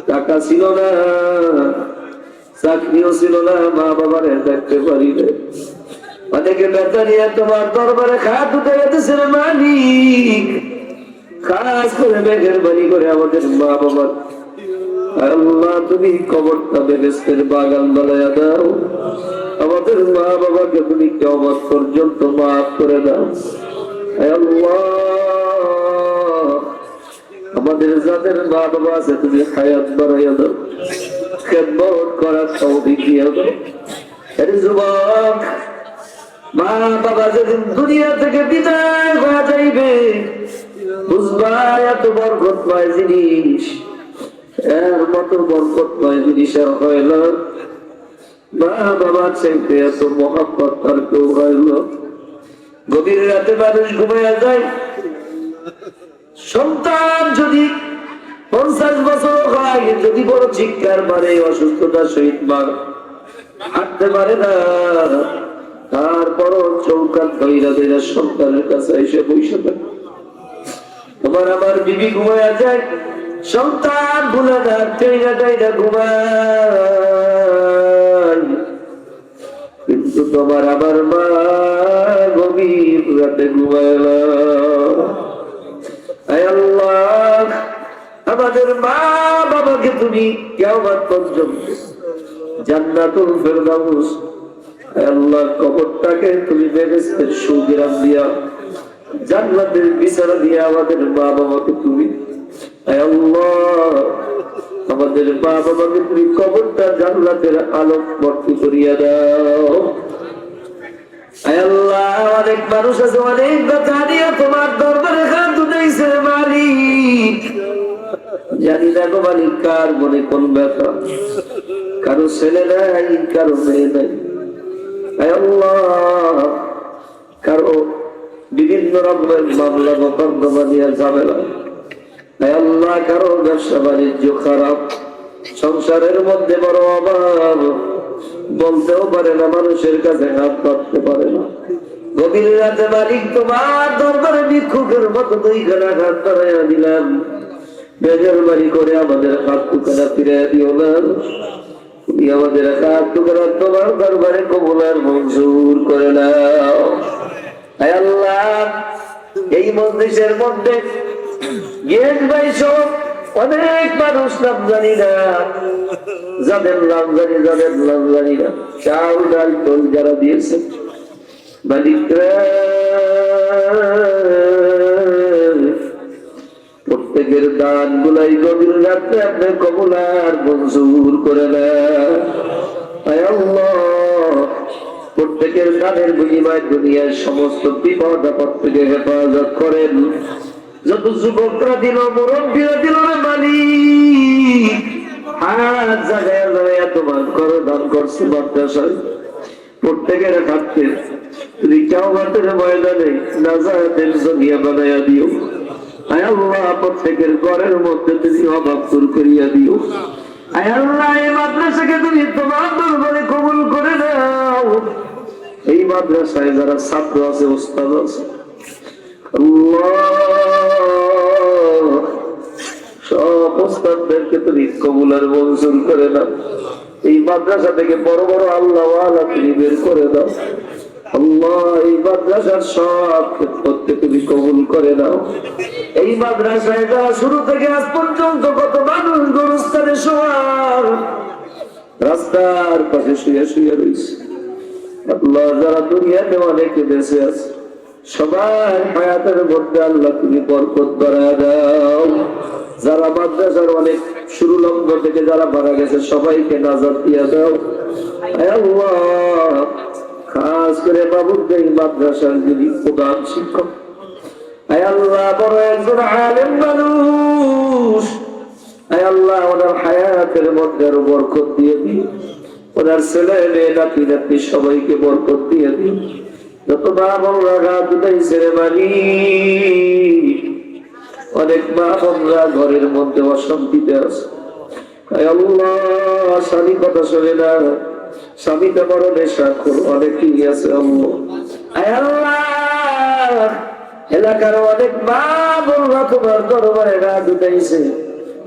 টাকা ছিল না, চাকরিও ছিল না, মা বাবারে দেখতে পারি না। অনেকে বেতারিয়া তোমার দরবারে খাত উঠে গেছে মালিক, খাস করে মেহেরবানি করে আমাদের মা বাবার আল্লাহ তুমি কবরটা বেহেশতের বাগান বানায়া দাও। আমাদের মা বাবাকে তুমি কিয়ামত পর্যন্ত মাফ করে দাও। আল্লাহ আমাদের যাদের মা বাবা আছে তুমি হায়াত বাড়াইয়া দাও, খেদমত করার তৌফিক দিয়া দাও। আরে যুবক মা বাবা যেদিন দুনিয়া থেকে বিদায় হয়ে যাইবে বুঝবা এত বরকতময় জিনিস, এর মতো বরকতময় জিনিস আর হইল মা বাবার চাইতে এত মহব্বত আর কেউ হইল। গভীর রাতে মানুষ ঘুমাইয়া যায়, সন্তান যদি 50 বছর হয়, যদি বড় চিৎকার মারে, অসুস্থতার সহিত মা হাঁটতে পারে না, তারপরও চৌকাত ধইরা ধইরা সন্তানের কাছে এসে বসে থাকে। তোমার আমার বিবি ঘুমাইয়া যায়, সন্তান ভুলে না ট্রেনা ট্রেনা ঘুমায়, কিন্তু তোমার আমার মা গভীর রাতে ঘুমায় না। আল্লাহ আমাদের মা বাবাকে তুমি কিয়ামত পর্যন্ত জান্নাতুল ফেরদাউস আল্লাহ কবরটাকে তুমি বেহেশতের সুবিরাম দিয়া, জান্নাতের বিছানা দিয়া আমাদের মা বাবাকে তুমি আল্লাহ আমাদের মা বাবাকে তুমি কবরটা জান্নাতের আলোক ভর্তি করিয়া দাও। আল্লাহ অনেক মানুষ আছে অনেক কথা নিয়ে তোমার দরবারে হাত উঠাইছে মালিক, জানি না গো মালিক কার মনে কোন ব্যথা, কারো ছেলে নাই, কারো মেয়ে নাই, আল্লাহ কারো বিভিন্ন রকমের মামলা মোকদ্দমা নিয়ে ঝামেলা, আল্লাহ কারো ব্যবসা বাণিজ্য খারাপ, সংসারের মধ্যে বড় অভাব, বলতেও পারে না, মানুষের কাছে হাত পাততে পারে না। গভীর রাতে মালিক তোমার দরবারে ভিক্ষুকের মতো দুইখানা হাত বাড়াইয়া দিলাম, মেহেরবানি করে আমাদের হাত টুকারা ফিরে দিও না। তুমি আমাদের হাত টুকারা তোমার দরবারে কবুল আর মঞ্জুর করে নাও। আল্লাহ এই মজলিসের মধ্যে গেট ভাই সব অনেক মানুষ নাম জানি না, যাদের নাম জানি, যাদের নাম জানি না, চাল ডাল তোল যারা দিয়েছে মালিকরা, প্রত্যেকের দান গুলাই গভীর রাত্রে আপনি কবুল আর মঞ্জুর করে নেন। প্রত্যেকের দানের বিনিময় দুনিয়ার সমস্ত বিপদ আপদ থেকে হেফাজত করেন। যত যুবকরা দিল, মুরব্বীরা দিল রে মালিক, হাত জায়গায় জায়গায় তোমার করো দান করছে মাদ্রাসায়, প্রত্যেকের হাতে তুমি কিয়ামতের ময়দানে নাজাতের জমিয়া বানাইয়া দিও। আয় আল্লাহ, প্রত্যেকের ঘরের মধ্যে তুমি অভাব দূর করিয়া দিও। আয় আল্লাহ, এই মাদ্রাসাকে তুমি তোমার দরবারে কবুল করে নাও। এই মাদ্রাসায় যারা ছাত্র আছে, ওস্তাদ আছে, আল্লাহ সব ওস্তাদদেরকে তুমি কবুল আর মঞ্জুর করে নাও। এই মাদ্রাসা থেকে বড় বড় আল্লাহওয়ালা তুমি বের করে দাও। আল্লাহ, এই মাদ্রাসার সব ক্ষেত্রে তুমি কবুল করে নাও। এই মাদ্রাসায় যারা শুরু থেকে আজ পর্যন্ত কত মানুষ গরুস্থানে শোয়ার, রাস্তার পাশে শুয়ে শুয়ে রয়েছে, আল্লাহ যারা দুনিয়াতে অনেকে বেঁচে আছে, সবার হায়াতের মধ্যে আল্লাহ তুমি বরকত বাড়ায় দাও। যারা মাদ্রাসার অনেক শুরু লগ্ন থেকে যারা মারা গেছে, সবাইকে নাজাত দিয়া দাও। আল্লাহ, খাস করে বাবুদের মাদ্রাসার যিনি প্রধান শিক্ষক, আয় আল্লাহ বড় একজন আলেম মানুষ, আয় আল্লাহ ওনার হায়াতের মধ্যে আরো বরকত দিয়ে দিই, ওনার ছেলে মেয়ে নাতি নাতি সবাইকে বরকত দিয়ে দিই। যত মা বোনরা রাত উঠাইছে রে মালিক, অনেক মা বোনরা ঘরের মধ্যে অশান্তিতে আছে, আয় আল্লাহ স্বামী কথা শোনে না, স্বামীটা বড় নেশা খোর, অনেকেই আছে আল্লাহ। আয় আল্লাহ, এলাকার অনেক মা বোনরা তোমার দরবারে রাত উঠাইছে,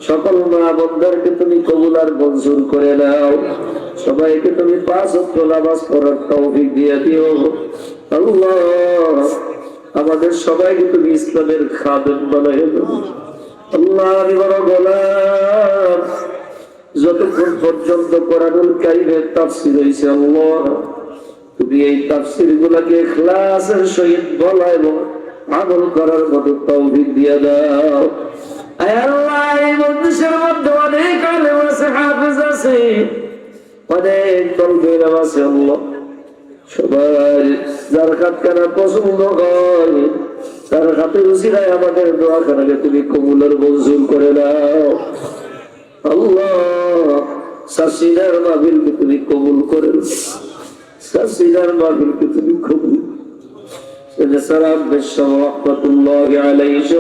সকল মা বোনদেরকে তুমি কবুল আর মঞ্জুর করে নাও। সবাইকে তুমি 5 ওয়াক্ত নামাজ পড়ার তৌফিক দিয়ে দিও। আল্লাহ, আমাদের সবাইকে তুমি ইসলামের খাদেম বানাইয়া দাও। আল্লাহ, আমি বড় গোলাম, যতক্ষণ পর্যন্ত কোরআনুল কারীমের তাফসীর হইছে, আল্লাহ তুমি এই তাফসীর গুলাকে ইখলাসের সহিত বলা এবং আমল করার মতো তৌফিক দিয়ে দাও। আয় আল্লাহ, এই মজলিসের মধ্যে অনেক আলেম আছে, হাফেজ আছে, অনেক তলবের আছে, আল্লাহ সবাই যার খাতখানা পছন্দ হয়, তার হাতের উসিলায় আমাদের দোয়াখানাকে তুমি কবুলের মঞ্জুর করে দাও। আল্লাহ, সাসিনার মাহফিলকে তুমি কবুল করে দাও, সাসিনার মাহফিলকে তুমি কবুল। সালাম বিশ্বম রাহমাতুল্লাহি আলাইহি,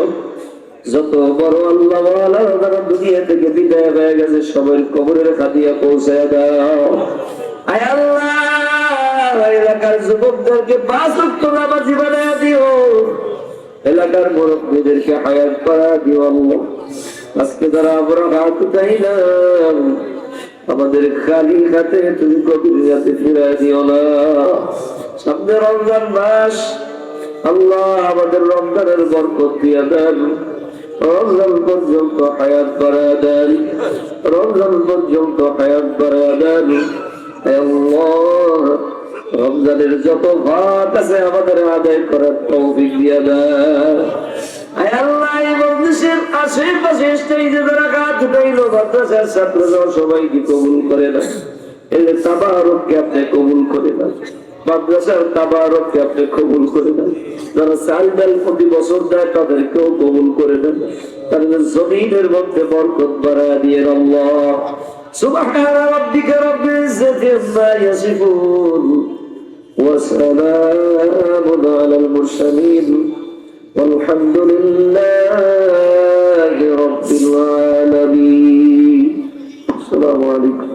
যত বড় আল্লাহ ওয়ালা যারা দুনিয়া থেকে বিদায় হয়ে গেছে, সবার কবরের খাদিয়া পৌঁছায় দাও। আয় আল্লাহ, এলাকার যুবকদেরকে 5 ওয়াক্ত নামাজি বানায় দিও, এলাকার মুরব্বীদেরকে হায়াত করা দিও। আল্লাহ, আজকে যারা আমরা হাত উঠাইলাম, আমাদের খালি হাতে তুমি গভীর রাতে ফিরায় দিও না। সামনে রমজান মাস, আল্লাহ আমাদের রমজানের বরকত দিয়ে দেন, রমজান পর্যন্ত হায়াত বাড়ায় দেন, রমজান পর্যন্ত হায়াত বাড়ায় দেন। আল্লাহ, রমজানের যত ভাত আছে আমাদের আদায় করার তৌফিক দিয়ে দেন। আয় আল্লাহ, এই মজলিসের আশেপাশে স্টেজে যারা হাত উঠাইলো, মাদ্রাসার ছাত্ররা সবাইকে কবুল করে না। এই তাবারককে আপনি কবুল করে না, মাদ্রাসার তাবারককে আপনি কবুল করে দেন। যারা চাল ডাল প্রতি বছর দেয়, তাদেরকেও কবুল করে দেন, তাদের জমিনের মধ্যে বরকত বাড়ায় দিয়ে। আল্লাহ, সুবহানা রাব্বিকা রাব্বিল ইজ্জাতি আম্মা ইয়াসিফুন ওয়া সালামুন আলাল মুরসালিন ওয়ালহামদুলিল্লাহি রাব্বিল আলামিন। আসসালামু আলাইকুম।